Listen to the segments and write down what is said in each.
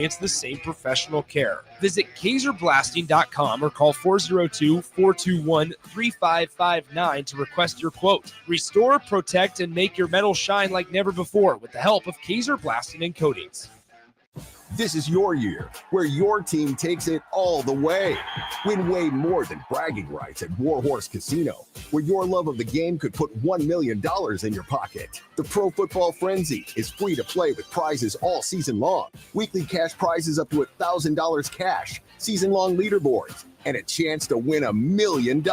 It's the same professional care. Visit KaiserBlasting.com or call 402-421-3559 to request your quote. Restore, protect, and make your metal shine like never before with the help of Kaiser Blasting and Coatings. This is your year where your team takes it all the way. Win way more than bragging rights at Warhorse Casino, where your love of the game could put $1 million in your pocket. The Pro Football Frenzy is free to play with prizes all season long. Weekly cash prizes up to $1,000 cash, season-long leaderboards, and a chance to win $1 million.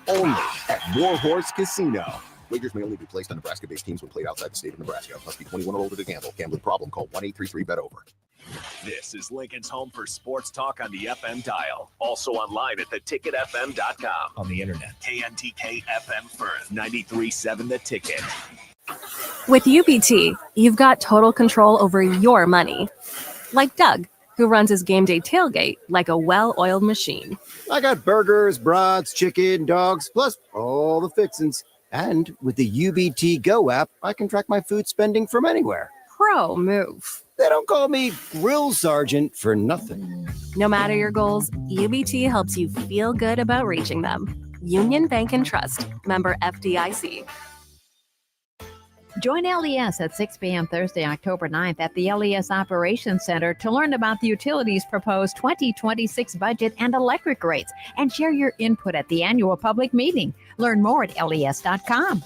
Only at Warhorse Casino. Wagers may only be placed on Nebraska-based teams when played outside the state of Nebraska. Must be 21 or older to gamble. Gambling problem? Call 1-833-BET-OVER. This is Lincoln's home for sports talk on the FM dial. Also online at theticketfm.com. On the internet. KNTK FM Firth, 93.7 The Ticket. With UBT, you've got total control over your money. Like Doug, who runs his game day tailgate like a well-oiled machine. I got burgers, brats, chicken, dogs, plus all the fixins'. And with the UBT Go app, I can track my food spending from anywhere. Pro move. They don't call me Grill Sergeant for nothing. No matter your goals, UBT helps you feel good about reaching them. Union Bank and Trust. Member FDIC. Join LES at 6 p.m. Thursday, October 9th at the LES Operations Center to learn about the utilities' proposed 2026 budget and electric rates, and share your input at the annual public meeting. Learn more at les.com.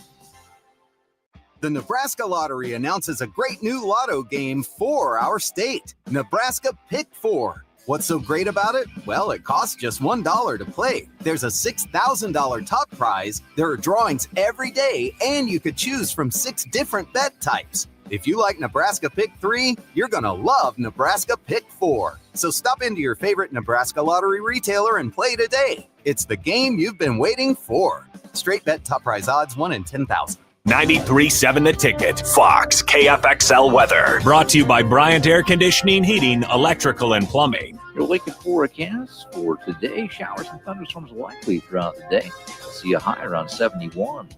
The Nebraska Lottery announces a great new lotto game for our state, Nebraska Pick 4. What's so great about it? Well, it costs just $1 to play. There's a $6,000 top prize. There are drawings every day, and you could choose from 6 different bet types. If you like Nebraska Pick 3, you're going to love Nebraska Pick 4. So stop into your favorite Nebraska Lottery retailer and play today. It's the game you've been waiting for. Straight bet top prize odds 1 in 10,000. 93.7 The Ticket. Fox KFXL weather. Brought to you by Bryant Air Conditioning, Heating, Electrical, and Plumbing. Your Lincoln forecast for today: showers and thunderstorms likely throughout the day. See a high around 71.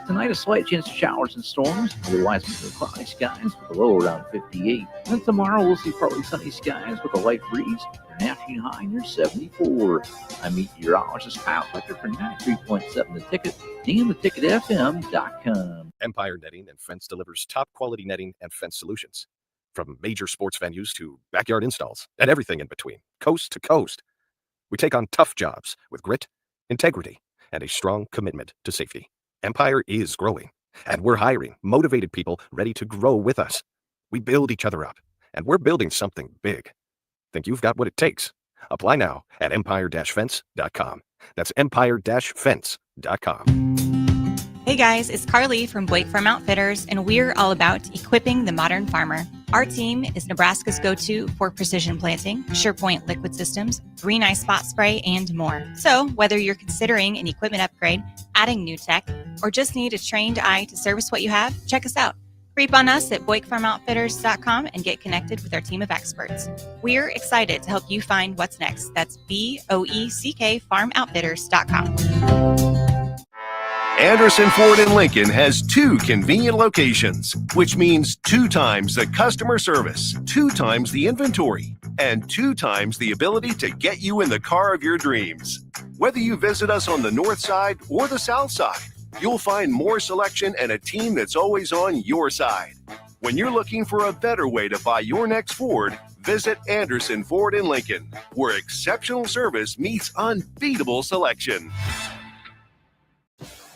Tonight, a slight chance of showers and storms. Otherwise, mostly cloudy skies with a low around 58. Then tomorrow, we'll see partly sunny skies with a light breeze. An afternoon high near 74. I'm meteorologist Kyle Fletcher for 93.7 The Ticket and theticketfm.com. Empire Netting and Fence delivers top quality netting and fence solutions. From major sports venues to backyard installs and everything in between, coast to coast. We take on tough jobs with grit, integrity, and a strong commitment to safety. Empire is growing, and we're hiring motivated people ready to grow with us. We build each other up, and we're building something big. Think you've got what it takes? Apply now at empire-fence.com. That's empire-fence.com. Hey guys, it's Carly from Blake Farm Outfitters, and we're all about equipping the modern farmer. Our team is Nebraska's go-to for precision planting, SurePoint liquid systems, Green Eye Spot Spray, and more. So whether you're considering an equipment upgrade, adding new tech, or just need a trained eye to service what you have, check us out. Creep on us at BlakeFarmOutfitters.com and get connected with our team of experts. We're excited to help you find what's next. That's BOECK FarmOutfitters.com. Anderson Ford in Lincoln has 2 convenient locations, which means 2 times the customer service, 2 times the inventory, and 2 times the ability to get you in the car of your dreams. Whether you visit us on the north side or the south side, you'll find more selection and a team that's always on your side. When you're looking for a better way to buy your next Ford, visit Anderson Ford in Lincoln, where exceptional service meets unbeatable selection.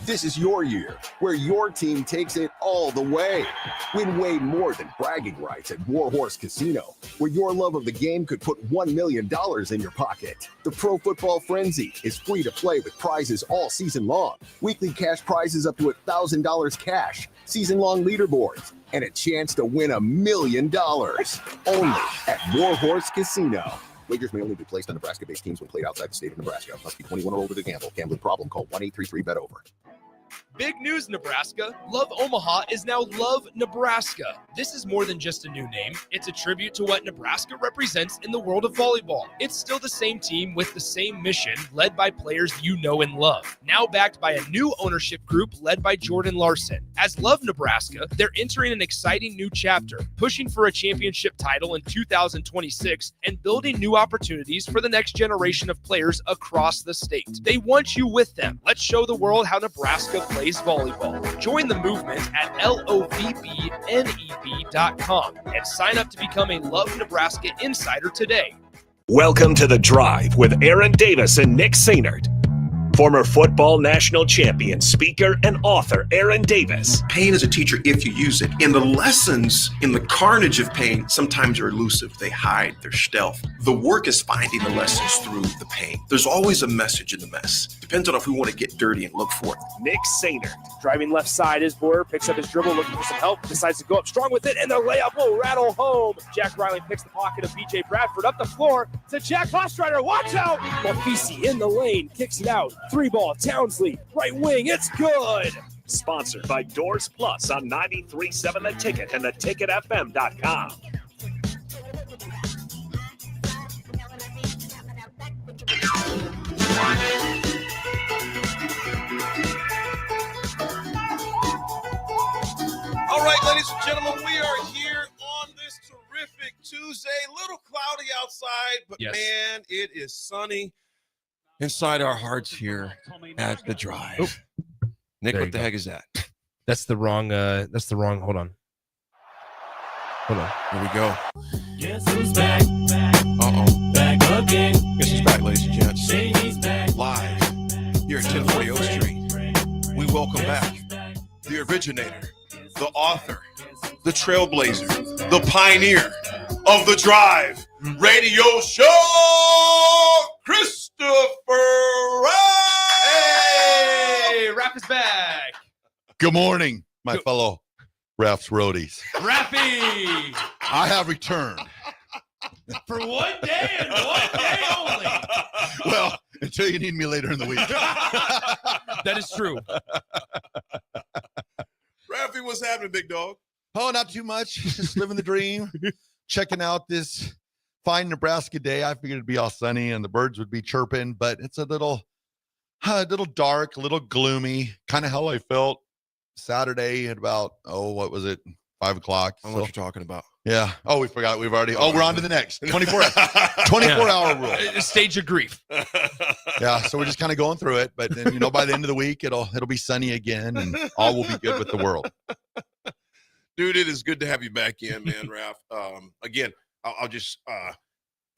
This is your year where your team takes it all the way. Win way more than bragging rights at Warhorse Casino, where your love of the game could put $1 million in your pocket. The Pro Football Frenzy is free to play with prizes all season long. Weekly cash prizes up to $1,000 cash, season-long leaderboards, and a chance to win $1 million. Only at Warhorse Casino. Wagers may only be placed on Nebraska-based teams when played outside the state of Nebraska. Must be 21 or older to gamble. Gambling problem? Call 1-833-BET-OVER. Big news, Nebraska. Love Omaha is now Love Nebraska. This is more than just a new name. It's a tribute to what Nebraska represents in the world of volleyball. It's still the same team with the same mission, led by players you know and love. Now backed by a new ownership group led by Jordan Larson. As Love Nebraska, they're entering an exciting new chapter, pushing for a championship title in 2026 and building new opportunities for the next generation of players across the state. They want you with them. Let's show the world how Nebraska plays volleyball. Join the movement at lovneb.com and sign up to become a Love Nebraska insider today. Welcome to The Drive with Aaron Davis and Nick Sainert. Former football national champion, speaker, and author Aaron Davis. Pain is a teacher if you use it. And the lessons in the carnage of pain sometimes are elusive. They hide, they're stealth. The work is finding the lessons through the pain. There's always a message in the mess. Depends on if we want to get dirty and look for it. Nick Sainert. Driving left side is Boyer, picks up his dribble, looking for some help, decides to go up strong with it, and the layup will rattle home. Jack Riley picks the pocket of BJ Bradford up the floor to Jack Hostrider. Watch out! Malfisi in the lane, kicks it out. 3-ball, Townsley, right wing, it's good! Sponsored by Doors Plus on 93.7 The Ticket and theticketfm.com. All right, ladies and gentlemen, we are here on this terrific Tuesday. A little cloudy outside, but man, it is sunny inside our hearts here at The Drive. Oh. Nick, There what you the go. heck is that? That's the wrong, hold on. Here we go. Guess who's back? Uh-oh. Back again. Guess who's back, ladies and gents? Say he's back. Live here at 1040 O Street. We welcome back the originator, the author, the trailblazer, the pioneer of The Drive radio show, Christopher Rapp. Hey, Rapp is back. Good morning, my fellow Raps roadies. Rappy I have returned. for one day and one day only. Well, until you need me later in the week. That is true. Raffy, what's happening, big dog? Oh, not too much. Just living the dream. Checking out this fine Nebraska day. I figured it'd be all sunny and the birds would be chirping, but it's a little dark, a little gloomy. Kind of how I felt Saturday at about, what was it? 5 o'clock. I don't know what you're talking about. Yeah. Oh, we forgot. We've already. Oh, we're on to the next 24-hour rule. Stage of grief. Yeah. So we're just kind of going through it, but then by the end of the week, it'll be sunny again, and all will be good with the world. Dude, it is good to have you back in, man, Raph. Again, I'll just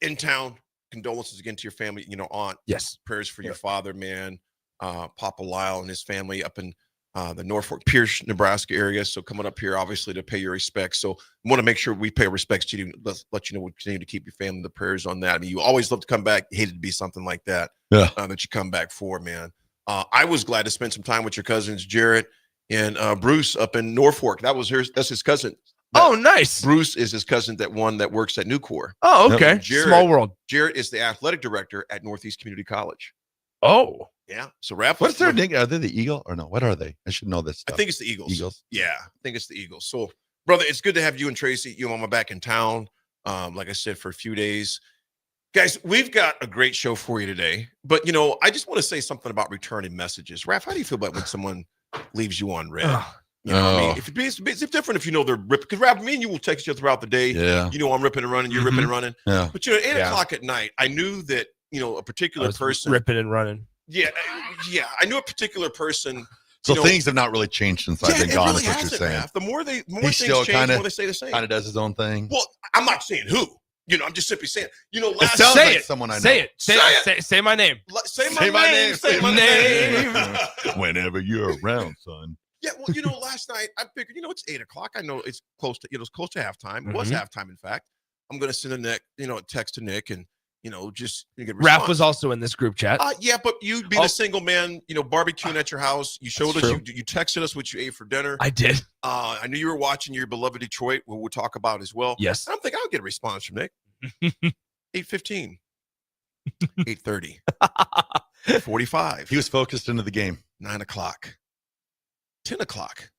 in town. Condolences again to your family. Aunt. Yes. Prayers for your father, man. Papa Lyle and his family up in the Norfolk, Pierce, Nebraska area. So coming up here, obviously, to pay your respects. So I want to make sure we pay respects to you. Let you know we continue to keep your family the prayers on that. I mean, you always love to come back. You hated to be something like that. Yeah. That you come back for, man. I was glad to spend some time with your cousins, Jarrett and Bruce, up in Norfolk. That's his cousin. Oh, nice. Bruce is his cousin that works at Nucor. Oh, okay. Small world. Jarrett is the athletic director at Northeast Community College. Oh. Yeah. So Raph, What's their name? Are they the Eagle or no? What are they? I should know this stuff. I think it's the Eagles. Eagles. Yeah, I think it's the Eagles. So, brother, it's good to have you and Tracy, you and Mama back in town. Like I said, for a few days. Guys, we've got a great show for you today. But, I just want to say something about returning messages. Raph, how do you feel about when someone leaves you on red? You know what I mean? If it's different if they're ripping. Because Raph, me and you will text you throughout the day. Yeah. I'm ripping and running. You're ripping and running. Yeah. But, at 8 o'clock at night, I knew that, a particular person. Ripping and running. Yeah. I knew a particular person. So things have not really changed since I've been gone, is what you're saying. Raph. The more things still change, the more they say the same. Kind of does his own thing. Well, I'm not saying who. I'm just simply saying, it sounds like someone I know. Say it. Say my name. Say my name. Say my name. Whenever you're around, son. Yeah, well, last night I figured, it's 8 o'clock. I know it's close to, it's close to halftime. It was halftime, in fact. I'm going to send a text to Nick and, just get a response. Raph was also in this group chat. Yeah, but you being a single man, barbecuing at your house, you showed us, you texted us what you ate for dinner. I did. I knew you were watching your beloved Detroit, what we'll talk about as well. Yes. I don't think I'll get a response from Nick. 8:15, 8:30, 45. He was focused into the game. 9 o'clock. 10 o'clock.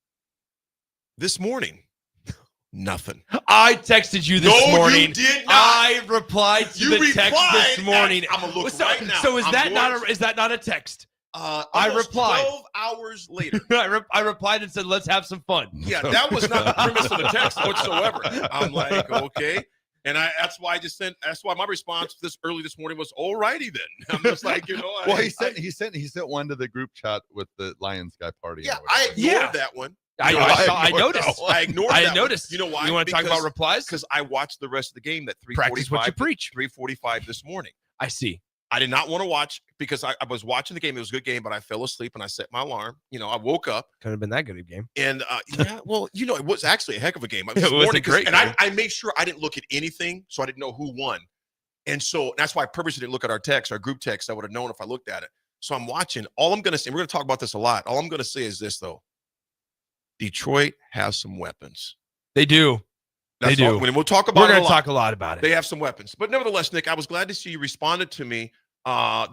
This morning, nothing. I texted you this No, morning. you did not. I replied to You the text replied. this morning. I'm gonna look so, right now. So is I'm that going not to- is that not a text? I Almost replied. 12 hours later. I replied and said, "Let's have some fun." Yeah, that was not the premise of the text whatsoever. I'm like, okay. And that's why my response early this morning was, all righty then. I'm just like, Well, he sent one to the group chat with the Lions guy party. Yeah, I ignored that one. I noticed. I ignored I that one. noticed. You know why? You want to talk about replies? Because I watched the rest of the game at 3:45. Practice what you preach. 3:45 this morning. I see. I did not want to watch because I was watching the game. It was a good game, but I fell asleep and I set my alarm. I woke up. Could have been that good a game. And yeah, well, it was actually a heck of a game. It was a great and game. I made sure I didn't look at anything, so I didn't know who won. And so that's why I purposely didn't look at our text, our group text. I would have known if I looked at it. So I'm watching. All I'm going to say, we're going to talk about this a lot. All I'm going to say is this, though. Detroit has some weapons. They do. That's they do. all. We'll talk about We're it going a to lot. talk a lot about it. They have some weapons. But nevertheless, Nick, I was glad to see you responded to me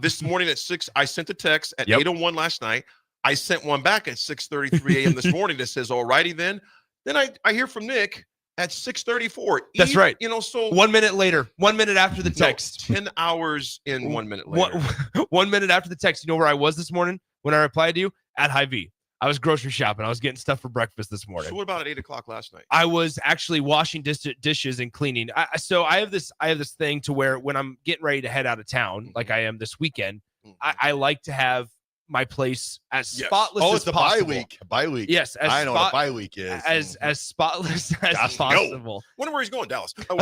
this morning at 6. I sent a text at 8:01 last night. I sent one back at 6:33 a.m. this morning that says, all righty then. Then I hear from Nick at 6:34. That's right. So 1 minute later, 1 minute after the text. 10 hours in 1 minute later. 1 minute after the text. You know where I was this morning when I replied to you? At Hy-Vee. I was grocery shopping. I was getting stuff for breakfast this morning. So what about at 8 o'clock last night? I was actually washing dishes and cleaning. So I have this thing to where when I'm getting ready to head out of town, like I am this weekend, I like to have my place as spotless as it's a possible. bye week. Yes, I know what a bye week is. As spotless as possible. Wonder where he's going, Dallas. That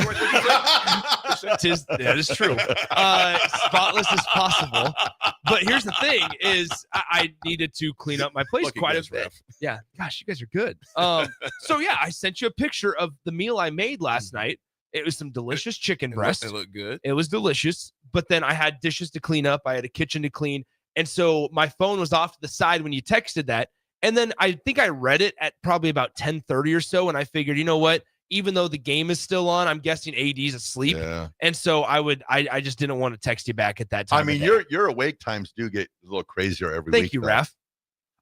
is true. Spotless as possible. But here's the thing: is I needed to clean up my place Lucky quite guys, a bit. Ref. Yeah, gosh, you guys are good. So yeah, I sent you a picture of the meal I made last night. It was some delicious chicken breast. It looked good. It was delicious, but then I had dishes to clean up. I had a kitchen to clean. And so my phone was off to the side when you texted that. And then I think I read it at probably about 10:30 or so. And I figured, you know what? Even though the game is still on, I'm guessing AD's asleep. Yeah. And so I just didn't want to text you back at that time. I mean, your awake times do get a little crazier every week. Thank you, though. Raph.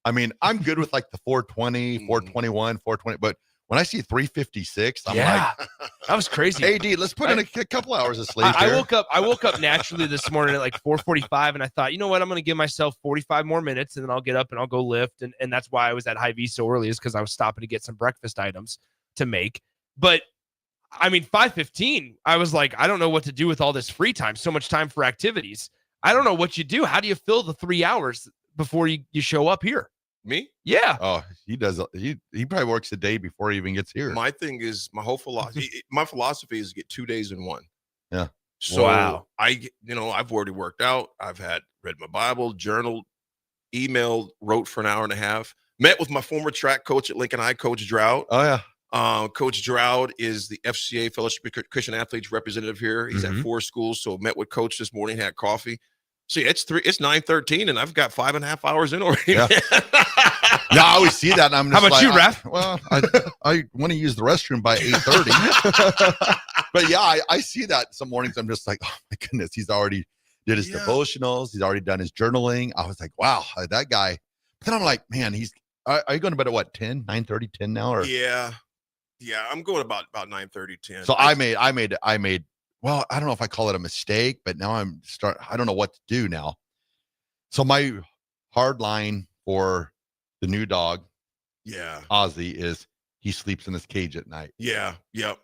I mean, I'm good with like the 420, 421, 420, but when I see 356, I'm like, that was crazy. AD, let's put in a couple hours of sleep. I woke up naturally this morning at like 4:45, and I thought, you know what, I'm going to give myself 45 more minutes, and then I'll get up and I'll go lift, and that's why I was at Hy-Vee so early, is because I was stopping to get some breakfast items to make. But I mean, 5:15, I was like, I don't know what to do with all this free time, so much time for activities. I don't know what you do. How do you fill the 3 hours before you show up here? Me? Yeah. Oh, he does. He probably works a day before he even gets here. My thing is my whole philosophy. My philosophy is to get 2 days in one. Yeah. So I've already worked out. I've read my Bible, journaled, emailed, wrote for an hour and a half. Met with my former track coach at Lincoln High, Coach Drought. Oh yeah. Coach Drought is the FCA Fellowship of Christian Athletes representative here. He's at 4 schools. So met with Coach this morning, had coffee. See, it's 9:13, and I've got 5.5 hours in already. Yeah. No, I always see that. And I'm just How about you, Raph? Well, I want to use the restroom by 8:30. But yeah, I see that some mornings. I'm just like, oh my goodness, he's already did his devotionals. He's already done his journaling. I was like, wow, that guy. But then I'm like, man, are you going to bed at what, 10, 9:30, 10 now? Or? Yeah, I'm going about 9:30, 10. So I made. Well, I don't know if I call it a mistake, but now I don't know what to do now. So my hard line for the new dog, Ozzy, is he sleeps in his cage at night. Yeah. Yep.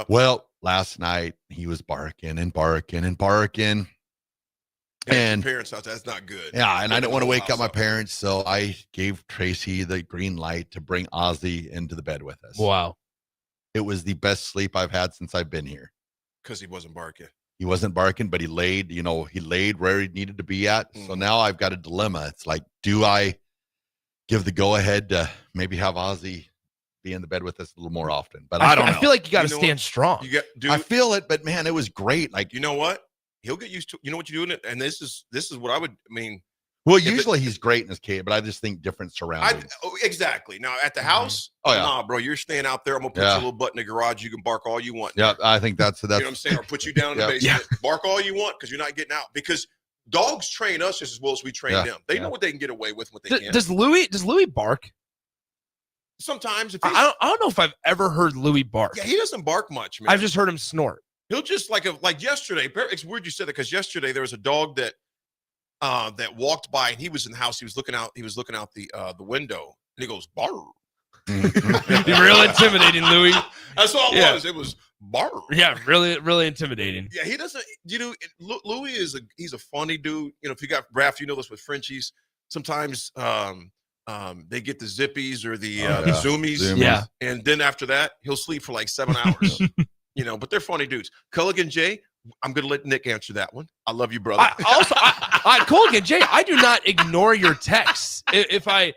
Well, last night he was barking and barking and barking. And parents' house, that's not good. Yeah, and I didn't want to wake up my parents, so I gave Tracy the green light to bring Ozzy into the bed with us. Wow. It was the best sleep I've had since I've been here. Because he wasn't barking. He wasn't barking, but he laid where he needed to be at. So now I've got a dilemma. It's like, do I give the go ahead to maybe have Ozzy be in the bed with us a little more often? But I don't know. I feel like you got to stand strong. I feel it, but man, it was great. Like, you know what? He'll get used to. You know what you're doing, and this is what I would. I mean, well, usually he's great in his cage, but I just think different surroundings. Exactly. Now at the house, nah, bro, you're staying out there. I'm gonna put your little butt in the garage. You can bark all you want. Yeah, I think that's you know what I'm saying, or put you down in the basement. Bark all you want because you're not getting out. Because dogs train us just as well as we train them. They know what they can get away with, what they can't. Does Louis bark? Sometimes if I don't know if I've ever heard Louis bark. he doesn't bark much, man. I've just heard him snort. He'll just like yesterday. It's weird you said that because yesterday there was a dog that walked by and he was in the house. He was looking out. He was looking out the window and he goes bark. Real intimidating, Louis. That's all it was. It was bark. Yeah, really intimidating. Yeah, he doesn't. Louis he's a funny dude. If you got Raph, you know this with Frenchies. Sometimes they get the zippies or the zoomies. Yeah, and then after that he'll sleep for like 7 hours. But they're funny dudes. Culligan J, I'm gonna let Nick answer that one. I love you, brother. Culligan J, I do not ignore your texts. If I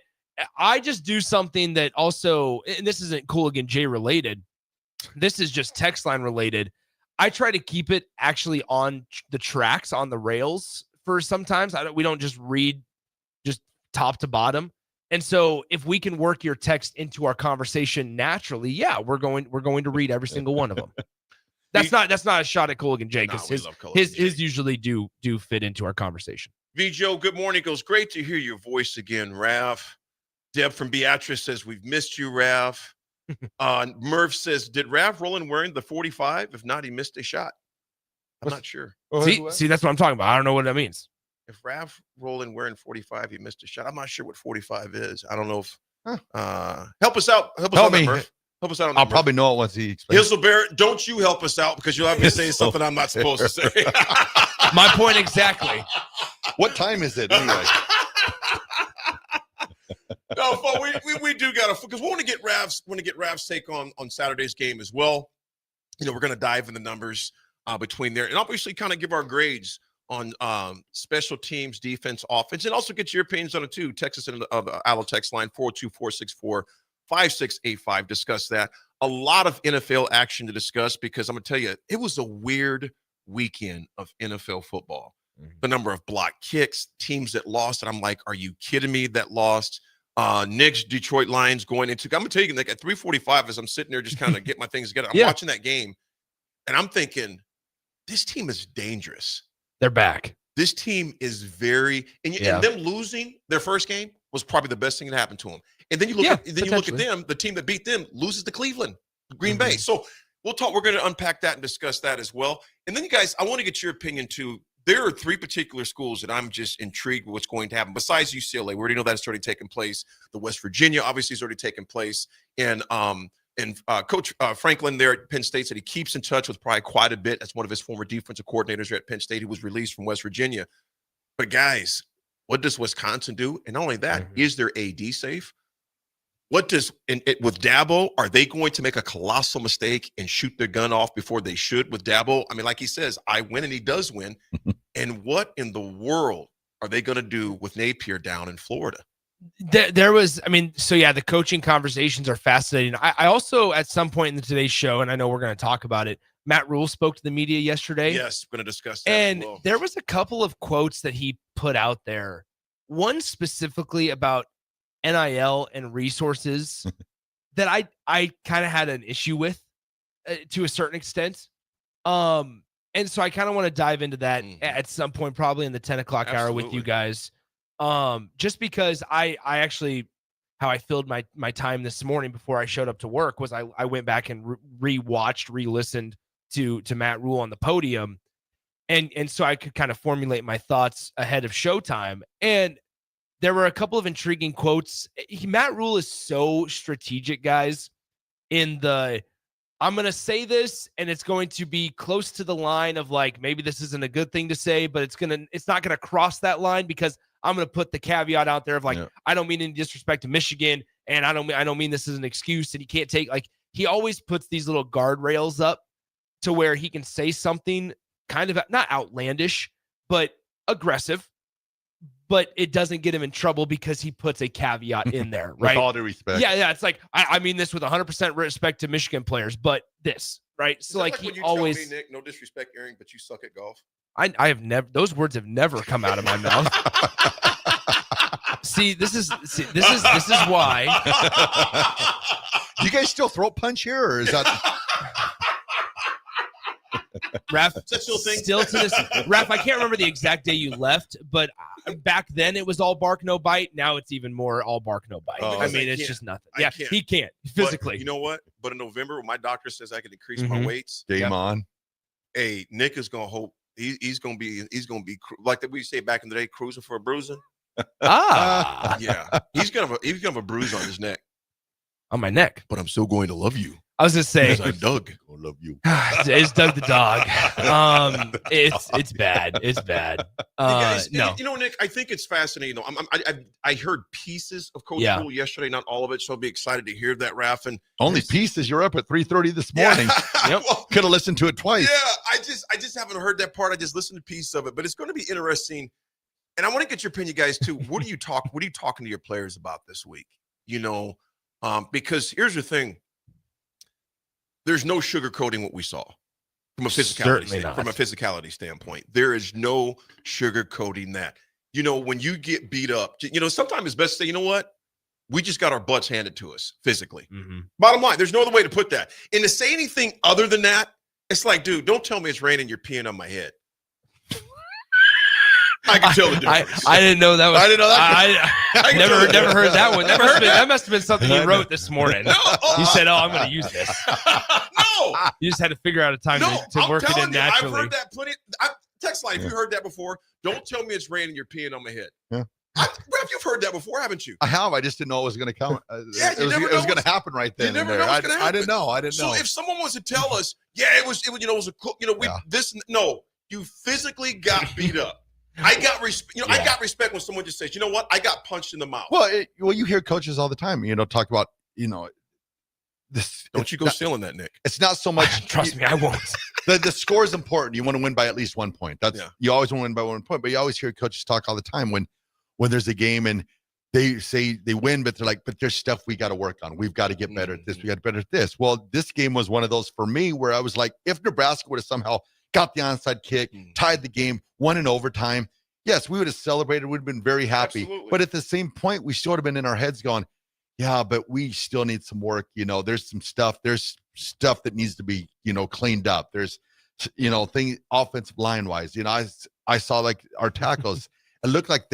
just do something that also, and this isn't Culligan J related, this is just text line related. I try to keep it actually on the tracks, on the rails for sometimes. We don't just read just top to bottom. And so if we can work your text into our conversation naturally, yeah, we're going to read every single one of them. That's not a shot at Culligan J, because his usually do fit into our conversation. V. Joe, good morning. Goes great to hear your voice again, Raph. Deb from Beatrice says we've missed you, Raph. Murph says, did Raph roll in wearing the 45? If not, he missed a shot. I'm not sure. See, that's what I'm talking about. I don't know what that means. If Raph rolled in wearing 45, he missed a shot. I'm not sure what 45 is. I don't know if help us out. Help me. Murph. Help us out on that. I'll probably know it once he explains. Hizzle Barrett, don't you help us out because you'll have me say something I'm not supposed to say. My point exactly. What time is it anyway? No, but we do got to, because we want to get Rav's take on Saturday's game as well. We're going to dive in the numbers between there and obviously kind of give our grades on special teams, defense, offense, and also get your opinions on it too. Text us in the Allo text line 42464-5685. Discuss that. A lot of NFL action to discuss because I'm going to tell you, it was a weird weekend of NFL football. The number of blocked kicks, teams that lost, and I'm like, are you kidding me that lost? Knicks, Detroit Lions going into, I'm going to tell you, like at 3:45 as I'm sitting there just kind of getting my things together, I'm watching that game, and I'm thinking, this team is dangerous. They're back. This team is very, and them losing their first game was probably the best thing that happened to them. And then you look at them, the team that beat them loses to Cleveland, Green Bay. So we're going to unpack that and discuss that as well. And then you guys, I want to get your opinion too. There are three particular schools that I'm just intrigued with what's going to happen. Besides UCLA, we already know that's already taken place. The West Virginia obviously has already taken place. And Coach Franklin there at Penn State said he keeps in touch with probably quite a bit. That's one of his former defensive coordinators there at Penn State. He was released from West Virginia. But guys, what does Wisconsin do? And not only that, is their AD safe? What does with Dabo? Are they going to make a colossal mistake and shoot their gun off before they should with Dabo? I mean, like he says, I win and he does win. And what in the world are they going to do with Napier down in Florida? There was, the coaching conversations are fascinating. I also, at some point in today's show, and I know we're going to talk about it, Matt Rule spoke to the media yesterday. Yes, we're going to discuss that and as well. There was a couple of quotes that he put out there. One specifically about NIL and resources that I kind of had an issue with to a certain extent. And so I kind of want to dive into that at some point, probably in the 10 o'clock hour with you guys. Just because I actually, how I filled my time this morning before I showed up to work was I went back and re-listened to Matt Rule on the podium. And so I could kind of formulate my thoughts ahead of showtime. And there were a couple of intriguing quotes. Matt Rule is so strategic, guys, in the, I'm going to say this and it's going to be close to the line of like, maybe this isn't a good thing to say, but it's not going to cross that line because I'm going to put the caveat out there of like, I don't mean any disrespect to Michigan. And I don't mean this is an excuse and he can't take, like, he always puts these little guardrails up to where he can say something kind of not outlandish, but aggressive, but it doesn't get him in trouble because he puts a caveat in there, right? With all due respect. Yeah. It's like, I mean this with 100% respect to Michigan players, but this, right? So like he always, tell me, Nick, no disrespect, Aaron, but you suck at golf. I have never, those words have never come out of my mouth. This is why. Do you guys still throat punch here, or is that? Raph, Is that still a thing? still to this, Raph, I can't remember the exact day you left, but back then it was all bark, no bite. Now it's even more all bark, no bite. Oh, I mean, I it's can't. just nothing. I Yeah, can't. he can't But physically. you know what? But in November, when my doctor says I can increase my Mhm. weights, Game on. hey, Nick is gonna hope he's gonna be like we say back in the day, cruising for a bruising. Ah, Yeah, he's gonna have a bruise on his neck. on my neck. But I'm still going to love you. I was just saying, Because I'm Doug. I love you. it's Doug the dog. It's bad. It's bad. Guys, No, you know, Nick, I think it's fascinating. Though I heard pieces of Coach Yeah. Rule yesterday, not all of it. So I'll be excited to hear that, Raph. And Only pieces. You're up at 3:30 this morning. Yeah. Well, Could have listened to it twice. yeah, I just haven't heard that part. I just listened to pieces of it, but it's going to be interesting. And I want to get your opinion, guys, too. What are you talking to your players about this week? You know, because here's the thing: there's no sugarcoating what we saw from a Certainly not. physicality standpoint. There is no sugarcoating that. You know, when you get beat up, you know, sometimes it's best to say, you know what? We just got our butts handed to us physically. Mhm. Bottom line, there's no other way to put that. And to say anything other than that, it's like, dude, don't tell me it's raining. You're peeing on my head. I can tell the difference. I didn't know that was. I didn't know that. I can Never tell the heard that difference. one. That must have been something you wrote this morning. You said, "Oh, I'm going to use this." No, You just had to figure out a time no, to I'm work it telling in you, I've naturally. heard that plenty. Text line, you heard that before. Don't tell me it's raining. You're peeing on my head. Yeah. Rev, you've heard that before, haven't you? I have. I just didn't know it was going to come. Yeah, it you was, never it know was going to what's- happen right you then. never and know there. what's gonna I didn't happen. know. I didn't So know. if someone was to tell us, yeah, it was a cool, you know, we Yeah. no, you physically got beat up. I got respect. I Yeah. got respect when someone just says, you know what, I got punched in the mouth. Well, you hear coaches all the time, talk about, this. Don't you go stealing that, Nick? It's not so much. Trust me, I won't. The score is important. You want to win by at least 1 point. You always want to win by 1 point, but you always hear coaches talk all the time when there's a game and they say they win, but they're like, but there's stuff we got to work on. We've got to get better at this. We got to better at this. Well, this game was one of those for me where I was like, if Nebraska would have somehow got the onside kick, tied the game, won in overtime, yes, we would have celebrated. We'd have been very happy. Absolutely. But at the same point, we still would have been in our heads going, yeah, but we still need some work. There's some stuff. There's stuff that needs to be, cleaned up. There's, thing offensive line wise. I saw like our tackles. It looked like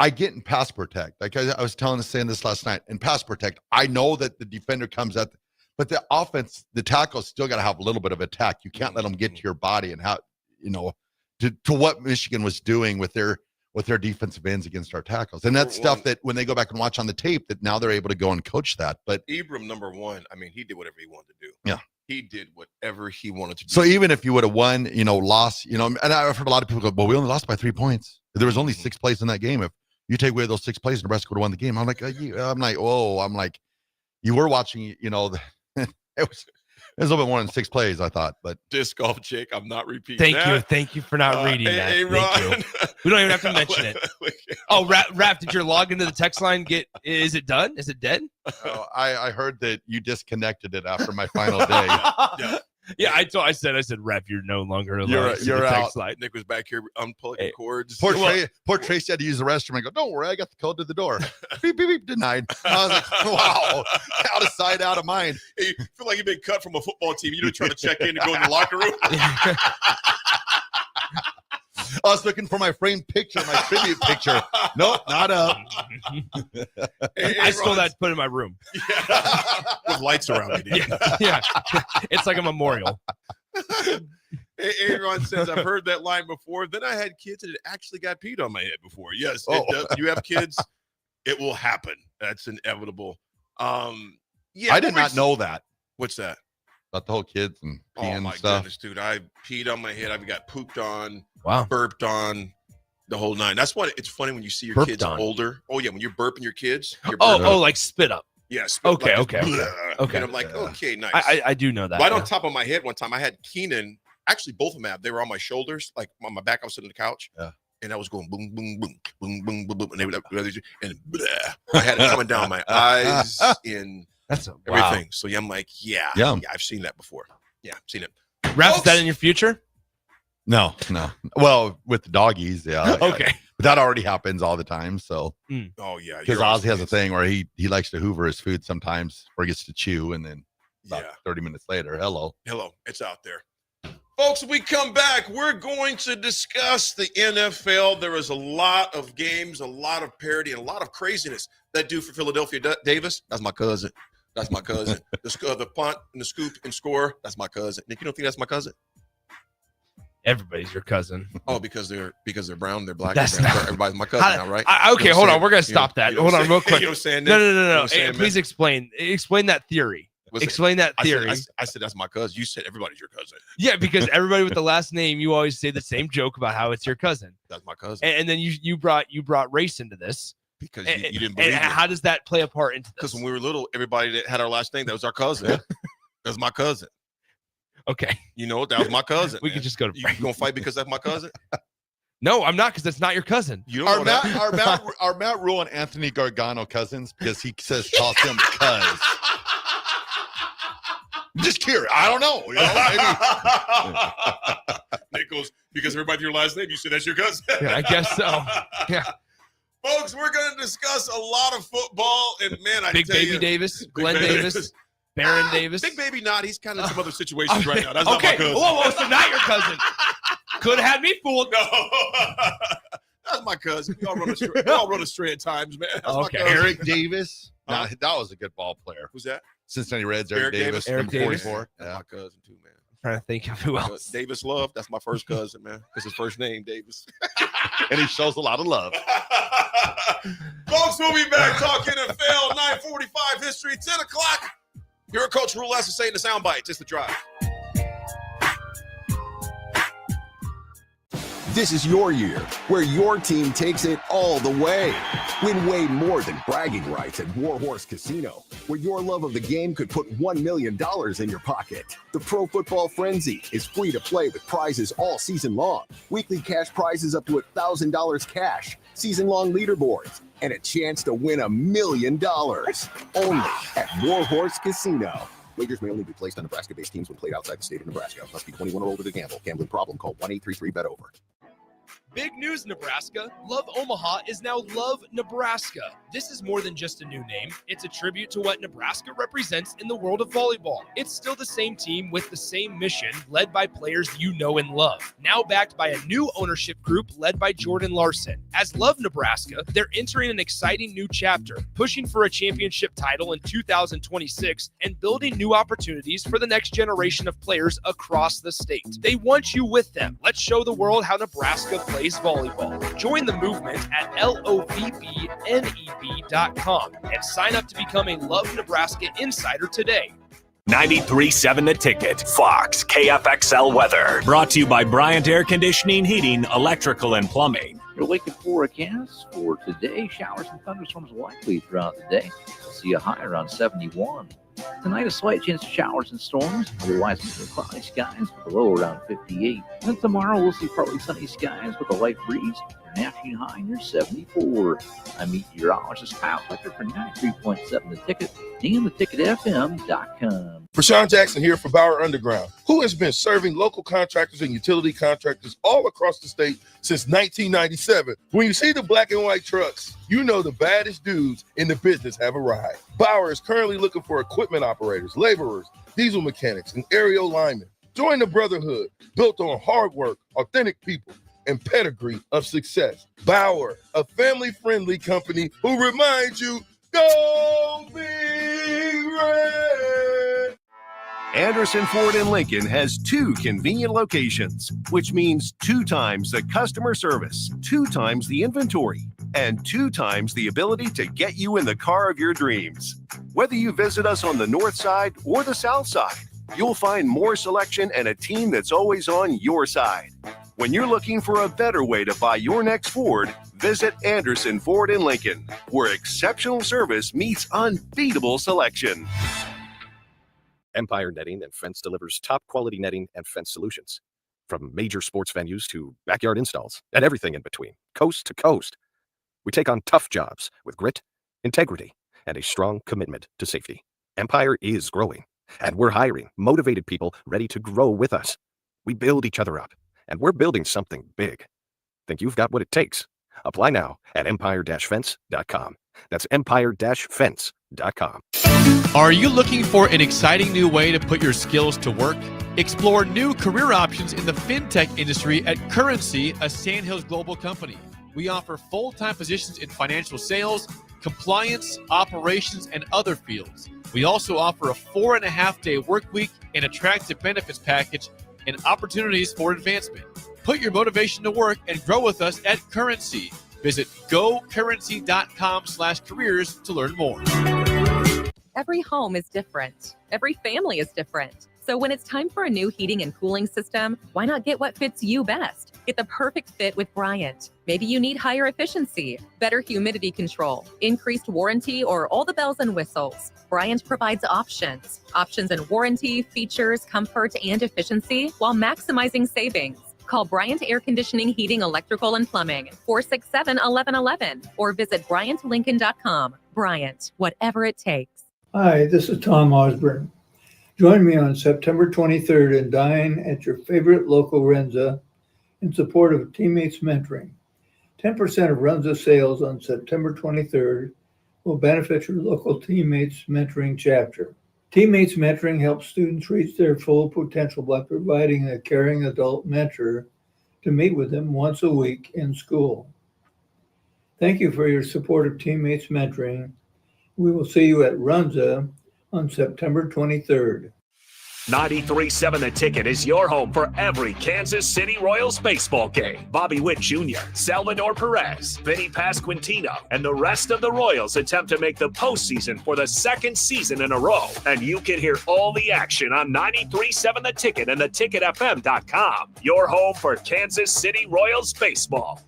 I get in pass protect. Like I was saying this last night. In pass protect, I know that the defender comes at, but the offense, the tackles still got to have a little bit of attack. You can't let them get to your body and how, to what Michigan was doing with their defensive ends against our tackles. And that's stuff that when they go back and watch on the tape, that now they're able to go and coach that. But Ibram, number one, I mean, he did whatever he wanted to do. Yeah. He did whatever he wanted to do. so even if you would have won, lost, and I've heard a lot of people go, well, we only lost by 3 points. There was only 6 plays in that game. If you take away those 6 plays, Nebraska would have won the game. I'm like, you were watching, it was a little bit more than 6 plays, I thought, but Disc golf, Jake. I'm not repeating Thank that. you. Thank you for not reading that. Hey, Thank you. Ron. We don't even have to mention it. Oh, Raph, did your log into the text line is it done? Is it dead? I heard that you disconnected it after my final day. Yeah, I said, Raph, you're no longer allowed You're- to see you're the out. text line. Nick was back here unplugging cords. Poor Tracy had to use the restroom. I go, don't worry, I got the code to the door. Beep, beep, beep, denied. I was like, wow, out of sight, out of mind. Hey, you feel like you've been cut from a football team. You don't try to check in and go in the locker room. I was looking for my framed picture, my tribute picture. Nope, not up. I stole that to put in my room. With lights around it. Yeah. It's like a memorial. Aaron says, I've heard that line before. Then I had kids and it actually got peed on my head before. Yes, Oh. it does. You have kids, it will happen. That's inevitable. Yeah, I did not know that. What's that? About the whole kids and Oh peeing my and stuff. goodness, dude. I peed on my head. I've got pooped on, Wow. burped on, the whole nine. That's why it's funny when you see your Burped kids on. older. Oh, yeah, when you're burping your kids. You're Oh, burping. like spit up. Yes. Okay, like, okay, okay. bleh. Okay. And I'm like, okay, nice. I do know that. Right yeah. on top of my head one time, I had Keenan, actually both of them had, they were on my shoulders, like on my back, I was sitting on the couch. Yeah. And I was going boom, boom, boom, boom, boom, boom, boom. And they would, and bleh, I had it coming down my eyes in That's everything. So yeah, I'm like, yeah, Yeah. I've seen that before. Yeah, I've seen it. Raph, is that in your future? No. Well, with the doggies, yeah. Okay. But that already happens all the time. So, Oh yeah, because you're Ozzy has a awesome. thing where he likes to hoover his food sometimes or gets to chew, and then about Yeah. 30 minutes later, hello. Hello, it's out there. Folks, we come back. We're going to discuss the NFL. There is a lot of games, a lot of parity, and a lot of craziness that do for Philadelphia. Davis, that's my cousin. That's my cousin. The punt and the scoop and score, that's my cousin. Nick, you don't think that's my cousin? Everybody's your cousin. Oh, because they're brown, they're black. That's They're not- everybody's my cousin now, right? Okay, hold on. We're gonna stop that. Hold on, real quick. You know what I'm saying? No. You know what I'm saying, Please explain that theory. Explain that theory. I said that's my cousin. You said everybody's your cousin. Yeah, because everybody with the last name, you always say the same joke about how it's your cousin. That's my cousin. And then you brought race into this because you didn't believe and it. how does that play a part into this? Because when we were little, everybody that had our last name, that was our cousin. That was my cousin. Okay. You know, that was my cousin. We could just go to You gonna fight because that's my cousin? No, I'm not, because that's not your cousin. You don't know that? Are Matt Rule and Anthony Gargano cousins? Because he says calls him cuz. Just curious. I don't know. You know, Nick goes, because everybody your last name, you said that's your cousin. Yeah, I guess so. Yeah. Folks, we're going to discuss a lot of football. And, man, I Big tell Baby you, Davis, Big Glenn Baby Davis, Baron Davis. Big Baby not. He's kind of in some other situations right now. That's okay. not my cousin. Whoa, so not your cousin. Could have had me fooled. No. That's my cousin. We all run astray at times, man. That's my cousin. Eric Davis. Nah, that was a good ball player. Who's that? Cincinnati Reds, Eric Davis. Eric number Davis. 44. That's Yeah. my cousin, too, man. I'm trying to think of who else. Davis Love. That's my first cousin, man. Because his first name, Davis. And he shows a lot of love. Folks, we'll be back talking NFL 9:45 history, 10 o'clock. Your Coach Rule has to say in the sound bites. It's The Drive. This is your year, where your team takes it all the way. Win way more than bragging rights at Warhorse Casino, where your love of the game could put $1 million in your pocket. The Pro Football Frenzy is free to play with prizes all season long. Weekly cash prizes up to $1,000 cash, season-long leaderboards, and a chance to win $1 million. Only at Warhorse Casino. Wagers may only be placed on Nebraska-based teams when played outside the state of Nebraska. Must be 21 or older to gamble. Gambling problem? Call 1-833-BET-OVER. Big news, Nebraska. Love Omaha is now Love Nebraska. This is more than just a new name. It's a tribute to what Nebraska represents in the world of volleyball. It's still the same team with the same mission, led by players you know and love. Now backed by a new ownership group led by Jordan Larson. As Love Nebraska, they're entering an exciting new chapter, pushing for a championship title in 2026 and building new opportunities for the next generation of players across the state. They want you with them. Let's show the world how Nebraska plays volleyball. Join the movement at lovneb.com and sign up to become a Love Nebraska Insider today. 93.7 The Ticket, Fox, KFXL weather. Brought to you by Bryant Air Conditioning, Heating, Electrical, and Plumbing. Your lake and forecast for today: showers and thunderstorms likely throughout the day. We'll see a high around 71. Tonight, a slight chance of showers and storms. Otherwise, mostly cloudy skies with a low around 58. And tomorrow, we'll see partly sunny skies with a light breeze. An afternoon high near 74. I'm meteorologist Kyle Fletcher for 93.7 The Ticket and theticketfm.com. Rashawn Jackson here for Bauer Underground, who has been serving local contractors and utility contractors all across the state since 1997. When you see the black and white trucks, you know the baddest dudes in the business have arrived. Bauer is currently looking for equipment operators, laborers, diesel mechanics, and aerial linemen. Join the brotherhood built on hard work, authentic people, and pedigree of success. Bauer, a family-friendly company who reminds you, go Big Red! Anderson Ford in Lincoln has 2 convenient locations, which means 2 times the customer service, 2 times the inventory, and 2 times the ability to get you in the car of your dreams. Whether you visit us on the north side or the south side, you'll find more selection and a team that's always on your side. When you're looking for a better way to buy your next Ford, visit Anderson Ford in Lincoln, where exceptional service meets unbeatable selection. Empire Netting and Fence delivers top quality netting and fence solutions. From major sports venues to backyard installs and everything in between, coast to coast. We take on tough jobs with grit, integrity, and a strong commitment to safety. Empire is growing, and we're hiring motivated people ready to grow with us. We build each other up, and we're building something big. Think you've got what it takes? Apply now at empire-fence.com. That's empire-fence.com. Are you looking for an exciting new way to put your skills to work? Explore new career options in the fintech industry at Currency, a Sandhills Global company. We offer full-time positions in financial sales, compliance, operations, and other fields. We also offer a 4.5-day work week, an attractive benefits package, and opportunities for advancement. Put your motivation to work and grow with us at Currency. Visit gocurrency.com/careers to learn more. Every home is different. Every family is different. So when it's time for a new heating and cooling system, why not get what fits you best? Get the perfect fit with Bryant. Maybe you need higher efficiency, better humidity control, increased warranty, or all the bells and whistles. Bryant provides options in warranty, features, comfort, and efficiency while maximizing savings. Call Bryant Air Conditioning, Heating, Electrical, and Plumbing, 467-1111, or visit BryantLincoln.com. Bryant, whatever it takes. Hi, this is Tom Osborne. Join me on September 23rd and dine at your favorite local Renza in support of Teammates Mentoring. 10% of Renza sales on September 23rd will benefit your local Teammates Mentoring chapter. Teammates Mentoring helps students reach their full potential by providing a caring adult mentor to meet with them once a week in school. Thank you for your support of Teammates Mentoring. We will see you at Runza on September 23rd. 93.7 The Ticket is your home for every Kansas City Royals baseball game. Bobby Witt Jr., Salvador Perez, Vinny Pasquantino, and the rest of the Royals attempt to make the postseason for the second season in a row. And you can hear all the action on 93.7 The Ticket and theticketfm.com. Your home for Kansas City Royals baseball.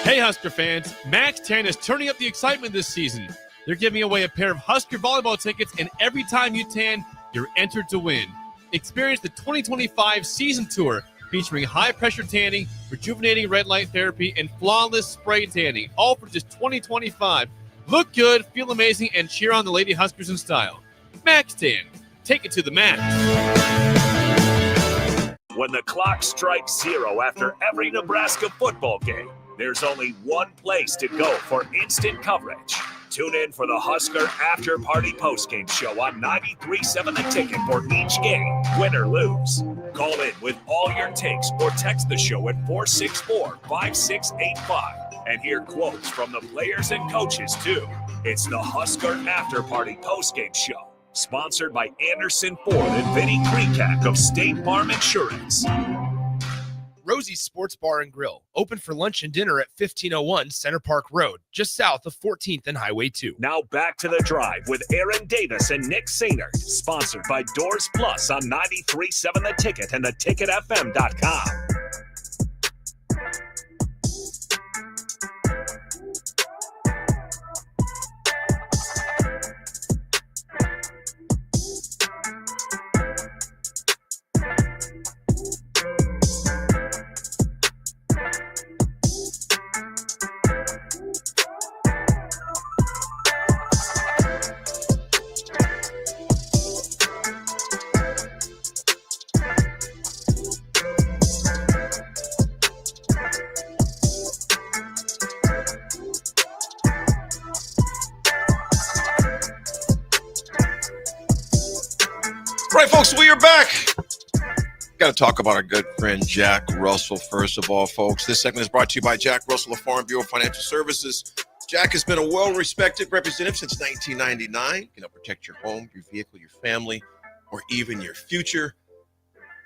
Hey, Husker fans, Max 10 is turning up the excitement this season. They're giving away a pair of Husker volleyball tickets, and every time you tan, you're entered to win. Experience the 2025 season tour featuring high-pressure tanning, rejuvenating red light therapy, and flawless spray tanning, all for just $20.25. Look good, feel amazing, and cheer on the Lady Huskers in style. Max Tan, take it to the max. When the clock strikes 0 after every Nebraska football game, there's only one place to go for instant coverage. Tune in for the Husker After Party Postgame Show on 93.7 The Ticket for each game, win or lose. Call in with all your takes or text the show at 464-5685 and hear quotes from the players and coaches, too. It's the Husker After Party Postgame Show, sponsored by Anderson Ford and Vinny Krikak of State Farm Insurance. Rosie's Sports Bar and Grill, open for lunch and dinner at 1501 Center Park Road, just south of 14th and Highway 2. Now back to the drive with Aaron Davis and Nick Sainert, sponsored by Doors Plus on 93.7 The Ticket and theticketfm.com. Right, folks, we are back. Got to talk about our good friend Jack Russell. First of all, folks, this segment is brought to you by Jack Russell of Farm Bureau Financial Services. Jack has been a well-respected representative since 1999. You know, protect your home, your vehicle, your family, or even your future.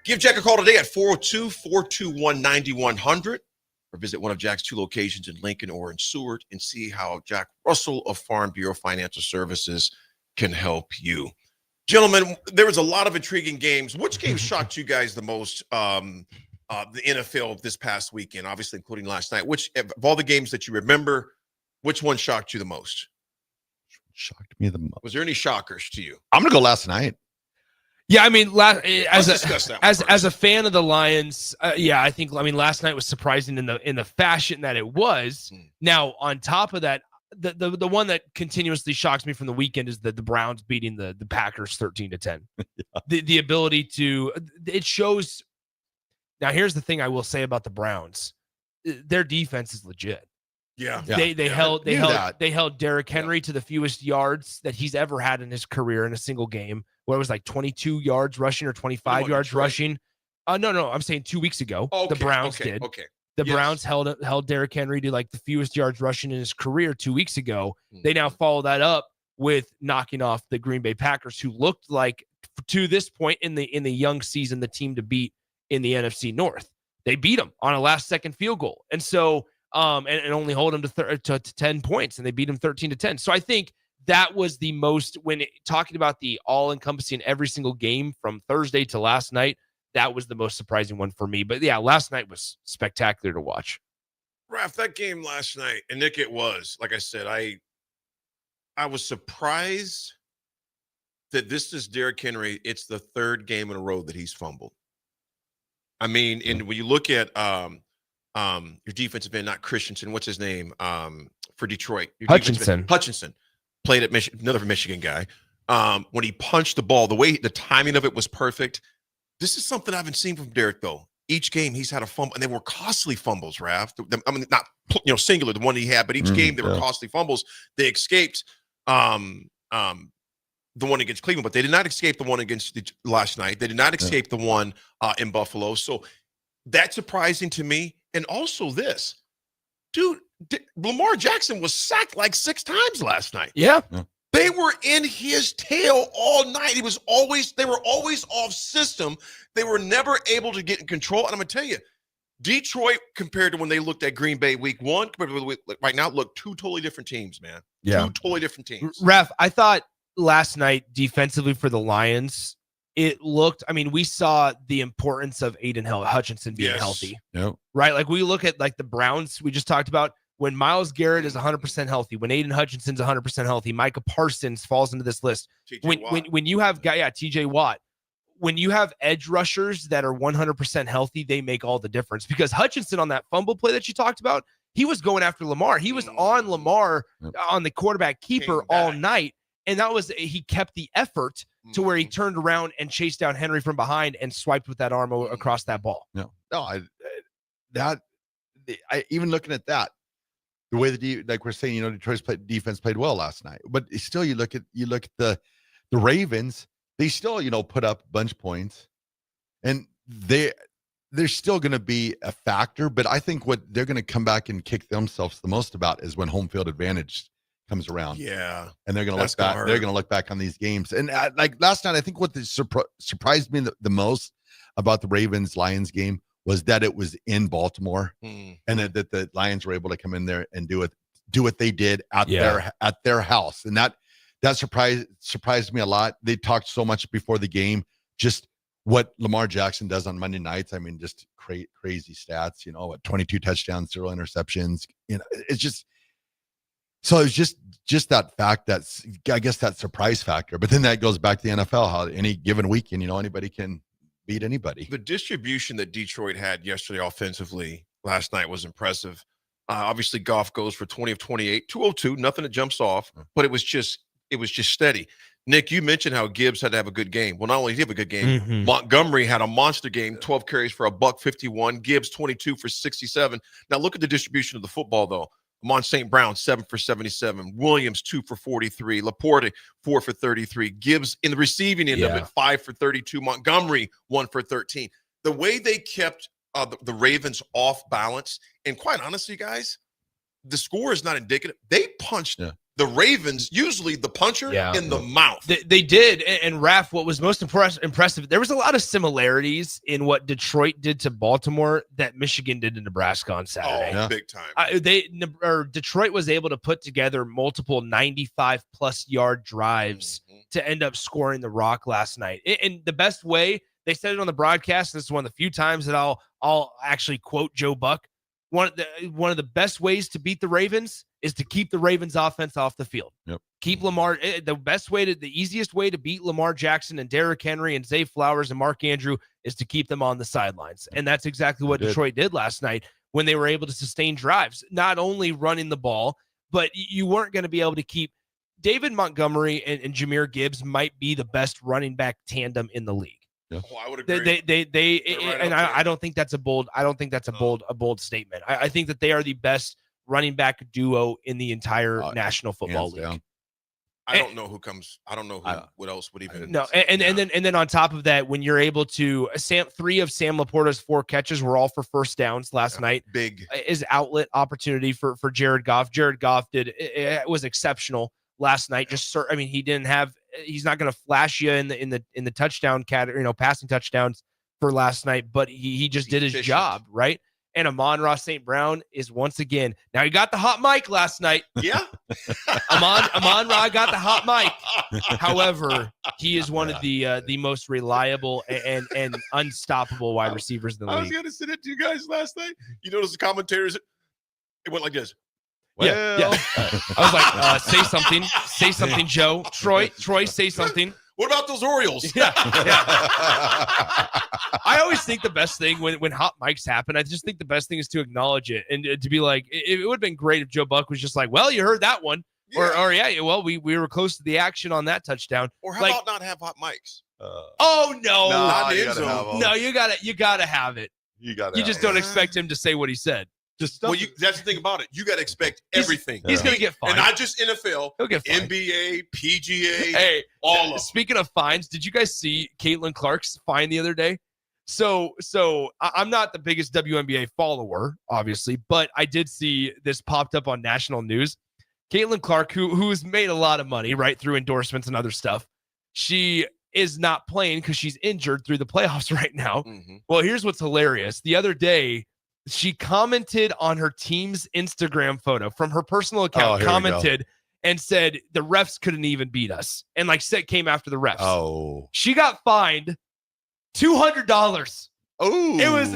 Give Jack a call today at 402-421-9100 or visit one of Jack's 2 locations in Lincoln or in Seward and see how Jack Russell of Farm Bureau Financial Services can help you. Gentlemen, there was a lot of intriguing games. Which game shocked you guys the most? The NFL this past weekend, obviously including last night. Which of all the games that you remember, which one shocked you the most? Shocked me the most. Was there any shockers to you? I'm gonna go last night. Yeah, I mean, Let's discuss that one as a fan of the Lions, I think last night was surprising in the fashion that it was. Now, on top of that, the one that continuously shocks me from the weekend is the Browns beating the Packers 13-10. The ability to it shows. Now, here's the thing I will say about the Browns: their defense is legit. Yeah. They held that. Derrick Henry to the fewest yards that he's ever had in his career in a single game. Where it was like 22 yards rushing or 25 yards Detroit? rushing. No, I'm saying 2 weeks ago. The Browns did. Okay. The Yes. Browns held Derrick Henry to like the fewest yards rushing in his career 2 weeks ago. They now follow that up with knocking off the Green Bay Packers, who looked like to this point in the young season the team to beat in the NFC North. They beat them on a last-second field goal, and so and only hold them to 10 points, and they beat them 13-10. So I think that was the most talking about the all-encompassing every single game from Thursday to last night. That was the most surprising one for me. But yeah, last night was spectacular to watch. Raph, that game last night, and Nick, it was, like I said, I was surprised that this is Derrick Henry. It's the third game in a row that he's fumbled. I mean, and when you look at your defensive end, not Christensen, what's his name for Detroit? Hutchinson played at Michigan, another Michigan guy. When he punched the ball, the timing of it was perfect. This is something I haven't seen from Derrick, though. Each game he's had a fumble, and they were costly fumbles, Raph. I mean, not singular, the one he had, but each game they were costly fumbles. They escaped the one against Cleveland, but they did not escape the one against last night. They did not escape the one in Buffalo. So that's surprising to me. And also this, dude, Lamar Jackson was sacked like 6 times last night. Yeah. They were in his tail all night. They were always off system. They were never able to get in control. And I'm going to tell you, Detroit, compared to when they looked at Green Bay week 1, compared to right now, look, 2 totally different teams, man. Yeah. 2 totally different teams. Ref, I thought last night defensively for the Lions, it looked, I mean, we saw the importance of Aiden Hutchinson being healthy. Yep. Right? Like we look at like the Browns we just talked about. When Myles Garrett is 100% healthy, when Aiden Hutchinson's 100% healthy, Micah Parsons falls into this list. When you have TJ Watt, when you have edge rushers that are 100% healthy, they make all the difference. Because Hutchinson on that fumble play that you talked about, he was going after Lamar. He was on Lamar on the quarterback keeper all night, and he kept the effort to where he turned around and chased down Henry from behind and swiped with that arm across that ball. No, even looking at that. The way like we're saying, Detroit's defense played well last night, but still, you look at the Ravens. They still, put up a bunch of points, and they're still going to be a factor. But I think what they're going to come back and kick themselves the most about is when home field advantage comes around. Yeah, and they're going to look back. They're going to look back on these games. And like last night, I think what surprised me the most about the Ravens-Lions game was that it was in Baltimore, and that the Lions were able to come in there and do what they did at their house, and that surprised me a lot. They talked so much before the game, just what Lamar Jackson does on Monday nights. I mean, just crazy stats. 22 touchdowns, 0 interceptions. It's just so it's just that fact that's I guess that surprise factor. But then that goes back to the NFL, how any given weekend, anybody can beat anybody. The distribution that Detroit had yesterday offensively last night was impressive. Obviously, Goff goes for 20 of 28, 202, nothing that jumps off, but it was just steady. Nick, you mentioned how Gibbs had to have a good game. Well, not only did he have a good game, Montgomery had a monster game, 12 carries for $151. Gibbs 22 for 67. Now look at the distribution of the football, though. Amon St. Brown, 7 for 77. Williams, 2 for 43. Laporte, 4 for 33. Gibbs in the receiving end of it, 5 for 32. Montgomery, 1 for 13. The way they kept the Ravens off balance, and quite honestly, guys, the score is not indicative. They punched the Ravens, usually the puncher, in the mouth. They did. And Raph, what was most impressive, there was a lot of similarities in what Detroit did to Baltimore that Michigan did to Nebraska on Saturday. Oh, big time. Detroit was able to put together multiple 95-plus yard drives to end up scoring the rock last night. And the best way, they said it on the broadcast, this is one of the few times that I'll actually quote Joe Buck, one of the best ways to beat the Ravens is to keep the Ravens offense off the field. Yep. Keep Lamar. The easiest way to beat Lamar Jackson and Derrick Henry and Zay Flowers and Mark Andrew is to keep them on the sidelines. And that's exactly what Detroit did last night when they were able to sustain drives, not only running the ball, but you weren't going to be able to keep David Montgomery and Jahmyr Gibbs might be the best running back tandem in the league. Yeah. Oh, I would agree. I don't think that's a bold. I don't think that's a bold statement. I think that they are the best running back duo in the entire National Football hands League. down. I don't know who comes. I don't know what else would even. No, and then on top of that, when you're able to three of Sam Laporta's 4 catches were all for first downs last night. Big is outlet opportunity for Jared Goff. Jared Goff it was exceptional last night. He's not going to flash you in the touchdown category, passing touchdowns for last night, but he just did his job, right? And Amon-Ra St. Brown is once again. Now he got the hot mic last night. Yeah. Amon-Ra got the hot mic. However, he is one of the most reliable and unstoppable wide receivers in the I was league. going to send it to you guys last night. You notice the commentators, it went like this. Yeah. I was like, say something, Joe. Troy, say something. What about those Orioles? Yeah. I always think the best thing when hot mics happen, I just think the best thing is to acknowledge it and to be like, it would have been great if Joe Buck was just like, well, you heard that one. Yeah. Well, we were close to the action on that touchdown. Or how about not have hot mics? Oh no. Not in the end zone. No, you gotta have it. You just don't expect him to say what he said. Well, that's the thing about it. You got to expect everything. He's going to get fined. And not just NFL. He'll get fined. NBA, PGA, Hey, all of them. Speaking of fines, did you guys see Caitlin Clark's fine the other day? So I'm not the biggest WNBA follower, obviously, but I did see this popped up on national news. Caitlin Clark, who's made a lot of money, right, through endorsements and other stuff, she is not playing because she's injured through the playoffs right now. Mm-hmm. Well, here's what's hilarious. The other day, she commented on her team's Instagram photo from her personal account, commented and said the refs couldn't even beat us. And came after the refs. Oh. She got fined $200. Oh. It was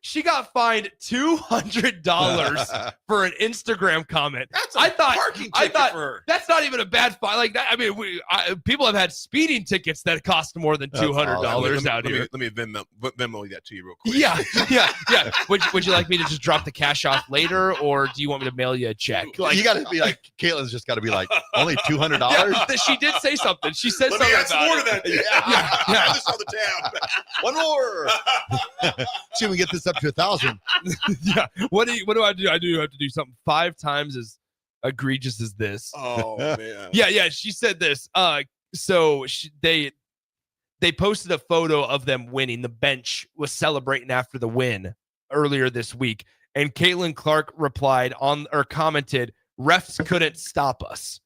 she got fined $200 for an Instagram comment. That's a parking ticket for her. That's not even a bad fine. Like that, I mean, people have had speeding tickets that cost more than $200 out here. Let me Venmo that to you real quick. Yeah. Would you like me to just drop the cash off later, or do you want me to mail you a check? You got to be like, Caitlin's just got to be like, only $200? Yeah, she did say something. She said something about more it. to that. Yeah. I just saw the tab. One more. See, we get this up to 1,000. Yeah. What do I do? I have to do something 5 times as egregious as this. Oh man. Yeah. She said this. So they posted a photo of them winning. The bench was celebrating after the win earlier this week, and Caitlin Clark replied commented, "Refs couldn't stop us."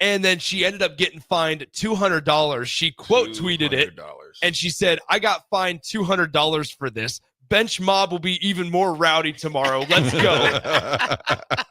And then she ended up getting fined $200. She quote tweeted it, and she said, "I got fined $200 for this. Bench mob will be even more rowdy tomorrow. Let's go."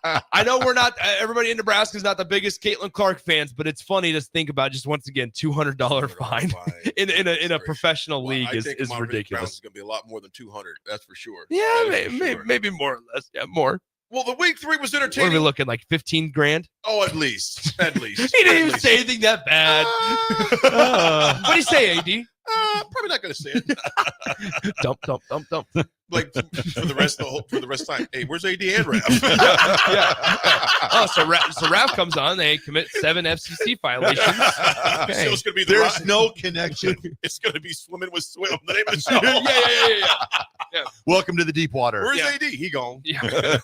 I know we're not, everybody in Nebraska is not the biggest Caitlin Clark fans, but it's funny to think about. Just once again, $200 fine in a professional league is ridiculous. It's going to be a lot more than 200. That's for sure. Yeah, maybe more or less. Yeah, more. Well, the week 3 was What are entertaining. we looking like? 15 grand? Oh, at least. He didn't even say anything that bad. What do you say, AD? Probably not going to say it. Dump. Like for the rest of the time. Hey, where's AD and Rav? Oh, so Rav comes on. They commit 7 FCC violations. Okay. So it's going to be There's no connection. It's going to be Swimming with Swim. The name of the show. Yeah. Welcome to the deep water. Where's AD? He gone. Yeah.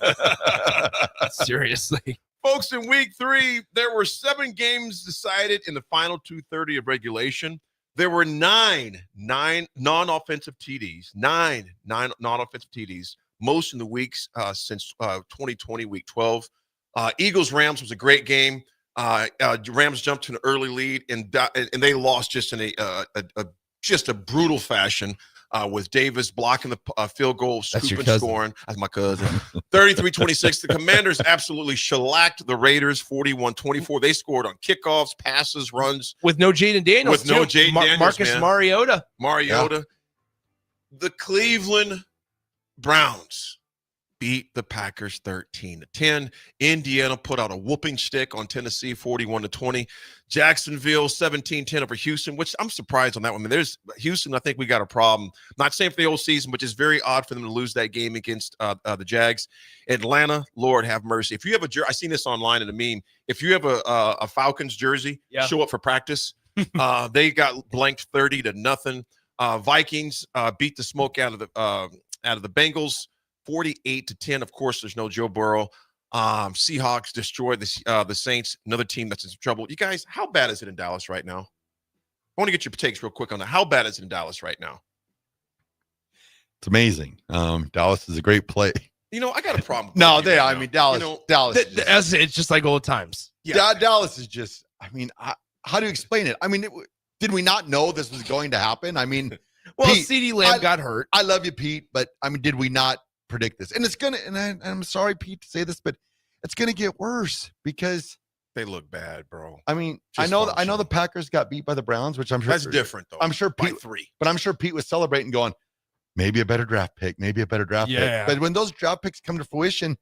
Seriously. Folks, in week 3, there were 7 games decided in the final 2:30 of regulation. There were 9 non-offensive TDs, 9 non-offensive TDs, most in the weeks since 2020, week 12. Eagles-Rams was a great game. Rams jumped to an early lead, and they lost just in a brutal fashion. With Davis blocking the field goal, scooping, scoring. That's my cousin. 33-26. The Commanders absolutely shellacked the Raiders 41-24. They scored on kickoffs, passes, runs. With no Jaden Daniels. With no Jaden Daniels, Marcus man. Mariota. Yeah. The Cleveland Browns beat the Packers 13-10. Indiana put out a whooping stick on Tennessee 41-20. Jacksonville 17-10 over Houston, which I'm surprised on that one. I mean, there's Houston, I think we got a problem. Not saying for the whole season, but it's very odd for them to lose that game against the Jags. Atlanta, Lord have mercy. If you have I seen this online in a meme. If you have a Falcons jersey, show up for practice. They got blanked 30-0. Vikings beat the smoke out of the Bengals 48-10. Of course, there's no Joe Burrow. Seahawks destroyed the Saints, another team that's in trouble. You guys, how bad is it in Dallas right now? I want to get your takes real quick on that. How bad is it in Dallas right now? It's amazing. Dallas is a great play. You know, I got a problem. No, I mean, Dallas. You know, Dallas. It's just like old times. Yeah. Dallas is just. I mean, how do you explain it? I mean, did we not know this was going to happen? I mean, well, Pete, CeeDee Lamb got hurt. I love you, Pete, but I mean, did we not predict this? And it's gonna. And I'm sorry, Pete, to say this, but it's gonna get worse because they look bad, bro. I mean, Just I know the Packers got beat by the Browns, which I'm sure That's different, though. I'm sure By Pete, 3. but I'm sure Pete was celebrating, going, maybe a better draft pick, maybe a better draft Yeah. pick. But when those draft picks come to fruition,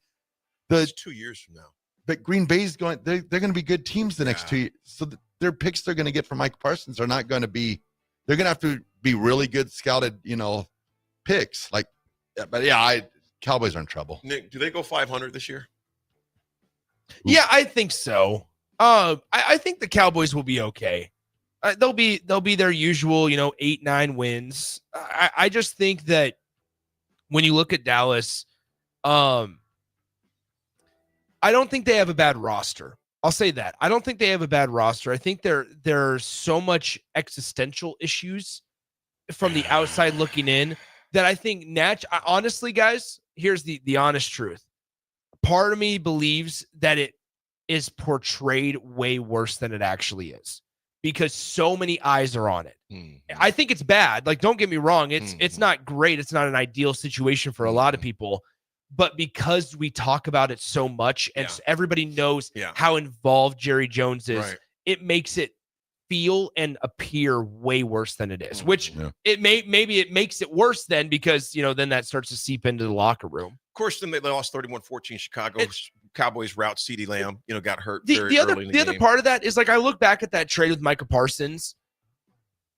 It's 2 years from now. but Green Bay's going, they're going to be good teams the next 2 years. So their picks they're going to get from Mike Parsons are not going to be, they're going to have to be really good scouted, picks. Like, but yeah, Cowboys are in trouble. Nick, do they go 500 this year? Yeah, I think so. I think the Cowboys will be okay. They'll be their usual, 8-9 wins. I just think that when you look at Dallas, I don't think they have a bad roster. I'll say that. I don't think they have a bad roster. I think there's so much existential issues from the outside looking in that I think honestly, guys, here's the honest truth. Part of me believes that it is portrayed way worse than it actually is because so many eyes are on it. I think it's bad. Like, don't get me wrong. It's not great. It's not an ideal situation for a lot of people. But because we talk about it so much and everybody knows how involved Jerry Jones is, it makes it feel and appear way worse than it is, which maybe it makes it worse then because, then that starts to seep into the locker room. Of course, then they lost 31-14 Chicago. Cowboys route CeeDee Lamb, got hurt. The early in other game. part of that is like I look back at that trade with Micah Parsons,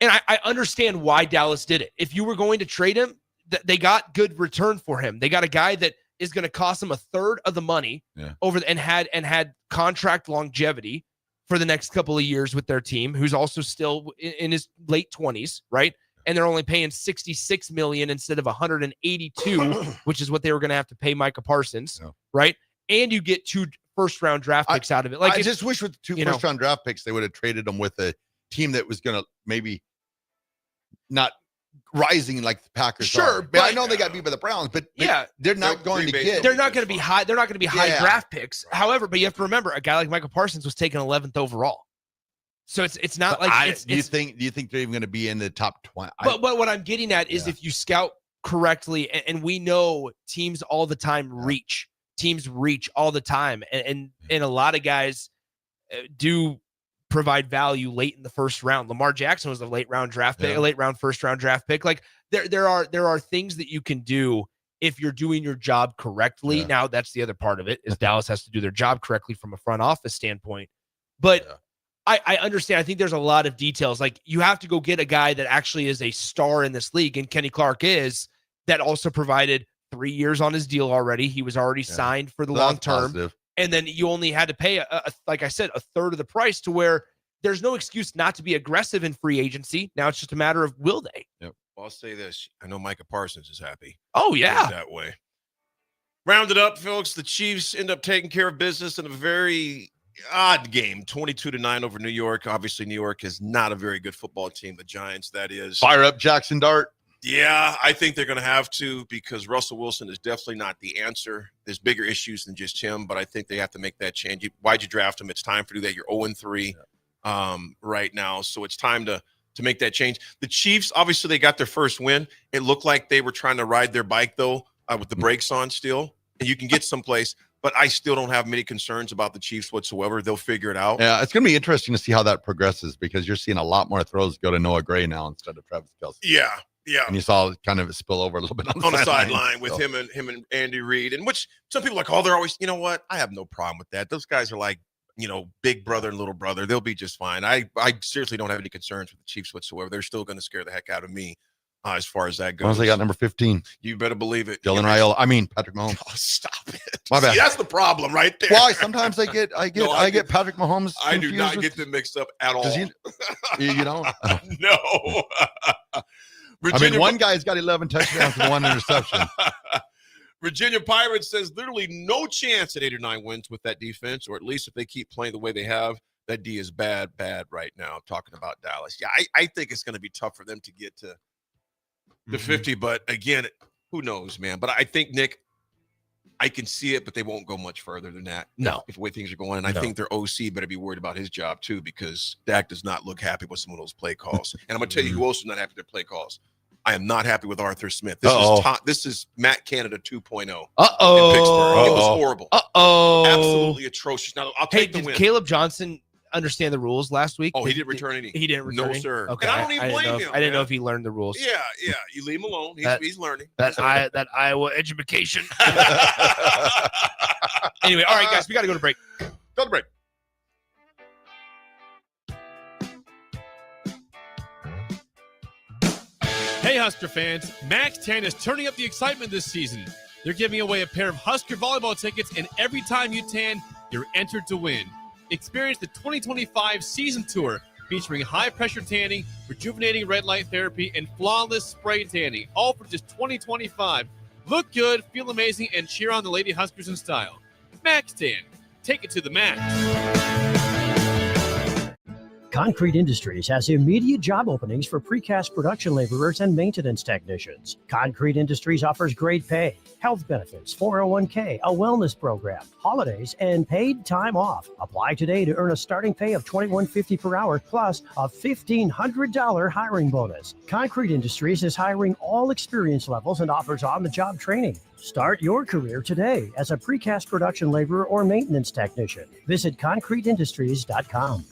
and I understand why Dallas did it. If you were going to trade him, they got good return for him. They got a guy that is going to cost them a third of the money and had contract longevity for the next couple of years with their team, who's also still in his late 20s, right? And they're only paying $66 million instead of $182, which is what they were going to have to pay Micah Parsons, right? And you get 2 first-round draft picks out of it. Like, I just wish with the 2 first-round draft picks, they would have traded them with a team that was going to maybe not rising like the Packers. Sure, but I know they got beat by the Browns, but they're not going to get. They're not going to be high. They're not going to be high draft picks. However, but you have to remember, a guy like Micah Parsons was taken 11th overall. So it's not But like do you think they're even going to be in the top 20? But what I'm getting at is if you scout correctly, and we know teams all the time teams reach all the time, and a lot of guys do provide value late in the first round. Lamar Jackson was a late round draft pick, a late round first round draft pick. Like there are things that you can do if you're doing your job correctly. Now that's the other part of it is Dallas has to do their job correctly from a front office standpoint. But I understand. I think there's a lot of details. Like you have to go get a guy that actually is a star in this league, and Kenny Clark is, that also provided 3 years on his deal already. He was already signed for the long term. Positive. And then you only had to pay, like I said, a third of the price, to where there's no excuse not to be aggressive in free agency. Now it's just a matter of will they? Well, I'll say this. I know Micah Parsons is happy. Oh, yeah. Put it that way. Round it up, folks. The Chiefs end up taking care of business in a very odd game, 22-9 over New York. Obviously, New York is not a very good football team. The Giants, that is. Fire up Jackson Dart. Yeah, I think they're going to have to, because Russell Wilson is definitely not the answer. There's bigger issues than just him, but I think they have to make that change. Why'd you draft him? It's time to do that. You're 0-3 right now, so it's time to make that change. The Chiefs, obviously, they got their first win. It looked like they were trying to ride their bike, though, with the brakes on still, and you can get someplace. But I still don't have many concerns about the Chiefs whatsoever. They'll figure it out. Yeah, it's going to be interesting to see how that progresses, because you're seeing a lot more throws go to Noah Gray now instead of Travis Kelce. Yeah. And you saw kind of a spill over a little bit on the sideline with him and Andy Reid, and which some people are like, oh, they're always, you know what? I have no problem with that. Those guys are like, big brother and little brother. They'll be just fine. I seriously don't have any concerns with the Chiefs whatsoever. They're still going to scare the heck out of me as far as that goes. Once they got number 15. You better believe it. Patrick Mahomes. Oh, stop it. My bad. See, that's the problem right there. Why? Sometimes I get Patrick Mahomes. I do not confused get them mixed up at all. Does you don't? No. I mean, one guy's got 11 touchdowns and 1 interception. Virginia Pirates says literally no chance at 8 or 9 wins with that defense, or at least if they keep playing the way they have. That D is bad right now. I'm talking about Dallas. Yeah, I think it's going to be tough for them to get to the 50, but again, who knows, man? But I think, Nick, I can see it, but they won't go much further than that. No. If the way things are going. And I think their OC better be worried about his job too, because Dak does not look happy with some of those play calls. And I'm going to tell you who else is not happy with their play calls. I am not happy with Arthur Smith. This is Matt Canada 2.0 in Pittsburgh. It was horrible. Absolutely atrocious. Now, I'll take the win. Caleb Johnson understand the rules last week? Oh, he didn't return any. He didn't return any? sir. Okay. And I don't even blame him. I didn't know if he learned the rules. Yeah. You leave him alone. He's learning. That Iowa education. Anyway, all right, guys, we got to go to break. Go to break. Hey, Husker fans, Max 10 is turning up the excitement this season. They're giving away a pair of Husker volleyball tickets, and every time you tan, you're entered to win. Experience the 2025 season tour featuring high-pressure tanning, rejuvenating red light therapy, and flawless spray tanning, all for just $20.25. Look good, feel amazing, and cheer on the Lady Huskers in style. Max Tan, take it to the max. Concrete Industries has immediate job openings for precast production laborers and maintenance technicians. Concrete Industries offers great pay, health benefits, 401k, a wellness program, holidays, and paid time off. Apply today to earn a starting pay of $21.50 per hour plus a $1,500 hiring bonus. Concrete Industries is hiring all experience levels and offers on-the-job training. Start your career today as a precast production laborer or maintenance technician. Visit concreteindustries.com.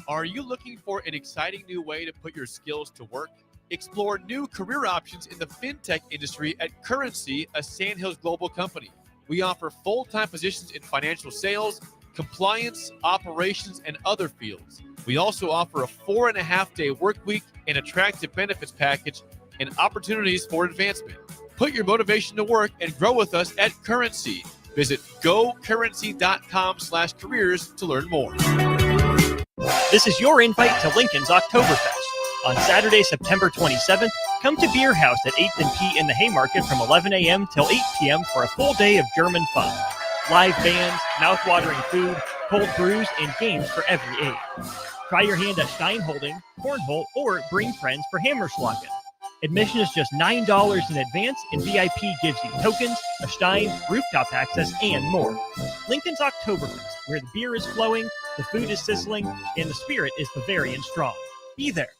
Are you looking for an exciting new way to put your skills to work? Explore new career options in the fintech industry at Currency, a Sandhills global company. We offer full-time positions in financial sales, compliance, operations, and other fields. We also offer a 4.5-day work week, an attractive benefits package, and opportunities for advancement. Put your motivation to work and grow with us at Currency. Visit gocurrency.com/careers to learn more. This is your invite to Lincoln's Oktoberfest. On Saturday, September 27th, come to Beer House at 8th and P in the Haymarket from 11 a.m. till 8 p.m. for a full day of German fun. Live bands, mouth-watering food, cold brews, and games for every age. Try your hand at Steinholding, Cornhole, or bring friends for Hammerschlagen. Admission is just $9 in advance, and VIP gives you tokens, a Stein, rooftop access, and more. Lincoln's Oktoberfest, where the beer is flowing, the food is sizzling, and the spirit is Bavarian strong. Be there.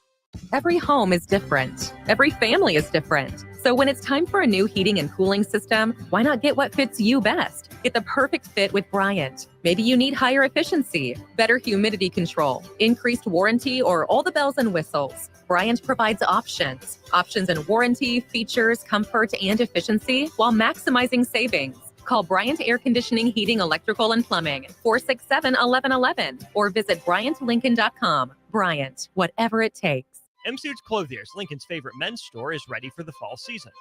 Every home is different. Every family is different. So when it's time for a new heating and cooling system, why not get what fits you best? Get the perfect fit with Bryant. Maybe you need higher efficiency, better humidity control, increased warranty, or all the bells and whistles. Bryant provides options in warranty, features, comfort, and efficiency while maximizing savings. Call Bryant Air Conditioning, Heating, Electrical, and Plumbing, 467-1111, or visit BryantLincoln.com. Bryant, whatever it takes. M-Suits Clothiers, Lincoln's favorite men's store, is ready for the fall season.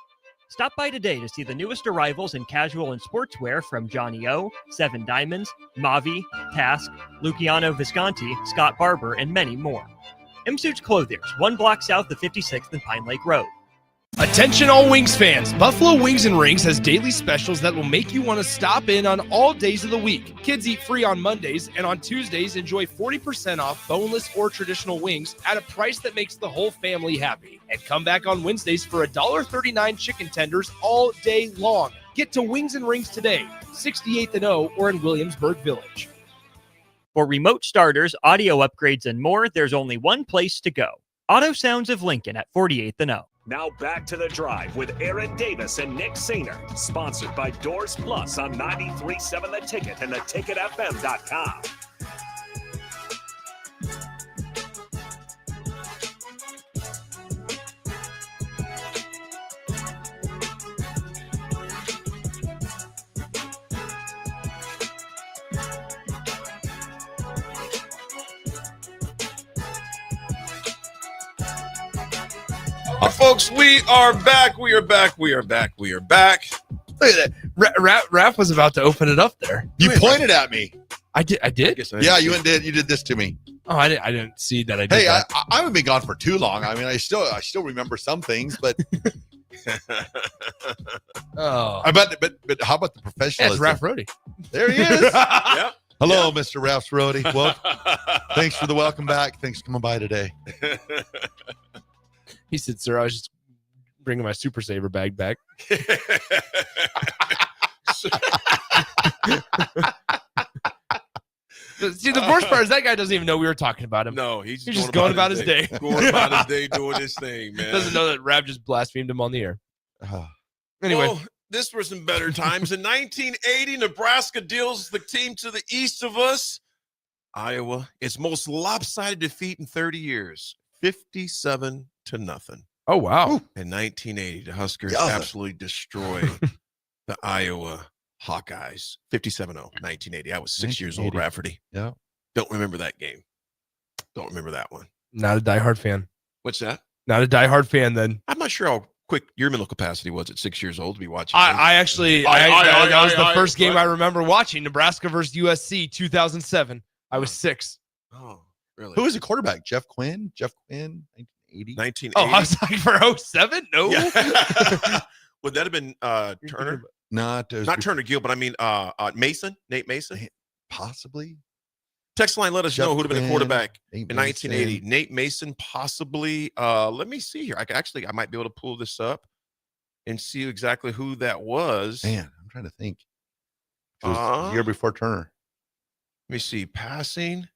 Stop by today to see the newest arrivals in casual and sportswear from Johnny O, Seven Diamonds, Mavi, Task, Luciano Visconti, Scott Barber, and many more. M-Suits Clothiers, 1 block south of 56th and Pine Lake Road. Attention all Wings fans, Buffalo Wings and Rings has daily specials that will make you want to stop in on all days of the week. Kids eat free on Mondays, and on Tuesdays enjoy 40% off boneless or traditional wings at a price that makes the whole family happy. And come back on Wednesdays for $1.39 chicken tenders all day long. Get to Wings and Rings today, 68th and O, or in Williamsburg Village. For remote starters, audio upgrades, and more, there's only one place to go. Auto Sounds of Lincoln at 48th and O. Now back to the drive with Aaron Davis and Nick Sainer, sponsored by Doors Plus on 93.7 The Ticket and theticketfm.com. Folks, we are back. We are back. We are back. We are back. Look at that. Raph was about to open it up there. You pointed at me. I did. Yeah, you did this to me. Oh, I didn't see that. I did. Hey, that. I haven't been gone for too long. I mean, I still remember some things, but Oh, But how about the that's professionalism? Raph Rody. There he is. Yeah. Hello, Mr. Ralph Rody. Well, thanks for the welcome back. Thanks for coming by today. He said, "Sir, I was just bringing my Super Saver bag back." See, the worst part is that guy doesn't even know we were talking about him. No, he's just going about his day. Going about his day doing his thing, man. Doesn't know that Raph just blasphemed him on the air. Anyway, Well, this were some better times. In 1980, Nebraska deals the team to the east of us, Iowa, its most lopsided defeat in 30 years, 57-0. oh wow. In 1980, the Huskers Yeah. absolutely destroy the Iowa Hawkeyes. 57-0, 1980. I was 6 years old, 1980. Rafferty. Yeah. Don't remember that game. Don't remember that one. Not a diehard fan. What's that? Not a diehard fan. Then I'm not sure how quick your mental capacity was at 6 years old to be watching. I actually that was the first game I remember watching. Nebraska versus USC 2007. I was 6. Oh, really? Who was the quarterback? Jeff Quinn? Jeff Quinn, 1980? 1980. Oh, I was like for 07? No. Yeah. Would that have been Turner? Not Turner Gill, but I mean Mason, Nate Mason. Possibly. Text line, let us Jeff know who'd have been the Quinn, quarterback Nate in Mason. 1980. Nate Mason, possibly. Let me see here. I might be able to pull this up and see exactly who that was. Man, I'm trying to think. It was the year before Turner. Let me see. Passing.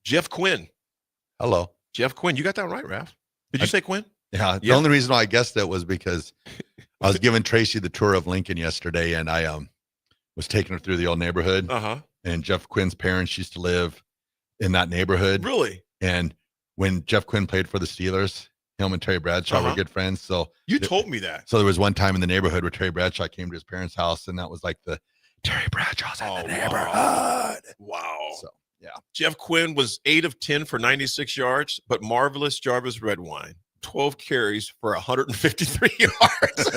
Jeff Quinn. Hello. Jeff Quinn. You got that right, Ralph? Did you say Quinn? Yeah. The Yep. only reason why I guessed that was because I was giving Tracy the tour of Lincoln yesterday, and I was taking her through the old neighborhood. Uh-huh. And Jeff Quinn's parents used to live in that neighborhood. Really? And when Jeff Quinn played for the Steelers, him and Terry Bradshaw were Uh-huh. good friends. So You told me that. So there was one time in the neighborhood where Terry Bradshaw came to his parents' house, and that was like the Terry Bradshaw's in the neighborhood. Wow. So yeah. Jeff Quinn was 8 of 10 for 96 yards, but Marvelous Jarvis Redwine, 12 carries for 153 yards.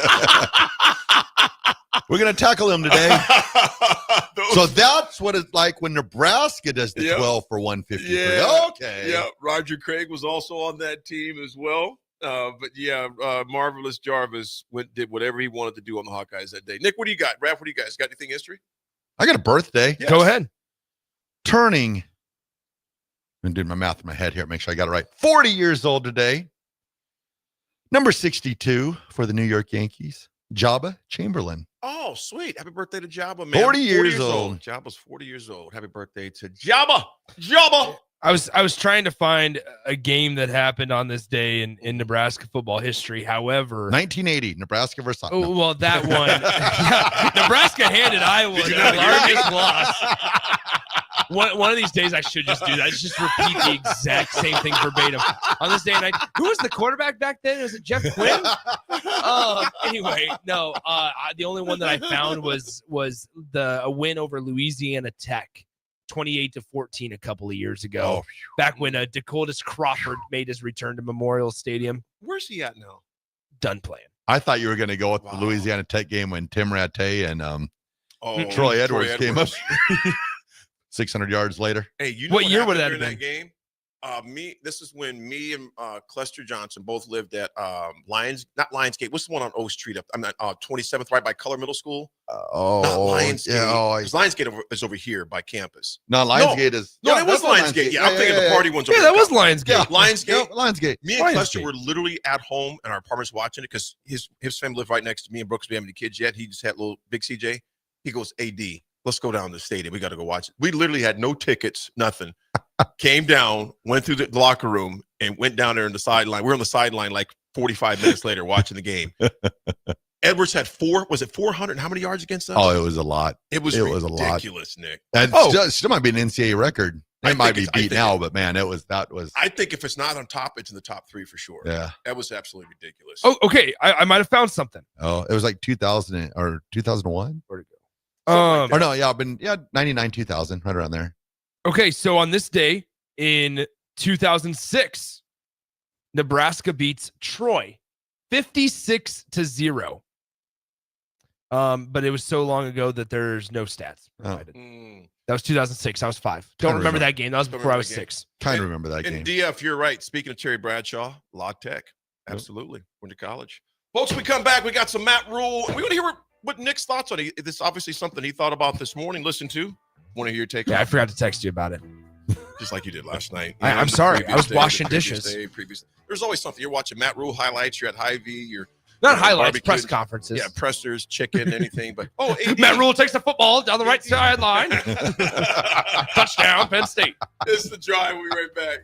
We're gonna tackle him today. So that's what it's like when Nebraska does the Yep. 12 for 153. Yeah. Okay. Yeah. Roger Craig was also on that team as well. But yeah, Marvelous Jarvis did whatever he wanted to do on the Hawkeyes that day. Nick, what do you got? Raph, what do you guys got? Anything history? I got a birthday. Yes. Go ahead. Turning. I'm doing my math in my head here. Make sure I got it right. 40 years old today. Number 62 for the New York Yankees. Jabba Chamberlain. Oh, sweet. Happy birthday to Jabba, man. 40 years old. Jabba's 40 years old. Happy birthday to Jabba. Jabba. I was trying to find a game that happened on this day in Nebraska football history. However, 1980, Nebraska versus oh, well, that one, yeah, Nebraska handed Iowa their largest loss. One of these days, I should just do that. Just repeat the exact same thing verbatim. On this day, who was the quarterback back then? Was it Jeff Quinn? Anyway, no. The only one that I found was a win over Louisiana Tech. 28-14 a couple of years ago, back when Dakotas Crawford made his return to Memorial Stadium. Where's he at now? Done playing. I thought you were going to go with the Louisiana Tech game when Tim Rattay and Troy Edwards came up 600 yards later. Hey, you know what year would happened that during have been? that game? This is when me and Clester Johnson both lived at not Lionsgate. What's the one on O Street? I'm at 27th, right by Color Middle School. Not Lionsgate. yeah. Because Lionsgate is over here by campus. No, Lionsgate is. No, yeah, it was that's Lionsgate. Yeah, I'm thinking the party one's over Yeah, here. that was Lionsgate. Yeah, Lionsgate. Yeah, Lionsgate. Me and Clester Lionsgate. were literally at home in our apartments watching it because his family lived right next to me and Brooks. We haven't any kids yet. He just had little big CJ. He goes, AD, let's go down to the stadium. We got to go watch it. We literally had no tickets, nothing. Came down, went through the locker room, and went down there in the sideline. We were on the sideline like 45 minutes later watching the game. Edwards had 400? How many yards against us? Oh, it was a lot. It was ridiculous, Nick. That still might be an NCAA record. It might be beat now, but man, that was. I think if it's not on top, it's in the top 3 for sure. Yeah. That was absolutely ridiculous. Oh, okay. I might have found something. Oh, it was like 2000 or 2001. Where'd it go? Or no, yeah, 99, 2000, right around there. Okay, so on this day in 2006, Nebraska beats Troy 56-0. But it was so long ago that there's no stats provided. That was 2006. I was 5. Don't remember that game. That was before I was 6. Kind of remember that game. And DF, you're right. Speaking of Terry Bradshaw, La Tech. Absolutely. Went to college. Folks, we come back. We got some Matt Rule. We want to hear what Nick's thoughts on it. This is obviously something he thought about this morning, listened to. Want to hear your take on Yeah, it? I forgot to text you about it. Just like you did last night. I'm sorry. I was washing dishes. There's always something. You're watching Matt Rule highlights. You're at Hy-Vee. You're Not highlights, barbecuing. press conferences. Yeah, pressers, chicken, anything. But Matt Rule takes the football down the right sideline. Touchdown, Penn State. It's the drive. We'll be right back.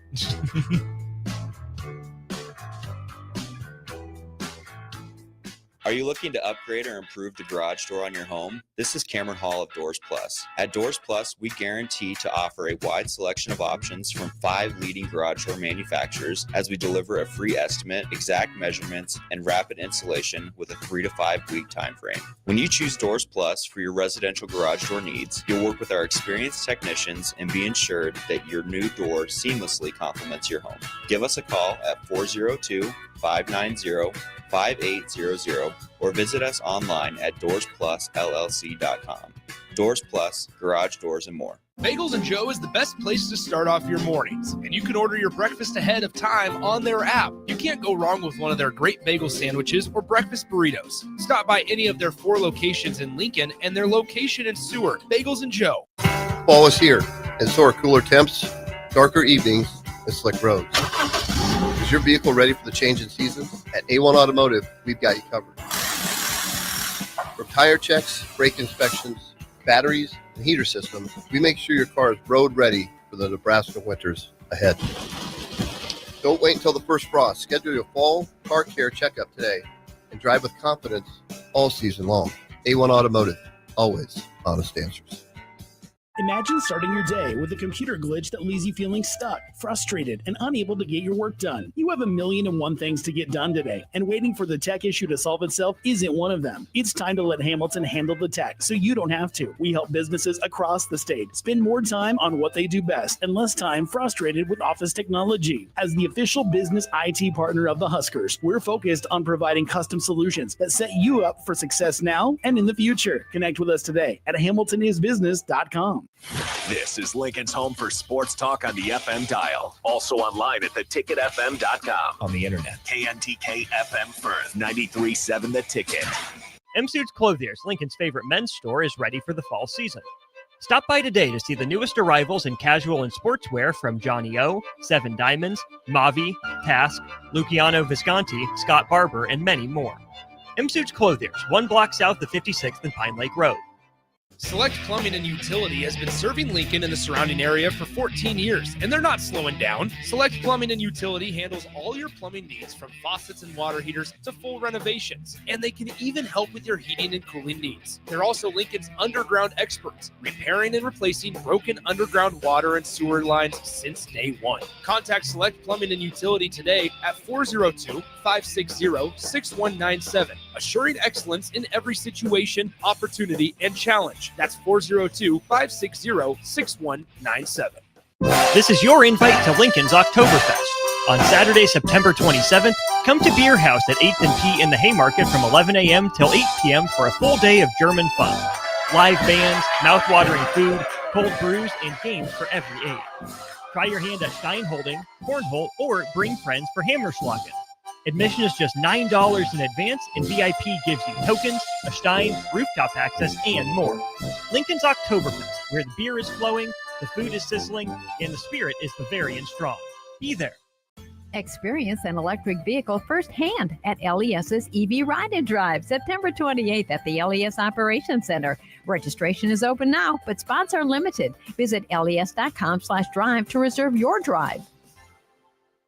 Are you looking to upgrade or improve the garage door on your home? This is Cameron Hall of Doors Plus. At Doors Plus, we guarantee to offer a wide selection of options from 5 leading garage door manufacturers as we deliver a free estimate, exact measurements, and rapid installation with a 3 to 5 week time frame. When you choose Doors Plus for your residential garage door needs, you'll work with our experienced technicians and be ensured that your new door seamlessly complements your home. Give us a call at 402-590-5800 or visit us online at doorsplusllc.com. Doors Plus, garage doors, and more. Bagels and Joe is the best place to start off your mornings, and you can order your breakfast ahead of time on their app. You can't go wrong with one of their great bagel sandwiches or breakfast burritos. Stop by any of their 4 locations in Lincoln and their location in Seward. Bagels and Joe. Fall is here, and so are cooler temps, darker evenings, and slick roads. Is your vehicle ready for the change in seasons? At A1 Automotive, we've got you covered. From tire checks, brake inspections, batteries, and heater systems, we make sure your car is road ready for the Nebraska winters ahead. Don't wait until the first frost. Schedule your fall car care checkup today and drive with confidence all season long. A1 Automotive, always honest answers. Imagine starting your day with a computer glitch that leaves you feeling stuck, frustrated, and unable to get your work done. You have 1,000,001 things to get done today, and waiting for the tech issue to solve itself isn't one of them. It's time to let Hamilton handle the tech so you don't have to. We help businesses across the state spend more time on what they do best and less time frustrated with office technology. As the official business IT partner of the Huskers, we're focused on providing custom solutions that set you up for success now and in the future. Connect with us today at hamiltonisbusiness.com. This is Lincoln's home for sports talk on the FM dial. Also online at theticketfm.com. On the internet. KNTK FM Firth, 93.7 The Ticket. M-Suits Clothiers, Lincoln's favorite men's store, is ready for the fall season. Stop by today to see the newest arrivals in casual and sportswear from Johnny O, Seven Diamonds, Mavi, Task, Luciano Visconti, Scott Barber, and many more. M-Suits Clothiers, 1 block south of 56th and Pine Lake Road. Select Plumbing and Utility has been serving Lincoln and the surrounding area for 14 years, and they're not slowing down. Select Plumbing and Utility handles all your plumbing needs from faucets and water heaters to full renovations, and they can even help with your heating and cooling needs. They're also Lincoln's underground experts, repairing and replacing broken underground water and sewer lines since day one. Contact Select Plumbing and Utility today at 402-560-6197, assuring excellence in every situation, opportunity, and challenge. That's 402-560-6197. This is your invite to Lincoln's Oktoberfest. On Saturday, September 27th, come to Beer House at 8th and P in the Haymarket from 11 a.m. till 8 p.m. for a full day of German fun. Live bands, mouth-watering food, cold brews, and games for every age. Try your hand at Stein Holding, Cornhole, or bring friends for Hammerschlagen. Admission is just $9 in advance, and VIP gives you tokens, a Stein, rooftop access, and more. Lincoln's Oktoberfest, where the beer is flowing, the food is sizzling, and the spirit is Bavarian strong. Be there. Experience an electric vehicle firsthand at LES's EV Ride and Drive, September 28th at the LES Operations Center. Registration is open now, but spots are limited. Visit les.com/drive to reserve your drive.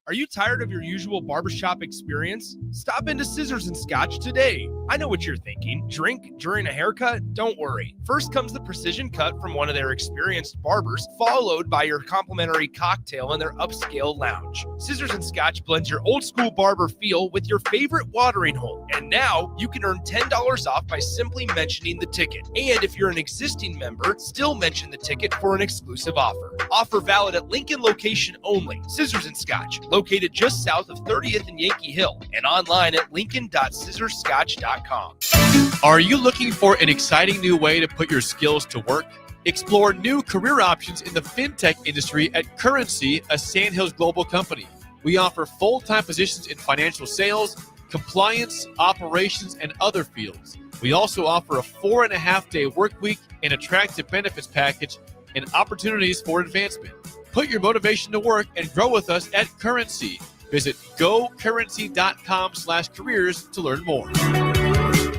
Are you tired of your usual barbershop experience? Stop into Scissors and Scotch today. I know what you're thinking. Drink during a haircut? Don't worry. First comes the precision cut from one of their experienced barbers, followed by your complimentary cocktail in their upscale lounge. Scissors and Scotch blends your old school barber feel with your favorite watering hole. And now you can earn $10 off by simply mentioning the ticket. And if you're an existing member, still mention the ticket for an exclusive offer. Offer valid at Lincoln location only. Scissors and Scotch, located just south of 30th and Yankee Hill, and online at lincoln.scissorscotch.com. Are you looking for an exciting new way to put your skills to work? Explore new career options in the fintech industry at Currency, a Sandhills global company. We offer full-time positions in financial sales, compliance, operations, and other fields. We also offer a 4.5-day work week, an attractive benefits package, and opportunities for advancement. Put your motivation to work and grow with us at Currency. Visit gocurrency.com/careers to learn more.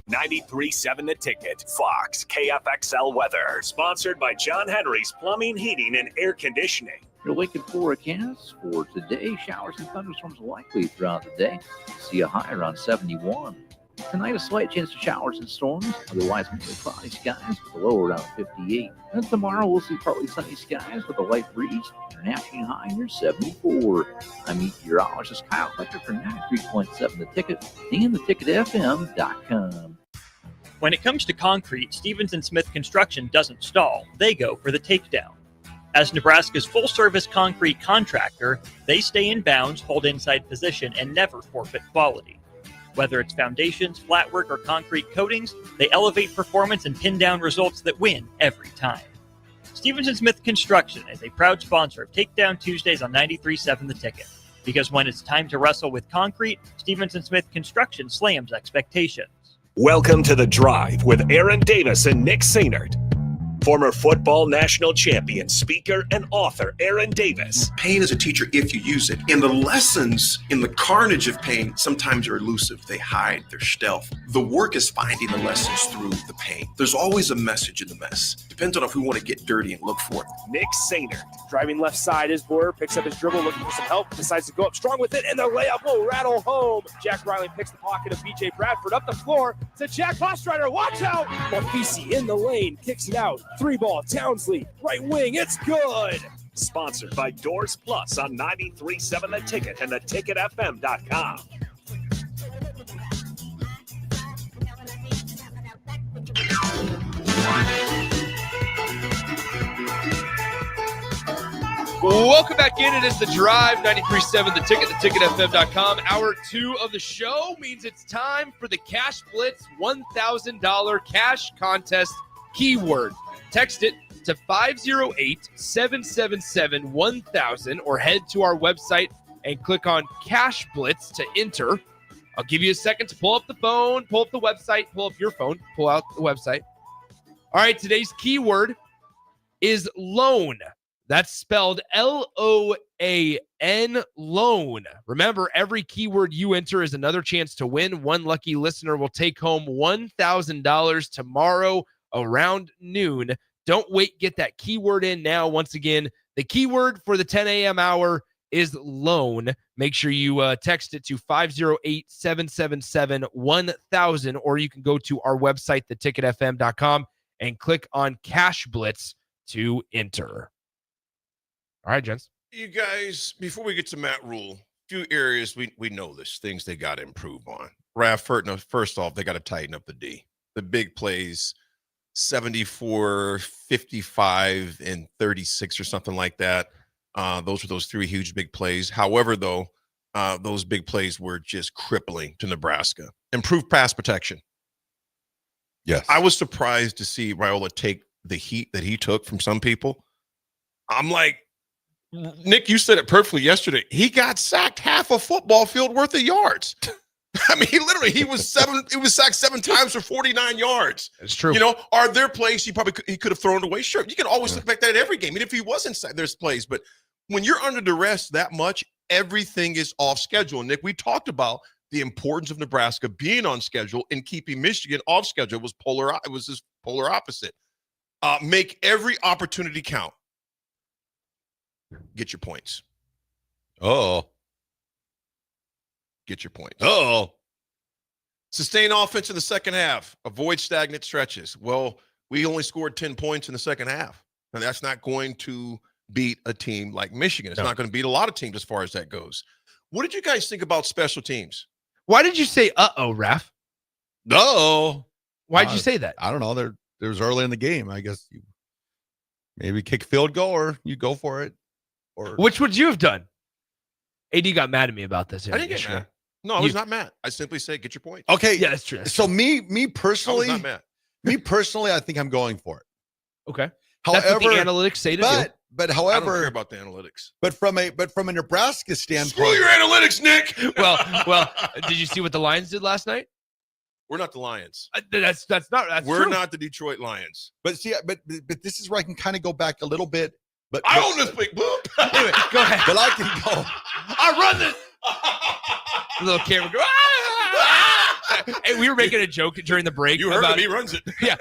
93.7 The Ticket, Fox, KFXL weather. Sponsored by John Henry's Plumbing, Heating, and Air Conditioning. Your Lincoln forecast for today: showers and thunderstorms likely throughout the day. See a high around 71. Tonight, a slight chance of showers and storms. Otherwise, mostly cloudy skies with a low around 58. And tomorrow, we'll see partly sunny skies with a light breeze. An afternoon high near 74. I'm meteorologist Kyle Fletcher for 93.7 The Ticket and theticketfm.com. When it comes to concrete, Stevens & Smith Construction doesn't stall. They go for the takedown. As Nebraska's full-service concrete contractor, they stay in bounds, hold inside position, and never forfeit quality. Whether it's foundations, flatwork, or concrete coatings, they elevate performance and pin down results that win every time. Stevens & Smith Construction is a proud sponsor of Takedown Tuesdays on 93.7 The Ticket. Because when it's time to wrestle with concrete, Stevens & Smith Construction slams expectations. Welcome to The Drive with Aaron Davis and Nick Sainert. Former football national champion, speaker, and author Aaron Davis. Pain is a teacher if you use it. And the lessons in the carnage of pain sometimes are elusive. They hide, they're stealth. The work is finding the lessons through the pain. There's always a message in the mess. Depends on if we want to get dirty and look for it. Nick Sainert. Driving left side is Boyer, picks up his dribble, looking for some help, decides to go up strong with it, and the layup will rattle home. Jack Riley picks the pocket of BJ Bradford up the floor to Jack Ostrider. Watch out! Marfisi in the lane, kicks it out. 3-ball, Townsley, right wing, it's good! Sponsored by Doors Plus on 93.7 The Ticket and theticketfm.com. Welcome back in. It is The Drive, 93.7 The Ticket, theticketfm.com. Hour 2 of the show means it's time for the Cash Blitz $1,000 cash contest keyword. Text it to 508-777-1000 or head to our website and click on Cash Blitz to enter. I'll give you a second to pull up the phone, pull up the website, pull up your phone, pull out the website. All right, today's keyword is loan. That's spelled L-O-A-N, loan. Remember, every keyword you enter is another chance to win. One lucky listener will take home $1,000 tomorrow around noon. Don't wait. Get that keyword in now. Once again, the keyword for the 10 a.m. hour is loan. Make sure you text it to 508-777-1000, or you can go to our website, theticketfm.com, and click on Cash Blitz to enter. All right, gents. You guys, before we get to Matt Rule, a few areas we know this, things they got to improve on. Raph, first off, they got to tighten up the D. The big plays, 74, 55, and 36 or something like that. Those were those three huge big plays. However, though, those big plays were just crippling to Nebraska. Improved pass protection. Yes. I was surprised to see Raiola take the heat that he took from some people. I'm like, Nick, you said it perfectly yesterday. He got sacked half a football field worth of yards. I mean, he was sacked 7 times for 49 yards. It's true. You know, are there plays he could have thrown away? Sure. You can always look back at every game. Even if he wasn't sacked, there's plays. But when you're under duress that much, everything is off schedule. Nick, we talked about the importance of Nebraska being on schedule and keeping Michigan off schedule. It was this polar opposite. Make every opportunity count. Get your points. Oh. Get your points. Oh. Sustain offense in the second half. Avoid stagnant stretches. Well, we only scored 10 points in the second half. And that's not going to beat a team like Michigan. It's not going to beat a lot of teams as far as that goes. What did you guys think about special teams? Why did you say uh-oh, Raph? No. Why did you say that? I don't know. There was early in the game. I guess you maybe kick field goal or you go for it. Or which would you have done? AD got mad at me about this. I didn't get mad. No, I was not mad. I simply said, get your point. Okay. Yeah, that's true. So me personally, I was not mad. me personally, I think I'm going for it. Okay. However, that's what the analytics say to do. but I don't however, care about the analytics. but from a Nebraska standpoint, Screw your analytics, Nick. Well, did you see what the Lions did last night? We're not the Lions. That's We're true. not the Detroit Lions. but see, but this is where I can kind of go back a little bit. But I own this big book. Anyway, go ahead. But I can go. I run this. The little camera go. Hey, we were making a joke during the break. You heard about, him. He runs it. Yeah.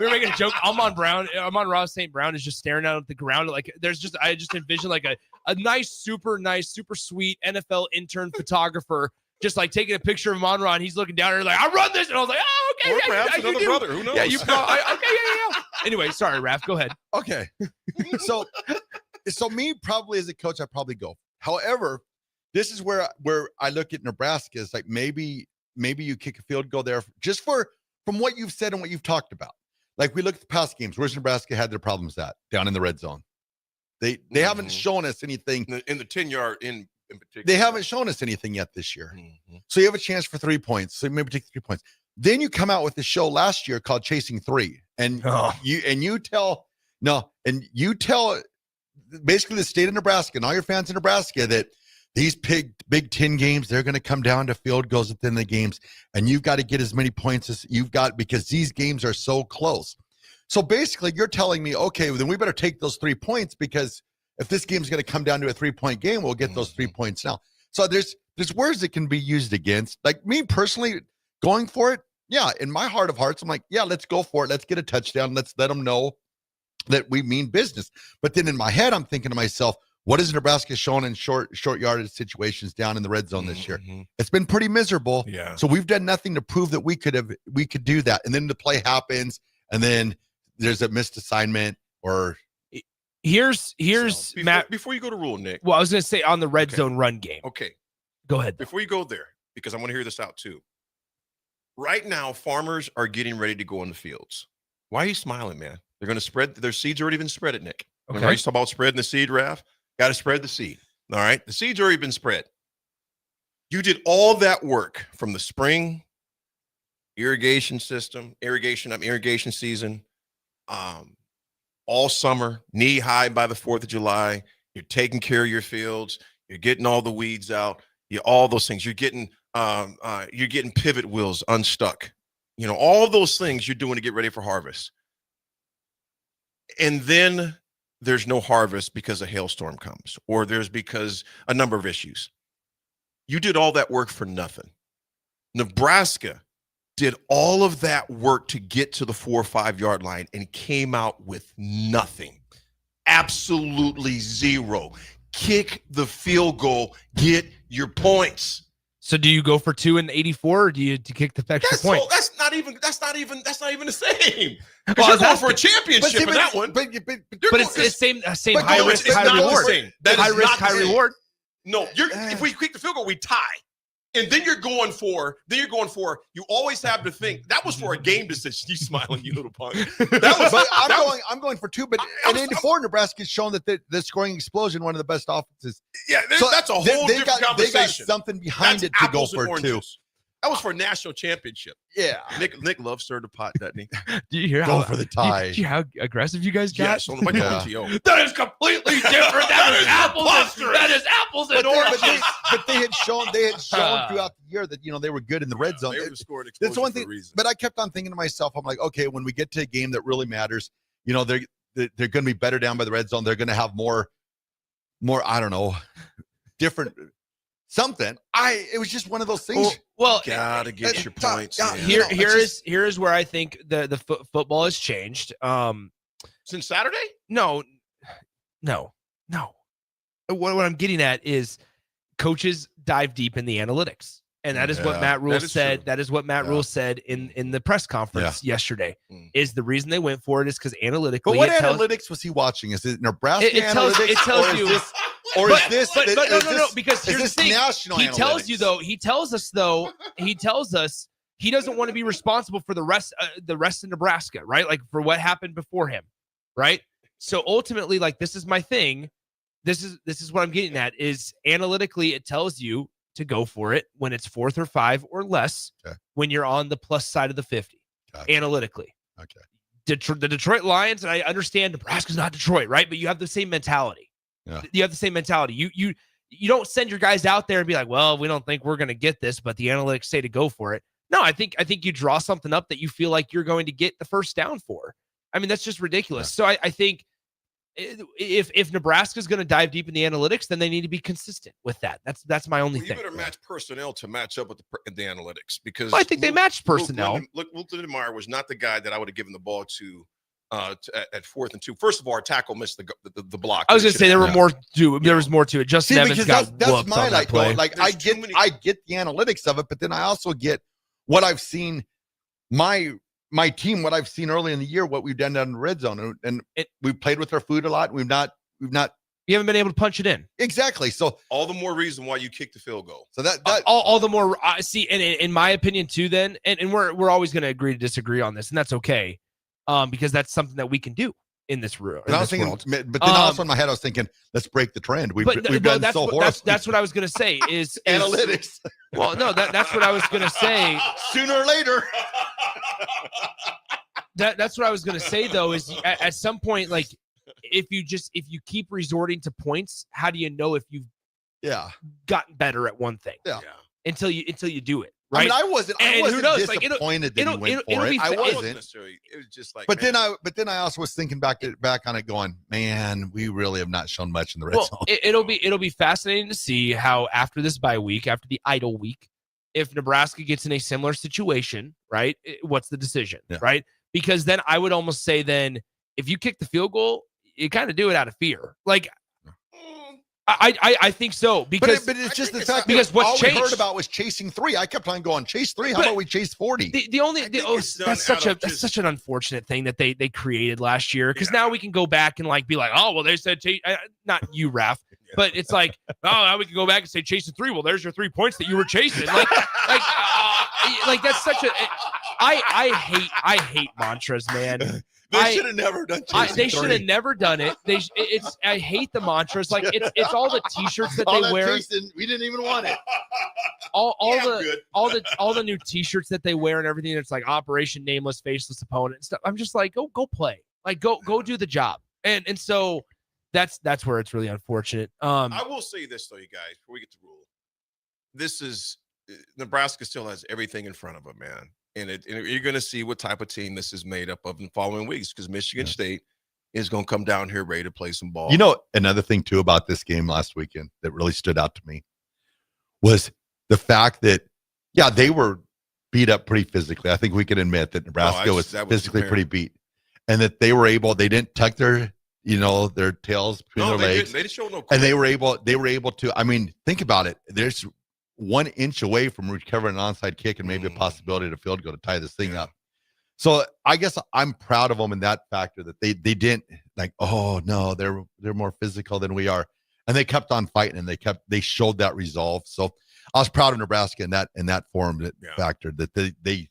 We were making a joke. Amon Ross St. Brown is just staring out at the ground. Like I just envision like a nice, super sweet NFL intern photographer just like taking a picture of Amon Ra, and he's looking down and like, I run this. And I was like, oh, okay. Or yeah, perhaps you another do. brother. Who knows? Yeah, okay, yeah. Anyway, sorry, Raph. Go ahead. Okay. So me probably as a coach, I probably go. However, this is where I look at Nebraska is like maybe you kick a field goal there just from what you've said and what you've talked about. Like we look at the past games, where's Nebraska had their problems at down in the red zone. They haven't shown us anything in the 10-yard in particular. They haven't shown us anything yet this year. So you have a chance for 3 points. So maybe take 3 points. Then you come out with the show last year called Chasing Three. And you tell basically the state of Nebraska and all your fans in Nebraska that these Big Ten games, they're going to come down to field goals at the end of the games. And you've got to get as many points as you've got because these games are so close. So basically you're telling me, okay, well, then we better take those 3 points because if this game's going to come down to a 3-point game, we'll get those 3 points now. So there's words that can be used against. Like me personally going for it, yeah, in my heart of hearts, I'm like, yeah, let's go for it. Let's get a touchdown. Let's let them know that we mean business. But then in my head, I'm thinking to myself, what has Nebraska shown in short yardage situations down in the red zone this year? It's been pretty miserable. Yeah. So we've done nothing to prove that we could do that. And then the play happens, and then there's a missed assignment or Here's Matt. Before you go to rule, Nick. Well, I was going to say on the red zone run game. Okay. Go ahead. Before you go there, because I want to hear this out too. Right now, farmers are getting ready to go in the fields. Why are you smiling, man? They're going to spread. Their seeds already been spread it, Nick. Okay. Remember I used to talk about spreading the seed, Raph? Got to spread the seed. All right. The seed's already been spread. You did all that work from the spring irrigation season, all summer, knee high by the 4th of July. You're taking care of your fields. You're getting all the weeds out. All those things. You're getting pivot wheels unstuck. All those things you're doing to get ready for harvest. And then there's no harvest because a hailstorm comes, or because a number of issues. You did all that work for nothing. Nebraska did all of that work to get to the 4 or 5 yard line and came out with nothing. Absolutely zero. Kick the field goal, get your points. So do you go for 2 and 84, or do you kick the extra point? That's not even the same. Well, You're going for a championship in that one. But it's the same But high no, risk, it's high not the reward. same. That High is risk, not the high same. reward. No, if we kick the field goal, we tie. And then you're going for, you always have to think, that was for a game decision. You smiling, you little punk. I'm going for 2, but in 84, Nebraska's shown that the scoring explosion, one of the best offenses. Yeah, that's a whole different conversation. They got something behind it to go for 2. That was for a national championship. Yeah. Nick loves stir the pot, doesn't he? Do you hear Go for the tie. Do you how aggressive you guys got? Yes, on my WTO. That is completely different. That is apples and oranges. But they had shown throughout the year that they were good in the red zone. They were scoring That's one for a thing. reason. But I kept on thinking to myself, I'm like, okay, when we get to a game that really matters, they're going to be better down by the red zone. They're going to have more. I don't know, different. Something. It was just one of those things. Well, gotta get your points. Here is where I think the football has changed. Since Saturday? No. What I'm getting at is coaches dive deep in the analytics, and that is what Matt Rule said. True. That is what Matt Rule said in the press conference yesterday. Is the reason they went for it is because analytically. But what analytics was he watching? Is it Nebraska analytics? It tells you. Because here's the thing. He tells us he doesn't want to be responsible for the rest of Nebraska, right? Like for what happened before him, right? So ultimately, like this is my thing. This is what I'm getting at is analytically it tells you to go for it when it's 4th or 5 or less when you're on the plus side of the 50 analytically. Okay. the Detroit Lions, and I understand Nebraska's not Detroit, right? But you have the same mentality. Yeah. You have the same mentality. You don't send your guys out there and be like, well, we don't think we're going to get this, but the analytics say to go for it. No, I think you draw something up that you feel like you're going to get the first down for. I mean, that's just ridiculous. Yeah. So I think if Nebraska's going to dive deep in the analytics, then they need to be consistent with that. That's my only thing. You better match personnel to match up with the analytics, because I think they matched personnel. Luke Lindenmeyer was not the guy that I would have given the ball to at 4th and 2. First of all, our tackle missed the block. I was going to say there was more to it. Justin Evans got that's my like play. Like I get the analytics of it, but then I also get what I've seen my team, what I've seen early in the year, what we've done in the red zone, and we've played with our food a lot. You haven't been able to punch it in. Exactly. So all the more reason why you kick the field goal. So that all the more see, and in my opinion too, then, and we're always going to agree to disagree on this, and that's okay, because that's something that we can do in this world. But then also in my head, I was thinking, let's break the trend. We've been so horrible. That's what I was going to say is analytics. Well, no, that's what I was going to say. Sooner or later. That's what I was going to say, though, is at some point, like, if you keep resorting to points, how do you know if you've gotten better at one thing? Yeah. Until you do it. Right? I mean, I wasn't disappointed that he went for it. I wasn't. It was just like, but then I also was thinking back on it, going, man, we really have not shown much in the red zone. It'll be fascinating to see how after this bye week, after the idle week, if Nebraska gets in a similar situation, right? What's the decision, right? Because then I would almost say, then if you kick the field goal, you kind of do it out of fear, like. I think so, because but it's just the fact because that what's all changed, we heard about was chasing 3. I kept on going chase 3. How about we chase 40? That's such an unfortunate thing that they created last year, because now we can go back and like be like, oh well, they said not you, Raph, but it's like, oh, now we can go back and say chasing 3. Well, there's your 3 points that you were chasing. Like that's such a I hate mantras, man. They should have never done. They should have never done it. I hate the mantras. Like it's all the T-shirts that they wear. We didn't even want it. All the new T-shirts that they wear and everything. It's like Operation Nameless Faceless Opponent and stuff. I'm just like, go play. Like go do the job. And so that's where it's really unfortunate. I will say this though, you guys, before we get to rule, this is Nebraska still has everything in front of them, man. And you're going to see what type of team this is made up of in the following weeks, because Michigan State is going to come down here ready to play some ball. You know, another thing, too, about this game last weekend that really stood out to me was the fact that, they were beat up pretty physically. I think we can admit that Nebraska was physically pretty beat, and that they didn't tuck their tails between their legs. They didn't show no. And they were able to, I mean, think about it. There's 1 inch away from recovering an onside kick and maybe a possibility of a field goal to tie this thing up. So I guess I'm proud of them in that factor, that they didn't like, oh no, they're more physical than we are, and they kept on fighting, and they showed that resolve. So I was proud of Nebraska in that form, that factor, that they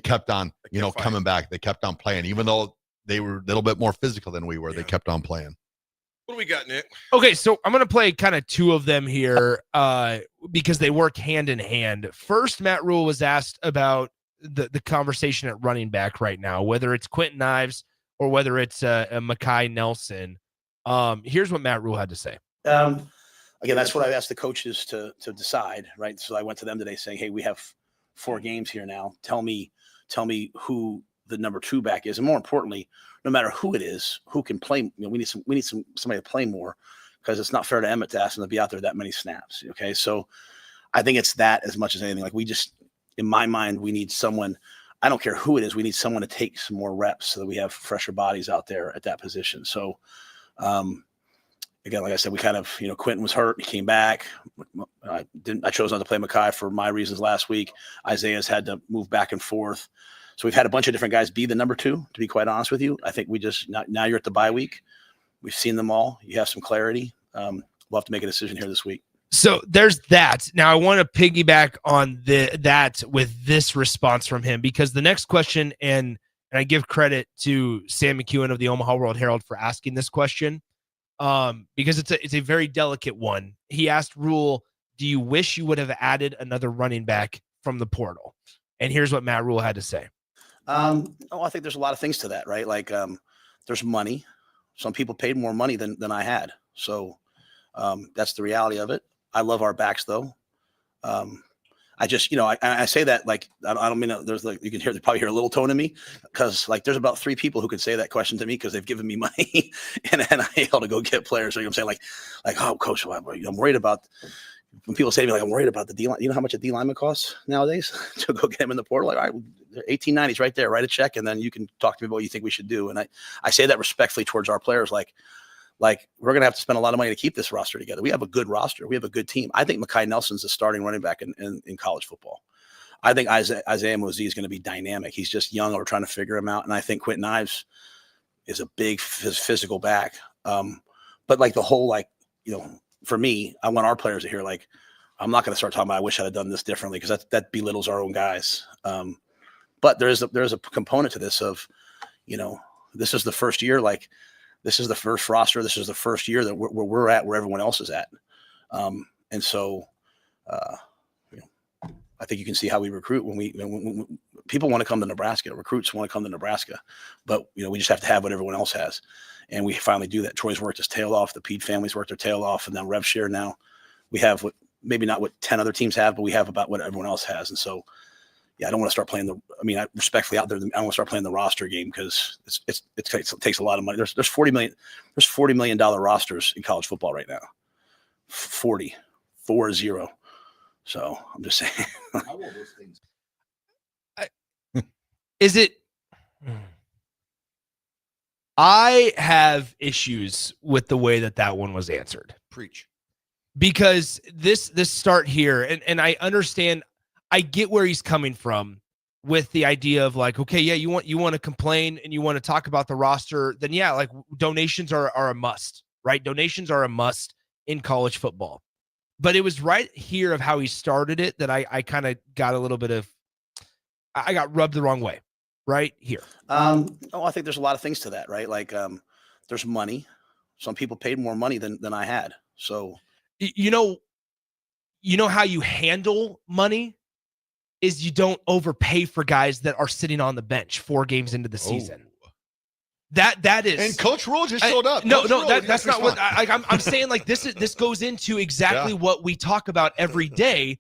kept on coming back. They kept on playing, even though they were a little bit more physical than we were. They kept on playing. What do we got, Nick? Okay, so I'm going to play kind of 2 of them here because they work hand in hand. First, Matt Rule was asked about the conversation at running back right now, whether it's Quentin Ives or whether it's Makai Nelson. Here's what Matt Rule had to say. Again, that's what I asked the coaches to decide, right? So I went to them today saying, hey, we have 4 games here now. Tell me who the number 2 back is, and more importantly, no matter who it is, who can play. We need somebody to play more, because it's not fair to Emmett to ask him to be out there that many snaps. Okay, so I think it's that as much as anything. Like, we just, in my mind, we need someone. I don't care who it is. We need someone to take some more reps so that we have fresher bodies out there at that position. So, again, like I said, we kind of, Quentin was hurt. He came back. I chose not to play Makai for my reasons last week. Isaiah's had to move back and forth. So we've had a bunch of different guys be the number 2, to be quite honest with you. I think we just, now you're at the bye week. We've seen them all. You have some clarity. We'll have to make a decision here this week. So there's that. Now I want to piggyback on that with this response from him, because the next question, and I give credit to Sam McEwen of the Omaha World Herald for asking this question, because it's a very delicate one. He asked Rule, do you wish you would have added another running back from the portal? And here's what Matt Rule had to say. I think there's a lot of things to that, right? Like, there's money. Some people paid more money than I had. So that's the reality of it. I love our backs though. I just, I say that like, I don't mean there's like, you can probably hear a little tone in me because like there's about 3 people who can say that question to me because they've given me money and NIL to go get players. So you know what I'm saying? Like, oh, coach, I'm worried about when people say to me, like, I'm worried about the D line. You know how much a D lineman costs nowadays to go get him in the portal? Like, all right, they're $18.90 right there. Write a check, and then you can talk to me about what you think we should do. And I say that respectfully towards our players. Like we're going to have to spend a lot of money to keep this roster together. We have a good roster. We have a good team. I think Mekhi Nelson's the starting running back in college football. I think Isaiah Mozee is going to be dynamic. He's just young. We're trying to figure him out. And I think Quentin Ives is a big physical back. But like the whole, for me, I want our players to hear, like, I'm not going to start talking about, I wish I'd have done this differently, because that belittles our own guys. But there's a component to this of, this is the first year, like this is the first roster. This is the first year that we're at where everyone else is at. And so, I think you can see how we recruit when people want to come to Nebraska. Recruits want to come to Nebraska, but we just have to have what everyone else has, and we finally do that. Troy's worked his tail off. The Pete family's worked their tail off, and then RevShare now we have maybe not what 10 other teams have, but we have about what everyone else has. And so, I don't want to start playing I respectfully out there, I don't want to start playing the roster game because it takes a lot of money. There's $40 million rosters in college football right now. 40. So I'm just saying. I want those things. Is it? I have issues with the way that one was answered. Preach. Because this start here, and I understand, I get where he's coming from with the idea of like, okay, yeah, you want to complain and you want to talk about the roster, then yeah, like donations are a must, right? Donations are a must in college football. But it was right here of how he started it that I kind of got a little bit of, I got rubbed the wrong way right here. I think there's a lot of things to that, right? Like there's money. Some people paid more money than I had. So, you know how you handle money is you don't overpay for guys that are sitting on the bench 4 games into the season. That is, and Coach Rule just showed up. That's not what I'm saying. Like this goes into exactly what we talk about every day,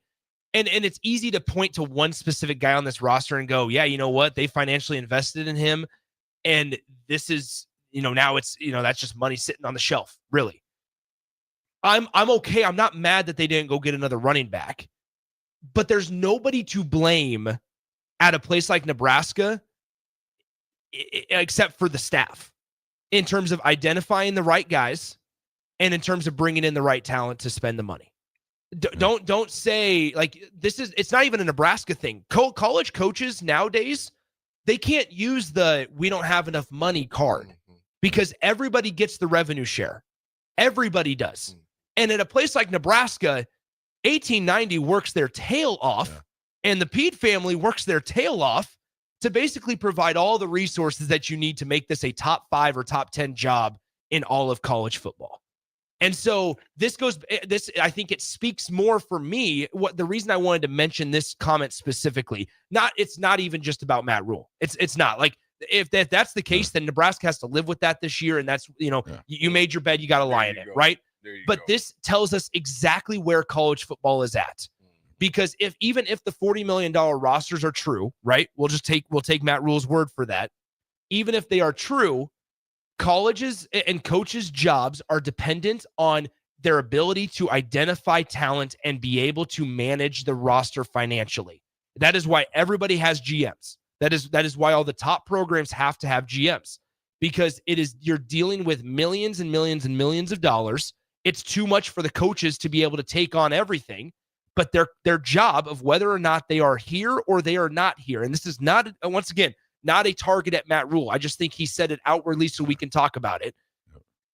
and it's easy to point to one specific guy on this roster and go, yeah, you know what, they financially invested in him, and this is now it's that's just money sitting on the shelf. Really, I'm okay. I'm not mad that they didn't go get another running back, but there's nobody to blame at a place like Nebraska, except for the staff, in terms of identifying the right guys and in terms of bringing in the right talent to spend the money. Don't say like it's not even a Nebraska thing. College coaches nowadays, they can't use the "we don't have enough money" card because everybody gets the revenue share. Everybody does. And at a place like Nebraska, 1890 works their tail off, and the Pete family works their tail off to basically provide all the resources that you need to make this a top 5 or top 10 job in all of college football. And so I think it speaks more for me. The reason I wanted to mention this comment specifically, it's not even just about Matt Rule. It's not like if that's the case, then Nebraska has to live with that this year. And that's, you made your bed, you got to lie in it. Right. But this tells us exactly where college football is at. Because even if the $40 million rosters are true, right? We'll take Matt Rule's word for that. Even if they are true, colleges and coaches' jobs are dependent on their ability to identify talent and be able to manage the roster financially. That is why everybody has GMs. That is why all the top programs have to have GMs, because you're dealing with millions and millions and millions of dollars. It's too much for the coaches to be able to take on everything. But their job of whether or not they are here or they are not here. And this is not, once again, not a target at Matt Rule. I just think he said it outwardly so we can talk about it,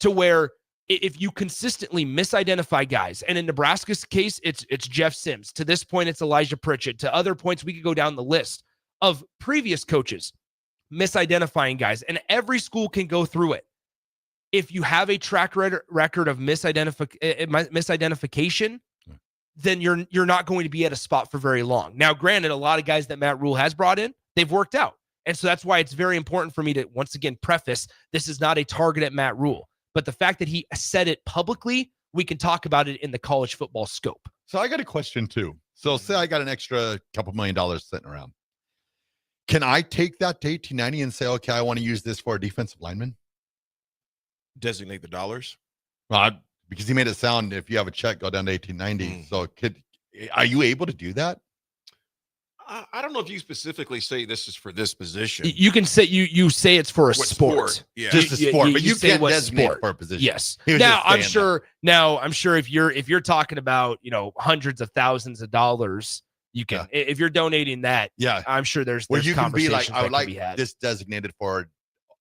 to where if you consistently misidentify guys, and in Nebraska's case, it's Jeff Sims. To this point, it's Elijah Pritchett. To other points, we could go down the list of previous coaches misidentifying guys, and every school can go through it. If you have a track record of misidentification, then you're not going to be at a spot for very long. Now, granted, a lot of guys that Matt Rule has brought in, they've worked out. And so that's why it's very important for me to, once again, preface this is not a target at Matt Rule. But the fact that he said it publicly, we can talk about it in the college football scope. So I got a question too. So say I got an extra couple $1 million sitting around. Can I take that to 1890 and say, okay, I want to use this for a defensive lineman? Designate the dollars? Well, because he made it sound if you have a check, go down to 1890. So are you able to do that? I don't know if you specifically say this is for this position. You can say you say it's for a sport. Yeah. Just a sport, but you say can't what designate sport. for a position. Yes. He was Now just saying I'm sure if you're talking about, hundreds of thousands of dollars, you can if you're donating that. Yeah. I'm sure there's Where you can be like, conversations I would that can be like had. this designated for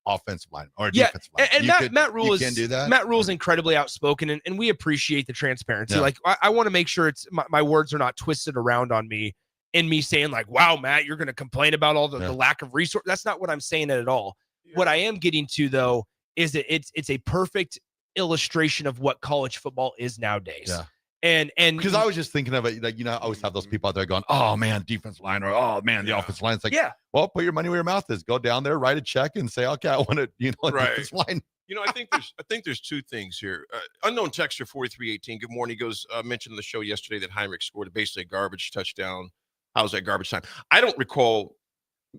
offensive line or Yeah, defensive line. and Matt Rule can do that. Matt Rule's incredibly outspoken, and we appreciate the transparency. Yeah. Like I want to make sure it's my words are not twisted around on me and me saying like, wow, Matt, you're going to complain about all the lack of resource. That's not what I'm saying at all. What I am getting to though is that it's a perfect illustration of what college football is nowadays. Yeah. And because I was just thinking of it, like, I always have those people out there going, oh man, defensive line, or oh man, the offensive line. It's like, well, put your money where your mouth is. Go down there, write a check, and say, okay, I want to, Right. defensive line. I think there's two things here. Unknown texter 4318. Good morning. He goes, mentioned on the show yesterday that Heinrich scored basically a garbage touchdown. How was that garbage time? I don't recall.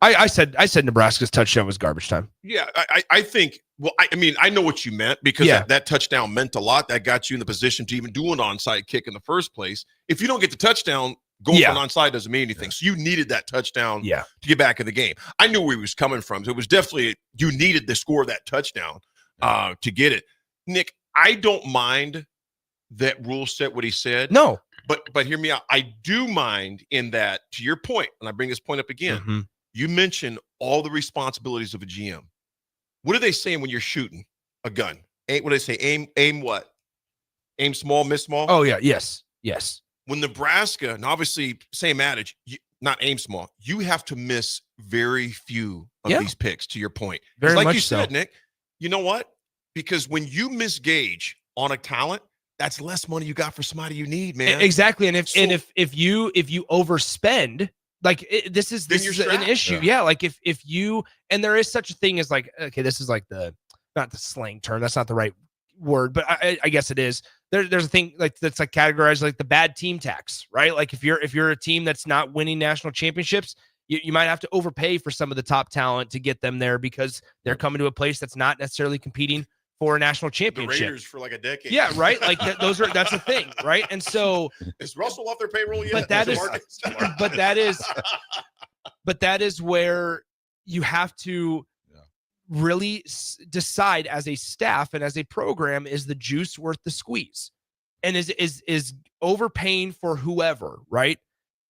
I said Nebraska's touchdown was garbage time. Yeah, I think. Well, I know what you meant because that touchdown meant a lot. That got you in the position to even do an onside kick in the first place. If you don't get the touchdown, going for an onside doesn't mean anything. So you needed that touchdown to get back in the game. I knew where he was coming from. So it was definitely you needed to score that touchdown to get it. Nick, I don't mind that Rule said what he said. No. But hear me out. I do mind in that, to your point, and I bring this point up again, you mentioned all the responsibilities of a GM. What are they saying when you're shooting a gun? What do they say? Aim what? Aim small, miss small? Oh, yeah. Yes. When Nebraska, and obviously same adage, not aim small, you have to miss very few of these picks, to your point. Very like much you said, so. Nick, you know what? Because when you misgauge on a talent, that's less money you got for somebody you need, man. Exactly. And if you overspend, like this is an issue. Yeah. Like if you, and there is such a thing as like, okay, this is like not the slang term. That's not the right word, but I guess it is. There's a thing like that's like categorized like the bad team tax, right? Like if you're a team that's not winning national championships, you might have to overpay for some of the top talent to get them there because they're coming to a place that's not necessarily competing for a national The championship. Raiders for like a decade. Yeah, right. Like that's a thing, right? And so is Russell off their payroll yet? But that is where you have to really decide as a staff and as a program, is the juice worth the squeeze? And is overpaying for whoever, right?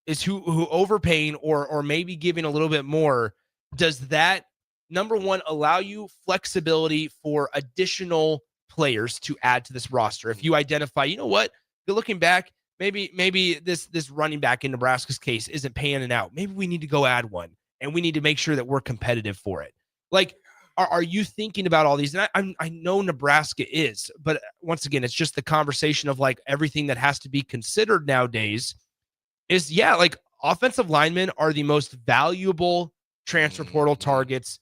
Is who overpaying or maybe giving a little bit more, does that, number one, allow you flexibility for additional players to add to this roster? If you identify, you know what, you're looking back, maybe this running back in Nebraska's case isn't panning out. Maybe we need to go add one, and we need to make sure that we're competitive for it. Like, are you thinking about all these? And I know Nebraska is, but once again, it's just the conversation of like everything that has to be considered nowadays is, like offensive linemen are the most valuable transfer portal targets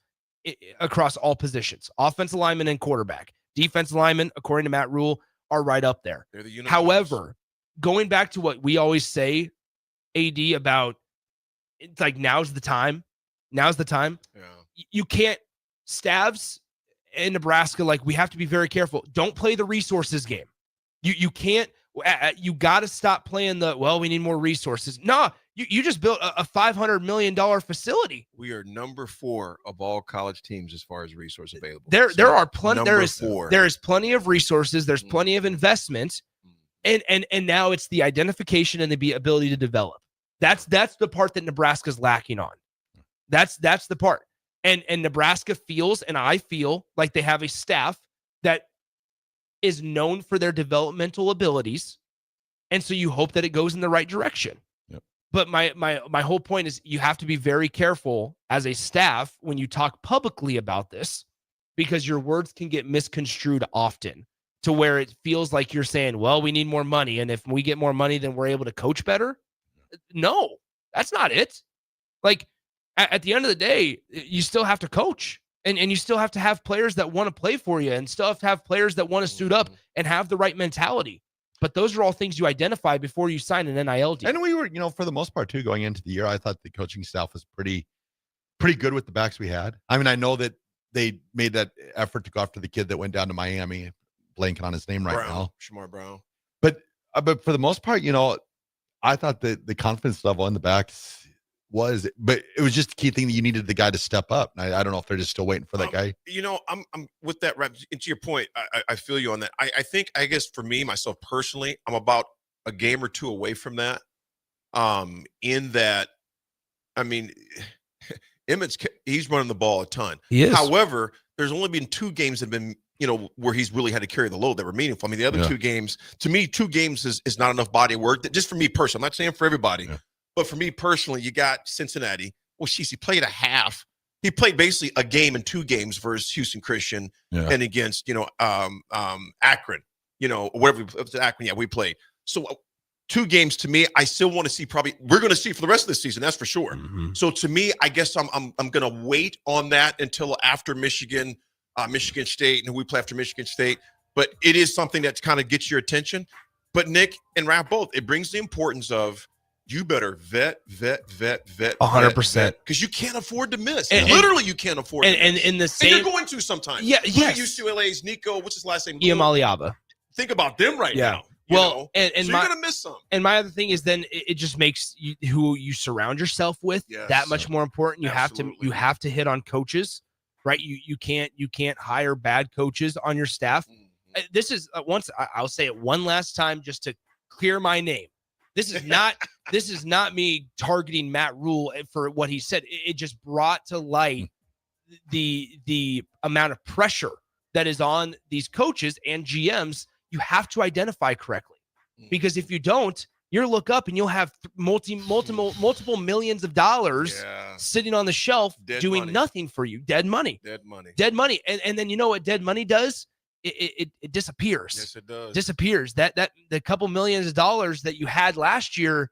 across all positions. Offensive lineman and quarterback. Defensive linemen, according to Matt Rule, are right up there. They're the unicorns. However, going back to what we always say, AD, about it's like now's the time. Now's the time. Yeah. You can't, Stavs in Nebraska, like, we have to be very careful. Don't play the resources game. You can't, you got to stop playing we need more resources. No, you just built a $500 million facility. We are number 4 of all college teams as far as resource available. There are plenty. There is four. Plenty of resources. There's plenty of investment, and now it's the identification and the ability to develop. That's the part that Nebraska's lacking on. That's the part. And Nebraska feels, and I feel like they have a staff that is known for their developmental abilities, and so you hope that it goes in the right direction. Yep. But my whole point is you have to be very careful as a staff when you talk publicly about this, because your words can get misconstrued often to where it feels like you're saying, well, we need more money, and if we get more money, then we're able to coach better. No, that's not it. Like, at the end of the day, you still have to coach. And you still have to have players that want to play for you, and still have to have players that want to suit up and have the right mentality. But those are all things you identify before you sign an NIL deal. And we were, for the most part too, going into the year, I thought the coaching staff was pretty good with the backs we had. I mean, I know that they made that effort to go after the kid that went down to Miami, blanking on his name right now. Shamar Brown. But for the most part, I thought that the confidence level in the backs but it was just the key thing that you needed the guy to step up. And I don't know if they're just still waiting for that guy. I'm with that rep. And to your point, I feel you on that. I guess for me, myself personally, I'm about a game or two away from that. In that, I mean, Emmett's, he's running the ball a ton. He is. However, there's only been 2 games that have been, where he's really had to carry the load that were meaningful. I mean, the other 2 games, to me, 2 games is not enough body work. Just for me personally, I'm not saying for everybody. Yeah. But for me personally, you got Cincinnati. Well, he played a half. He played basically a game and 2 games versus Houston Christian and against, Akron, whatever. It was Akron, we played. So 2 games to me, I still want to see we're going to see for the rest of the season. That's for sure. Mm-hmm. So to me, I guess I'm going to wait on that until after Michigan State, and we play after Michigan State. But it is something that kind of gets your attention. But Nick and Rap both, it brings the importance of, you better vet 100%, because you can't afford to miss. Literally, you can't afford to miss. And in the same, and you're going to sometimes. Yeah, look at UCLA's Nico. What's his last name? Iamaleava. Think about them right now. Well, and so you're gonna miss some. And my other thing is, then it just makes who you surround yourself with that much more important. You have to hit on coaches, right? You can't hire bad coaches on your staff. Mm-hmm. This is I'll say it one last time just to clear my name. This is not me targeting Matt Rule for what he said. It just brought to light the amount of pressure that is on these coaches and GMs. You have to identify correctly, because if you don't, you'll look up and you'll have multiple millions of dollars sitting on the shelf doing nothing for you. Dead money. And then you know what dead money does? It disappears. Yes, it does. Disappears. That the couple millions of dollars that you had last year,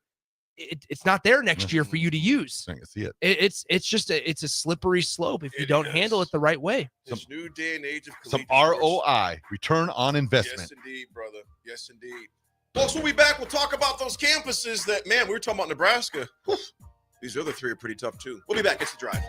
it's not there next year for you to use. I can see it. It's just a slippery slope if you don't handle it the right way. This new day and age of Some collegiate sports. ROI, return on investment. Yes, indeed, brother. Yes, indeed. Folks, we'll be back. We'll talk about those campuses that, man, we were talking about Nebraska. Whew. These other 3 are pretty tough, too. We'll be back. It's The Drive.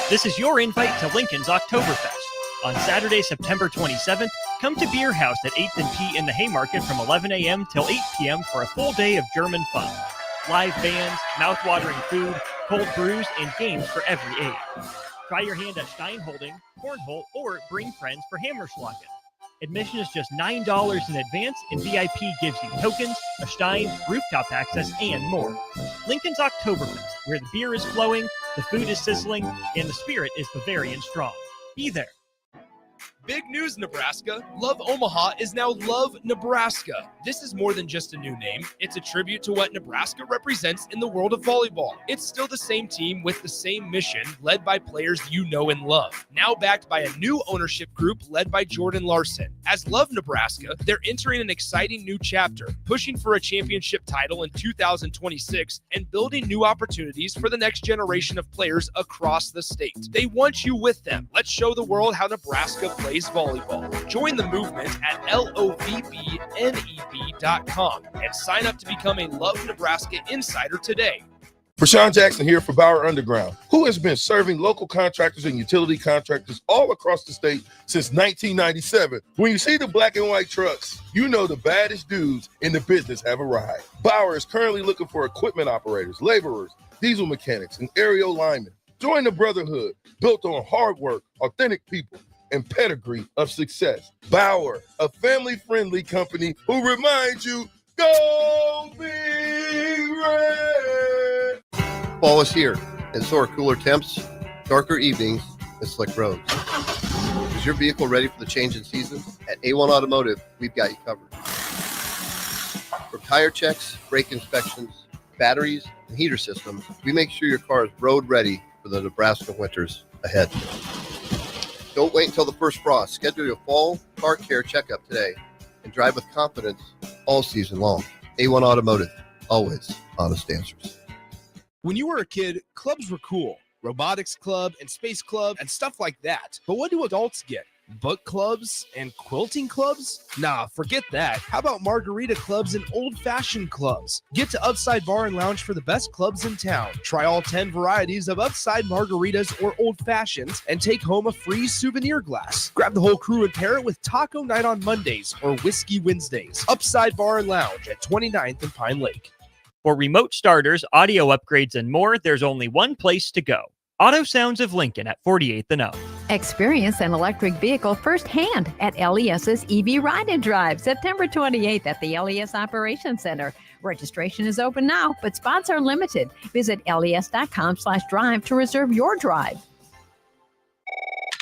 This is your invite to Lincoln's Oktoberfest. On Saturday, September 27th, come to Beer House at 8th and P in the Haymarket from 11 a.m. till 8 p.m. for a full day of German fun. Live bands, mouth-watering food, cold brews, and games for every age. Try your hand at Steinholding, Cornhole, or bring friends for Hammerschlagen. Admission is just $9 in advance, and VIP gives you tokens, a Stein, rooftop access, and more. Lincoln's Oktoberfest, where the beer is flowing, the food is sizzling, and the spirit is Bavarian strong. Be there. Big news, Nebraska. Love Omaha is now Love Nebraska. This is more than just a new name. It's a tribute to what Nebraska represents in the world of volleyball. It's still the same team with the same mission, led by players you know and love. Now backed by a new ownership group led by Jordan Larson. As Love Nebraska, they're entering an exciting new chapter, pushing for a championship title in 2026 and building new opportunities for the next generation of players across the state. They want you with them. Let's show the world how Nebraska plays volleyball. Join the movement at lovneb.com and sign up to become a Love Nebraska insider today. Rashawn Jackson here for Bauer Underground, who has been serving local contractors and utility contractors all across the state since 1997. When you see the black and white trucks, you know the baddest dudes in the business have arrived. Bauer is currently looking for equipment operators, laborers, diesel mechanics, and aerial linemen. Join the brotherhood built on hard work, authentic people, and pedigree of success. Bauer, a family-friendly company who reminds you, go Big Red! Fall is here, and so are cooler temps, darker evenings, and slick roads. Is your vehicle ready for the change in seasons? At A1 Automotive, we've got you covered. From tire checks, brake inspections, batteries, and heater systems, we make sure your car is road ready for the Nebraska winters ahead. Don't wait until the first frost. Schedule your fall car care checkup today and drive with confidence all season long. A1 Automotive, Always honest answers. When you were a kid, clubs were cool. Robotics club and space club and stuff like that. But what do adults get? Book clubs and quilting clubs? Nah, forget that. How about margarita clubs and old-fashioned clubs? Get to Upside Bar and Lounge for the best clubs in town. Try all 10 varieties of Upside margaritas or old fashions and take home a free souvenir glass. Grab the whole crew and pair it with taco night on Mondays or whiskey Wednesdays. Upside Bar and Lounge at 29th and Pine Lake. For remote starters, audio upgrades, and more, there's only one place to go. Auto Sounds of Lincoln at 48th and O. Experience an electric vehicle firsthand at LES's EV Ride and Drive, September 28th at the LES Operations Center. Registration is open now, but spots are limited. Visit les.com/drive to reserve your drive.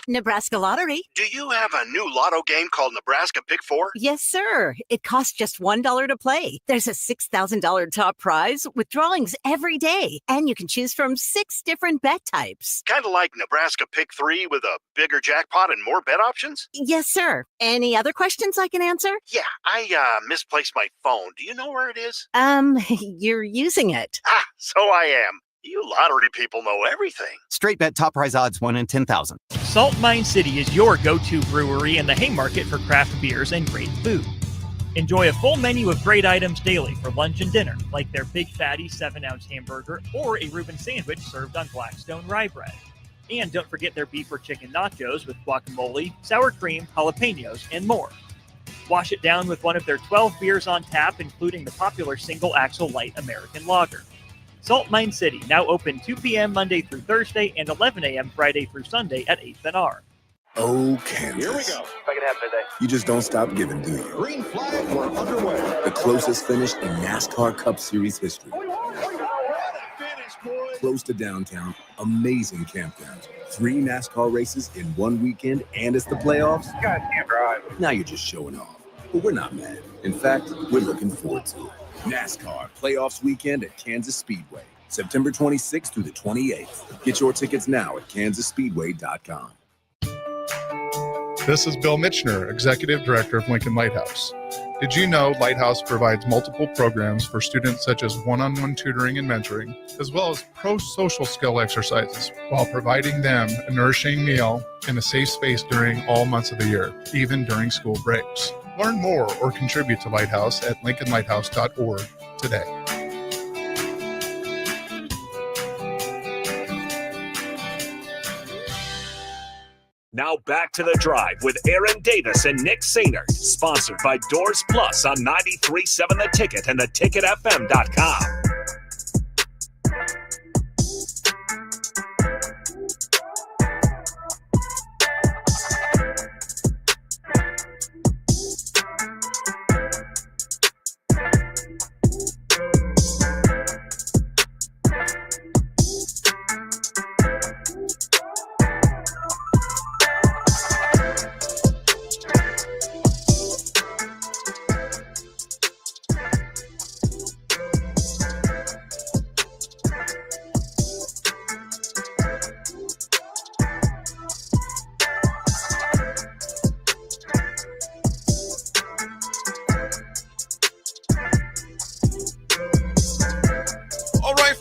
Nebraska Lottery. Do you have a new lotto game called Nebraska Pick 4? Yes, sir. It costs just $1 to play. There's a $6,000 top prize with drawings every day, and you can choose from 6 different bet types. Kind of like Nebraska Pick 3 with a bigger jackpot and more bet options? Yes, sir. Any other questions I can answer? Yeah, I misplaced my phone. Do you know where it is? You're using it. Ah, so I am. You lottery people know everything. Straight bet top prize odds 1 in 10,000. Salt Mine City is your go-to brewery in the Haymarket for craft beers and great food. Enjoy a full menu of great items daily for lunch and dinner, like their Big Fatty 7-ounce hamburger or a Reuben sandwich served on Blackstone rye bread. And don't forget their beef or chicken nachos with guacamole, sour cream, jalapenos, and more. Wash it down with one of their 12 beers on tap, including the popular Single Axle Light American Lager. Salt Mine City, now open 2 p.m. Monday through Thursday and 11 a.m. Friday through Sunday at 8th and R. Oh, Kansas. Here we go. Second half today. You just don't stop giving, do you? Green flag, we're underway. The closest finish in NASCAR Cup Series history. Close to downtown, amazing campgrounds, 3 NASCAR races in one weekend, and it's the playoffs. You guys can't drive. Now you're just showing off. But we're not mad. In fact, we're looking forward to it. NASCAR Playoffs Weekend at Kansas Speedway, September 26th through the 28th. Get your tickets now at kansasspeedway.com. This is Bill Mitchner, Executive Director of Lincoln Lighthouse. Did you know Lighthouse provides multiple programs for students such as one-on-one tutoring and mentoring, as well as pro-social skill exercises, while providing them a nourishing meal and a safe space during all months of the year, even during school breaks? Learn more or contribute to Lighthouse at lincolnlighthouse.org today. Now back to the drive with Aaron Davis and Nick Sainer, sponsored by Doors Plus on 93.7 The Ticket and theticketfm.com.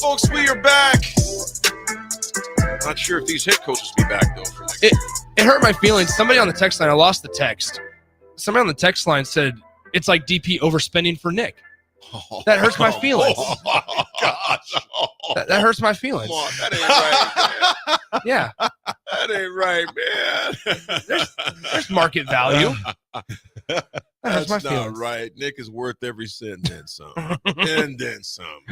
Folks, we are back. Not sure if these head coaches will be back, though. For next It hurt my feelings. Somebody on the text line, I lost the text. Somebody on the text line said, it's like DP overspending for Nick. That hurts my feelings. Oh, my gosh. That hurts my feelings. Come on, that ain't right, man. Yeah. That ain't right, man. There's market value. That's my not feelings. right. Nick is worth every cent and then some. And then some.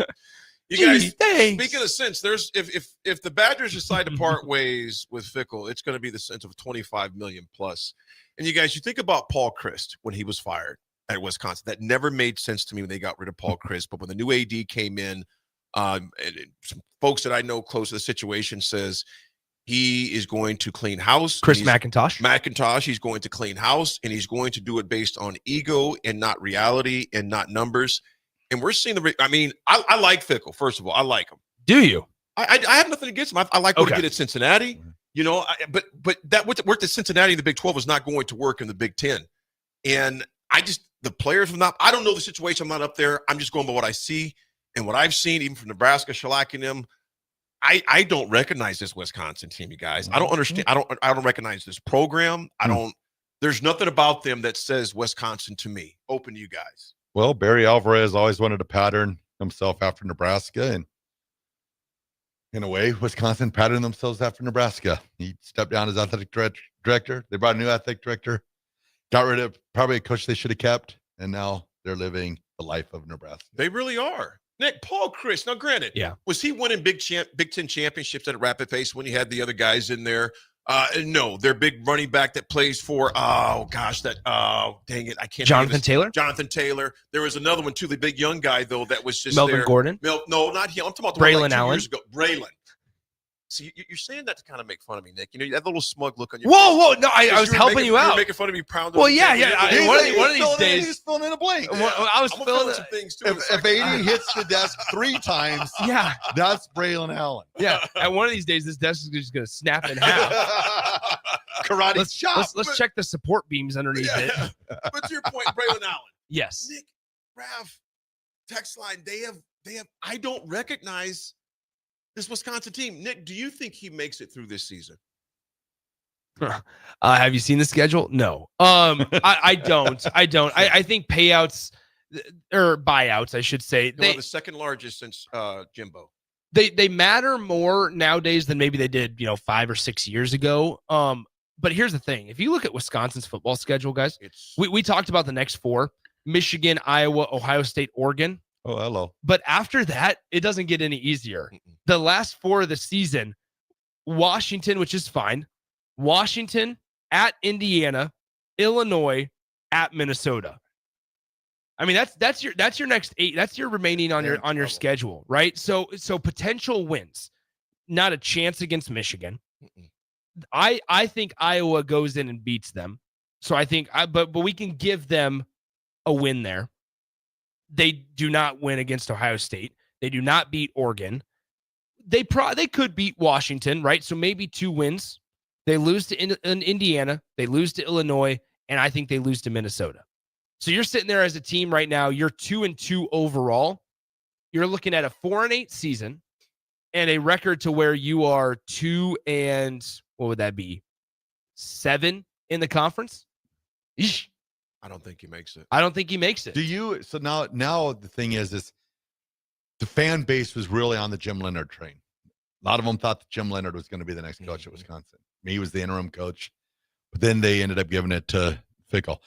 You guys, speaking of sense, there's if the Badgers decide to part ways with Fickell, it's going to be the sense of $25 million plus. And you guys, you think about Paul Chryst when he was fired at Wisconsin. That never made sense to me when they got rid of Paul Chryst. But when the new AD came in, and some folks that I know close to the situation says he is going to clean house. Chris McIntosh. He's going to clean house, and he's going to do it based on ego and not reality and not numbers. And we're seeing I like Fickell, first of all. I like him. Do you? I have nothing against him. I like what he did at Cincinnati. You know, but that what worked at Cincinnati in the Big 12 is not going to work in the Big 10. And the players have not. I don't know the situation. I'm not up there. I'm just going by what I see. And what I've seen, even from Nebraska shellacking them, I don't recognize this Wisconsin team, you guys. I don't understand. I don't recognize this program. There's nothing about them that says Wisconsin to me. Open to you guys. Well, Barry Alvarez always wanted to pattern himself after Nebraska, and in a way, Wisconsin patterned themselves after Nebraska. He stepped down as athletic director. They brought a new athletic director, got rid of probably a coach they should have kept, and now they're living the life of Nebraska. They really are. Nick, Paul Chryst. Now, granted, was he winning Big Ten championships at a rapid pace when you had the other guys in there? No, their big running back that plays for, dang it, I can't. Jonathan Taylor? Jonathan Taylor. There was another one, too, the big young guy, though, that was just Melvin there. Gordon? No, not him. I'm talking about the Braylon one like 2 Allen? years ago. Braylon. See, you're saying that to kind of make fun of me, Nick. You know, you have a little smug look on your face. Whoa, no, I was helping you You out. were making fun of me pounding. Well, yeah. One of these days. He's filling in a blank. I was filling some things, too. If AD hits the desk 3 times, that's Braylon Allen. Yeah, at one of these days, this desk is just going to snap in half. Karate chop. Let's check the support beams underneath it. But to your point, Braylon Allen. Yes. Nick, Rav, text line, they have. I don't recognize this Wisconsin team. Nick, do you think he makes it through this season? Have you seen the schedule? No. I don't. I think payouts or buyouts, I should say. They're the second largest since Jimbo. They matter more nowadays than maybe they did, 5 or 6 years ago. But here's the thing. If you look at Wisconsin's football schedule, guys, we talked about the next 4: Michigan, Iowa, Ohio State, Oregon. Oh, hello. But after that, it doesn't get any easier. The last 4 of the season, Washington, which is fine. Washington, at Indiana, Illinois, at Minnesota. I mean, that's your next 8. That's your remaining on your schedule, right? So potential wins. Not a chance against Michigan. I think Iowa goes in and beats them. So I think but we can give them a win there. They do not win against Ohio State. They do not beat Oregon. They could beat Washington, right? So maybe 2 wins. They lose to Indiana. They lose to Illinois, and I think they lose to Minnesota. So you're sitting there as a team right now. You're 2-2 overall. You're looking at a 4-8 season and a record to where you are 2 and what would that be? 7 in the conference. Eesh. I don't think he makes it. I don't think he makes it. Do you? So now the thing is the fan base was really on the Jim Leonhard train. A lot of them thought that Jim Leonhard was going to be the next coach at Wisconsin. He was the interim coach, but then they ended up giving it to Fickell.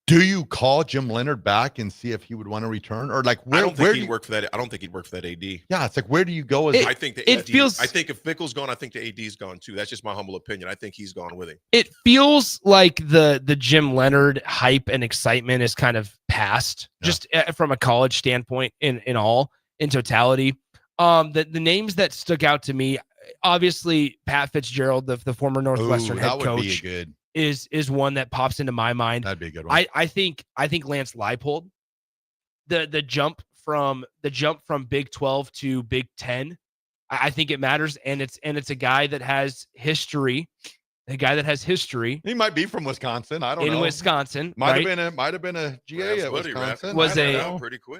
Do you call Jim Leonhard back and see if he would want to return, or like where? I don't think he'd work for that. I don't think he'd work for that AD. Yeah, it's like where do you go? I think the AD, I think if Fickell's gone, I think the AD's gone too. That's just my humble opinion. I think he's gone with him. It feels like the Jim Leonhard hype and excitement is kind of past, just from a college standpoint in totality. The names that stuck out to me, obviously Pat Fitzgerald, the former Northwestern head coach, is one that pops into my mind. That'd be a good one. I think Lance Leipold, the jump from Big 12 to Big 10, I think it matters, and it's a guy that has history. A guy that has history. He might be from Wisconsin. I don't know. In Wisconsin, might have been a GA at Wisconsin.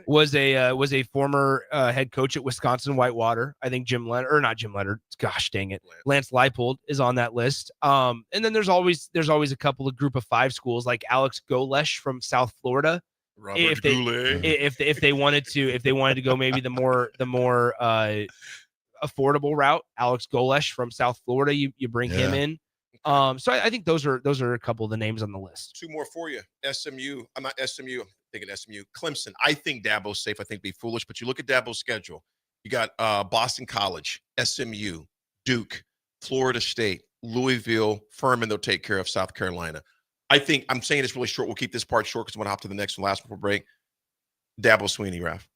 Was a former head coach at Wisconsin Whitewater. I think not Jim Leonhard. Gosh dang it, Lance Leipold is on that list. And then there's always a couple of Group of 5 schools like Alex Golesh from South Florida. If they wanted to go maybe the more affordable route, Alex Golesh from South Florida, you bring him in. So I think those are a couple of the names on the list. 2 more for you. SMU. I'm not SMU. I'm thinking SMU. Clemson. I think Dabo's safe. I think it'd be foolish, but you look at Dabo's schedule. You got Boston College, SMU, Duke, Florida State, Louisville, Furman. They'll take care of South Carolina. I think I'm saying it's really short. We'll keep this part short because I'm going to hop to the next one, last one for break. Dabo Swinney, Raf.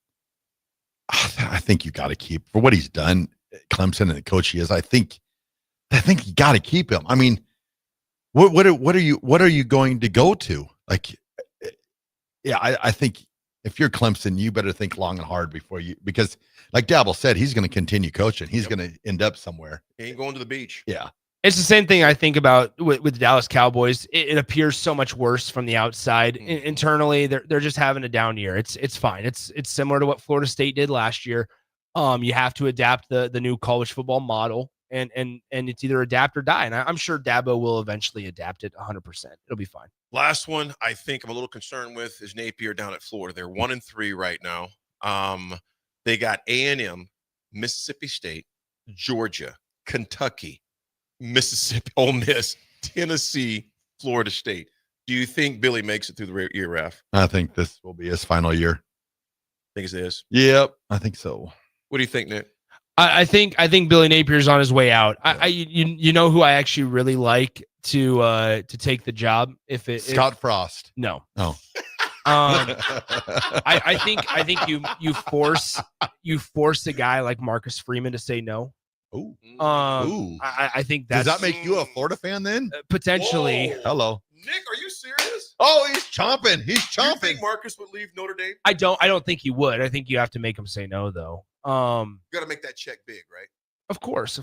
I think you got to keep for what he's done, Clemson, and the coach he is. I think you got to keep him. I mean, what are you going to go to? Like, yeah, I think if you're Clemson, you better think long and hard because like Dabo said, he's going to continue coaching. He's going to end up somewhere. He ain't going to the beach. Yeah. It's the same thing I think about with the Dallas Cowboys. It appears so much worse from the outside. Internally, they're just having a down year. It's fine. It's similar to what Florida State did last year. You have to adapt the new college football model, and it's either adapt or die. And I'm sure Dabo will eventually adapt it 100%. It'll be fine. Last one I think I'm a little concerned with is Napier down at Florida. They're 1-3 right now. They got A&M, Mississippi State, Georgia, Kentucky, Mississippi, Ole Miss, Tennessee, Florida State. Do you think Billy makes it through the year, Raf? I think this will be his final year. Think it is? Yep, I think so. What do you think, Nick? I think Billy Napier's on his way out. You know who I actually really like to take the job Scott Frost. No. Oh. I think you force a guy like Marcus Freeman to say no. Ooh. I think that's, does that make you a Florida fan then? Potentially. Whoa. Hello. Nick, are you serious? Oh, he's chomping. He's chomping. You think Marcus would leave Notre Dame? I don't think he would. I think you have to make him say no, though. You got to make that check big, right? Of course.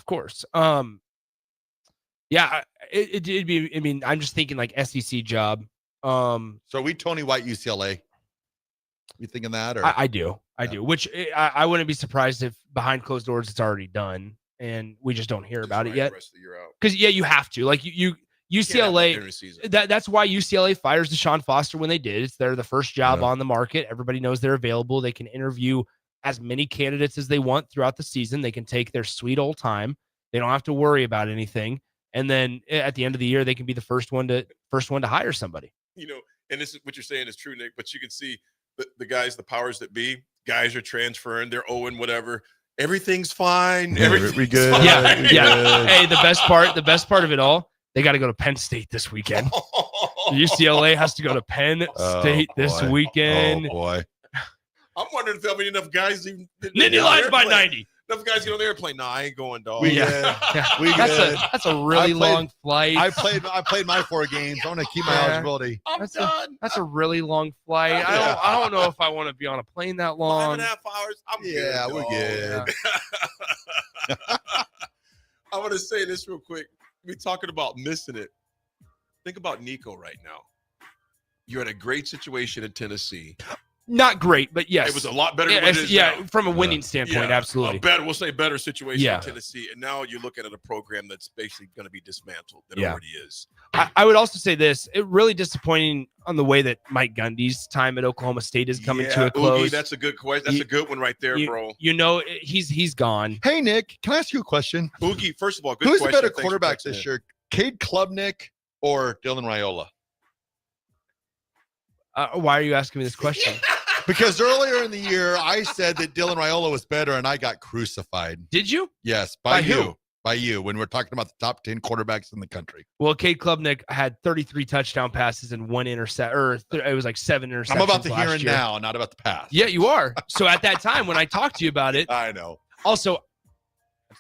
Yeah, it'd be. I mean, I'm just thinking like SEC job. So we Tony White UCLA. You thinking that? Or I do. Which I wouldn't be surprised if behind closed doors it's already done and we just don't hear about it yet. Because you have to. Like you UCLA. That's why UCLA fires Deshaun Foster when they did. They're the first job on the market. Everybody knows they're available. They can interview as many candidates as they want throughout the season. They can take their sweet old time. They don't have to worry about anything. And then at the end of the year, they can be the first one to hire somebody. You know, and this is what you're saying is true, Nick. But you can see the guys, the powers that be, guys are transferring. They're owing whatever. Everything's fine. Everything's good. fine. Yeah. Hey, the best part of it all, they got to go to Penn State this weekend. UCLA has to go to Penn State this weekend. Oh boy. I'm wondering if there'll be enough guys even. Nittany Lions by 90. Enough guys get on the airplane. Nah, I ain't going, dog. That's a really long flight. I played my 4 games. I want to keep my eligibility. That's a really long flight. I don't know if I want to be on a plane that long. 5.5 hours. We're good. I want to say this real quick. We're talking about missing it. Think about Nico right now. You're in a great situation in Tennessee. Not great, but yes. It was a lot better than what it is now. From a winning standpoint, absolutely. Better situation Yeah. in Tennessee. And now you're looking at a program that's basically going to be dismantled. That Yeah. already is. I would also say this. It really disappointing on the way that Mike Gundy's time at Oklahoma State is coming to a close. Oogie, that's a good question. That's a good one right there, bro. You know, he's gone. Hey, Nick, can I ask you a question? Oogie, first of all, good Who's question. the better Thanks for quarterback touching this it. year, Cade Klubnik or Dylan Raiola? Why are you asking me this question? Because earlier in the year, I said that Dylan Raiola was better, and I got crucified. Did you? Yes, By you. who? By you, when we're talking about the top 10 quarterbacks in the country. Well, Cade Klubnik had 33 touchdown passes and 1 intercept, it was like 7 interceptions. I'm about the here last and year. now, not about the past. Yeah, you are. So at that time, when I talked to you about it, I know. Also,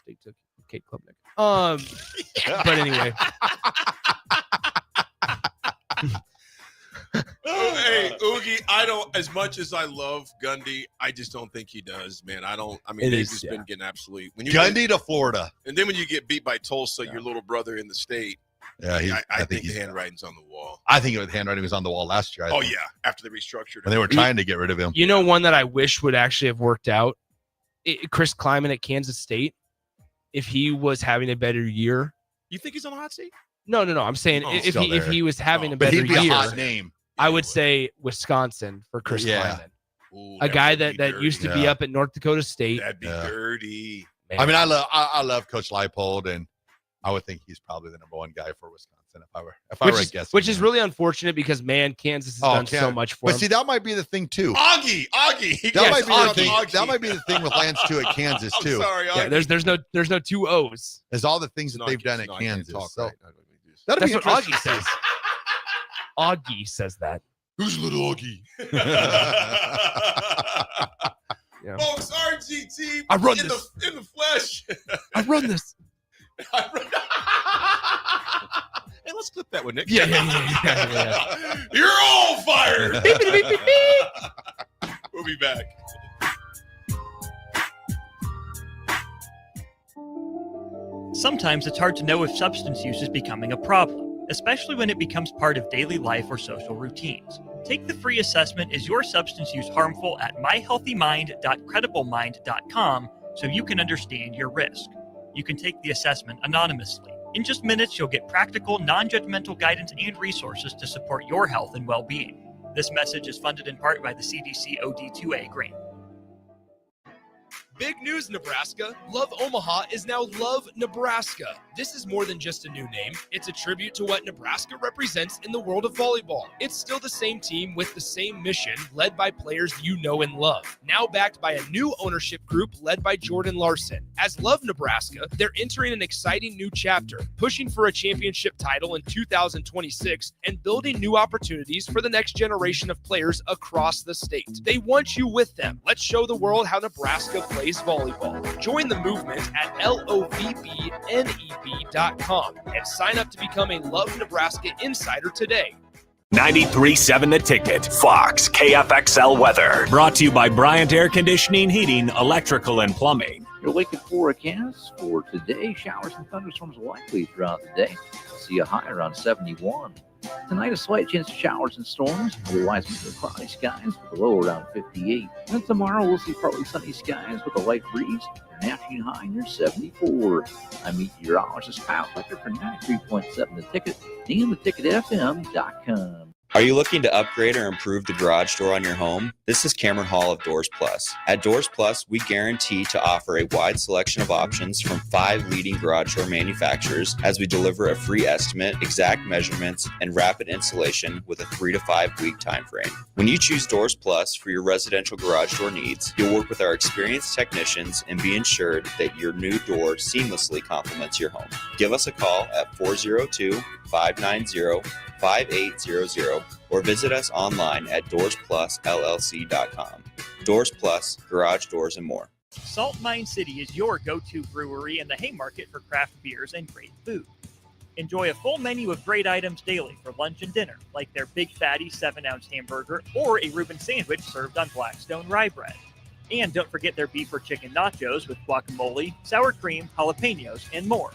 State took Cade Klubnik. But anyway. Hey, Oogie, I don't, as much as I love Gundy, I just don't think he does, man. I mean, they've just been getting absolutely. Gundy to Florida. And then when you get beat by Tulsa, your little brother in the state, Yeah, I think the handwriting's on the wall. I think the handwriting was on the wall last year. I think. Yeah, after they restructured When they were trying to get rid of him. You know, one that I wish would actually have worked out, Chris Kleiman at Kansas State, if he was having a better year. You think he's on the hot seat? No. I'm saying if he was having a But better he'd be year, a hot name. I would say Wisconsin for Chris Kleiman. Ooh, A guy that used to be up at North Dakota State. That'd be dirty. Man. I mean, I love Coach Leipold, and I would think he's probably the number 1 guy for Wisconsin if I were guessing. Which is really unfortunate because Kansas has done so much for him. But see, that might be the thing too. Augie. That might be the thing. That might be the thing with Lance too at Kansas too. Sorry, yeah, there's no 2 O's. There's all the things that they've done at Kansas. So That's that'll be what Augie interesting. says. Augie says that. Who's little Augie? Yeah. Folks, RGT. I run in this. in the flesh. I run this. Hey, let's clip that one, Nick. Yeah. You're all fired. We'll be back. Sometimes it's hard to know if substance use is becoming a problem, especially when it becomes part of daily life or social routines. Take the free assessment, Is Your Substance Use Harmful?, at myhealthymind.crediblemmind.com so you can understand your risk. You can take the assessment anonymously. In just minutes, you'll get practical, non-judgmental guidance and resources to support your health and well-being. This message is funded in part by the CDC OD2A grant. Big news, Nebraska. Love Omaha is now Love Nebraska. This is more than just a new name. It's a tribute to what Nebraska represents in the world of volleyball. It's still the same team with the same mission, led by players you know and love. Now backed by a new ownership group led by Jordan Larson. As Love Nebraska, they're entering an exciting new chapter, pushing for a championship title in 2026 and building new opportunities for the next generation of players across the state. They want you with them. Let's show the world how Nebraska plays volleyball. Join the movement at lovneb.com and sign up to become a Love Nebraska Insider today. 93.7 The Ticket, Fox, KFXL weather. Brought to you by Bryant Air Conditioning, Heating, Electrical, and Plumbing. Your Lincoln forecast for today: showers and thunderstorms likely throughout the day. See a high around 71. Tonight, a slight chance of showers and storms. Otherwise, cloudy skies with a low around 58. And tomorrow, we'll see partly sunny skies with a light breeze. An afternoon high near 74. I'm meteorologist Kyle Fletcher for 93.7 The Ticket and theticketfm.com. Are you looking to upgrade or improve the garage door on your home? This is Cameron Hall of Doors Plus. At Doors Plus, we guarantee to offer a wide selection of options from 5 leading garage door manufacturers as we deliver a free estimate, exact measurements, and rapid installation with a 3 to 5 week time frame. When you choose Doors Plus for your residential garage door needs, you'll work with our experienced technicians and be ensured that your new door seamlessly complements your home. Give us a call at 402-590-5800 or visit us online at DoorsPlusLLC.com. Doors Plus, garage doors, and more. Salt Mine City is your go-to brewery in the Haymarket for craft beers and great food. Enjoy a full menu of great items daily for lunch and dinner, like their Big Fatty 7-ounce hamburger or a Reuben sandwich served on Blackstone rye bread. And don't forget their beef or chicken nachos with guacamole, sour cream, jalapenos, and more.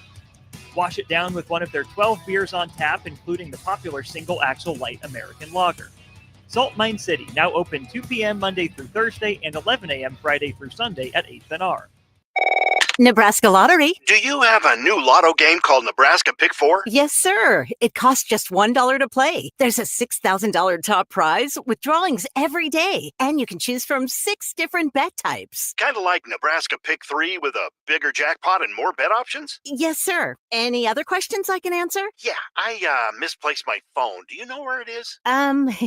Wash it down with one of their 12 beers on tap, including the popular Single Axle Light American Lager. Salt Mine City, now open 2 p.m. Monday through Thursday and 11 a.m. Friday through Sunday at 8th and R. Nebraska Lottery. Do you have a new lotto game called Nebraska Pick 4? Yes, sir. It costs just $1 to play. There's a $6,000 top prize with drawings every day, and you can choose from 6 different bet types. Kind of like Nebraska Pick 3 with a bigger jackpot and more bet options? Yes, sir. Any other questions I can answer? Yeah, I misplaced my phone. Do you know where it is?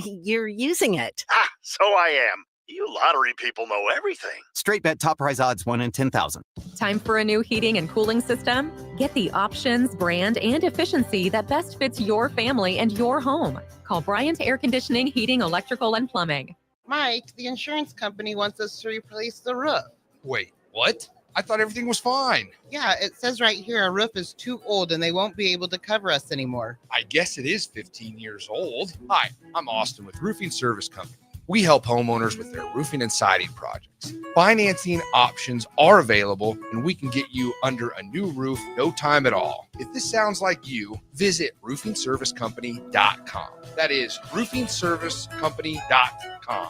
You're using it. Ah, so I am. You lottery people know everything. Straight bet top prize odds 1 in 10,000. Time for a new heating and cooling system? Get the options, brand, and efficiency that best fits your family and your home. Call Bryant Air Conditioning, Heating, Electrical, and Plumbing. Mike, the insurance company wants us to replace the roof. Wait, what? I thought everything was fine. Yeah, it says right here our roof is too old and they won't be able to cover us anymore. I guess it is 15 years old. Hi, I'm Austin with Roofing Service Company. We help homeowners with their roofing and siding projects. Financing options are available, and we can get you under a new roof, no time at all. If this sounds like you, visit roofingservicecompany.com. That is roofingservicecompany.com.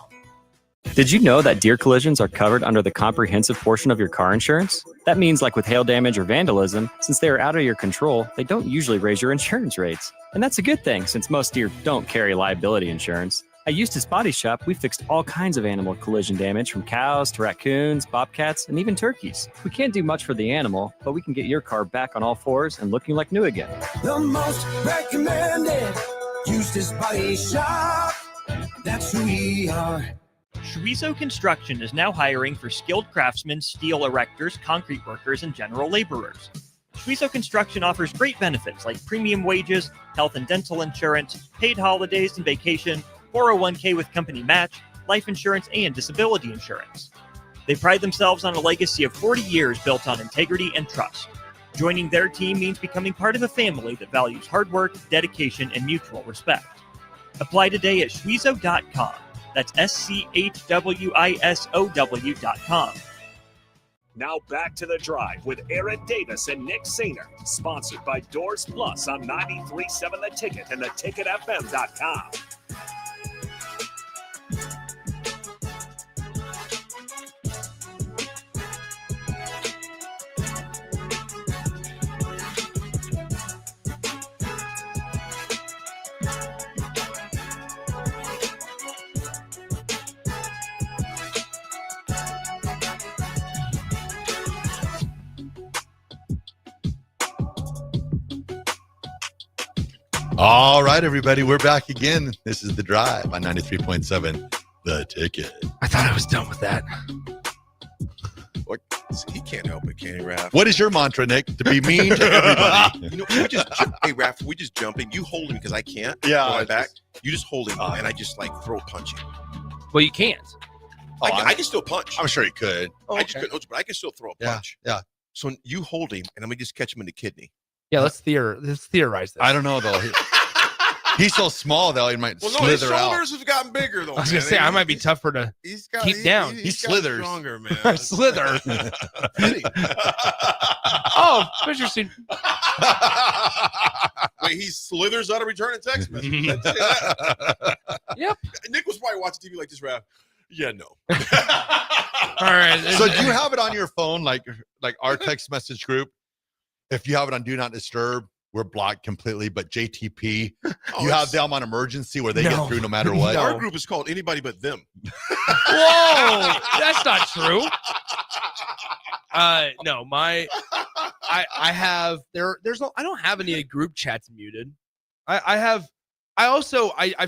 Did you know that deer collisions are covered under the comprehensive portion of your car insurance? That means, like with hail damage or vandalism, since they are out of your control, they don't usually raise your insurance rates. And that's a good thing, since most deer don't carry liability insurance. At Eustace Body Shop, we fixed all kinds of animal collision damage, from cows to raccoons, bobcats, and even turkeys. We can't do much for the animal, but we can get your car back on all fours and looking like new again. The most recommended Eustace Body Shop. That's who we are. Schweizo Construction is now hiring for skilled craftsmen, steel erectors, concrete workers, and general laborers. Schweizo Construction offers great benefits like premium wages, health and dental insurance, paid holidays and vacation, 401k with company match, life insurance, and disability insurance. They pride themselves on a legacy of 40 years built on integrity and trust. Joining their team means becoming part of a family that values hard work, dedication, and mutual respect. Apply today at schweizo.com. That's SCHWISOW.com. Now back to The Drive with Aaron Davis and Nick Sainer. Sponsored by Doors Plus on 93.7 The Ticket and theticketfm.com. All right, everybody, we're back again. This is The Drive on 93.7 The Ticket. I thought I was done with that. He can't help it, can he, Raph? What is your mantra, Nick? To be mean to everybody. You know, we just hey, Raph, we just jump in. You hold him because I can't. Yeah, go back. You just hold him, and I just like throw a punch him. Well, you can't. I can still punch. I'm sure he could. I just couldn't, but I can still throw a punch. Yeah. So you hold him, and I'm gonna just catch him in the kidney. Yeah, let's theorize this. I don't know, though. He's so small, though, he might slither his out. shoulders have gotten bigger, though. I was going to say, I might be tougher to keep down. He slithers. Stronger, man. I slither. Oh, interesting. Wait, he slithers out of returning text message. Yep. Nick was probably watching TV like this, Raph. Yeah, no. All right. So do you have it on your phone, like our text message group? If you have it on Do Not Disturb, we're blocked completely. But JTP, you have them on emergency where they get through no matter what. Our group is called Anybody But Them. Whoa, that's not true. No, I have there's no, I don't have any group chats muted. I've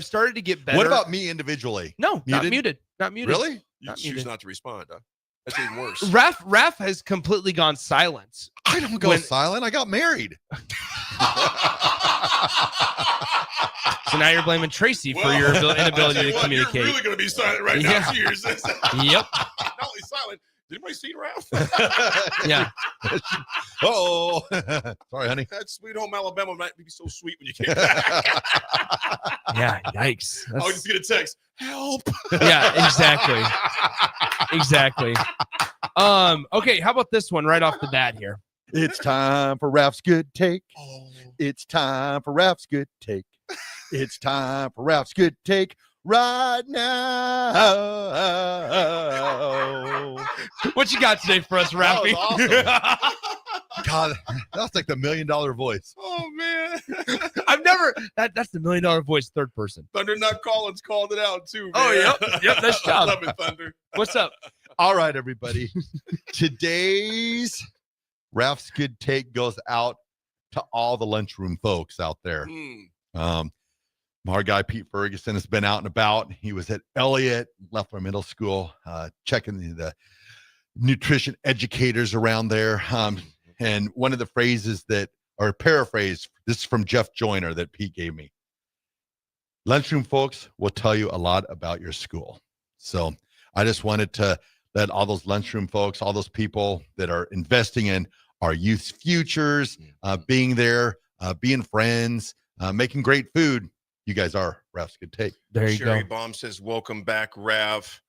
started to get better. What about me individually? No, not muted. Not muted. Really? You choose not to respond, huh? That's even worse. Raph has completely gone silent. I don't go silent. I got married. So now you're blaming Tracy for your inability to communicate. You're really going to be silent right now. Cheers. Yep. Not only silent. Did anybody see Raph? Yeah. Oh, sorry, honey. That Sweet Home Alabama might be so sweet when you came back. Yeah, yikes. I would just get a text. Help. Yeah, exactly. Okay, how about this one right off the bat here? It's time for Raph's Good Take. It's time for Raph's Good Take. It's time for Raph's Good Take right now. What you got today for us, Raffy? That was awesome. God, that's like the $1 million voice. Oh, man. I've never, that's the $1 million voice, third person. Thunder Nut Collins called it out, too, man. Oh, yep, nice job. I love it, Thunder. What's up? All right, everybody. Today's Raph's Good Take goes out to all the lunchroom folks out there. Our guy Pete Ferguson has been out and about. He was at Elliott, Leffler Middle School, checking the nutrition educators around there. And one of the phrases that, or paraphrase, this is from Jeff Joyner that Pete gave me. Lunchroom folks will tell you a lot about your school. So I just wanted to let all those lunchroom folks, all those people that are investing in our youth's futures, being there, being friends, making great food. You guys are Raph's Good Take. There you Sherry go. Baum says, welcome back, Raph.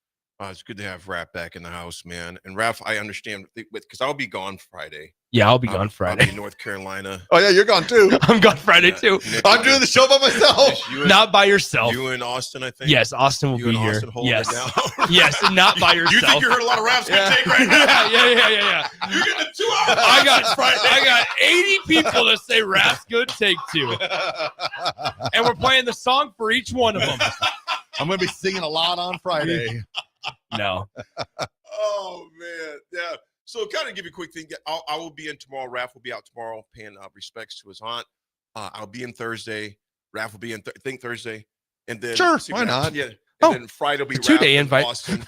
It's good to have Raph back in the house, man. And Raph, I understand because I'll be gone Friday. Yeah, I'll be gone Friday. I'll be in North Carolina. Oh, yeah, you're gone too. I'm gone Friday too. I'm doing the show by myself. Not by yourself. You and Austin, I think. Yes, Austin will You be and here. Austin holding Yes. it down. Yes, and not by yourself. You think you heard a lot of Raph's Good Take right now? Yeah. You're getting a 2 hour. I got 80 people to say Raph's Good Take to. And we're playing the song for each one of them. I'm going to be singing a lot on Friday. No. Oh, man. Yeah. So kind of give you a quick thing. I will be in tomorrow. Raph will be out tomorrow paying respects to his aunt. I'll be in Thursday. Raph will be in Thursday. And then Sure, why not? Yeah. And then Friday will be It's a 2-day Raph invite. Austin. And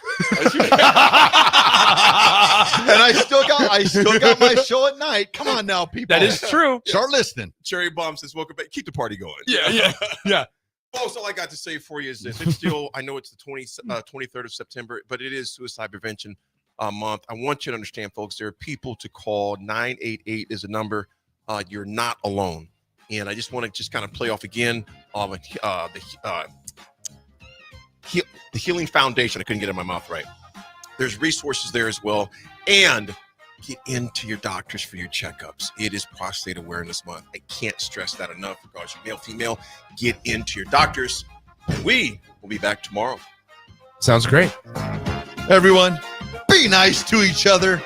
I still got my show at night. Come on now, people. That is true. Start listening. Cherry Bomb says, welcome back. Keep the party going. Yeah. Folks, all I got to say for you is this. It's still, I know it's the 23rd of September, but it is Suicide Prevention Month. I want you to understand, folks, there are people to call. 988 is a number. You're not alone. And I just want to just kind of play off again the Healing Foundation. I couldn't get it in my mouth right. There's resources there as well. And get into your doctors for your checkups. It is Prostate Awareness Month. I can't stress that enough. Regardless of male, female, get into your doctors. We will be back tomorrow. Sounds great. Everyone, be nice to each other.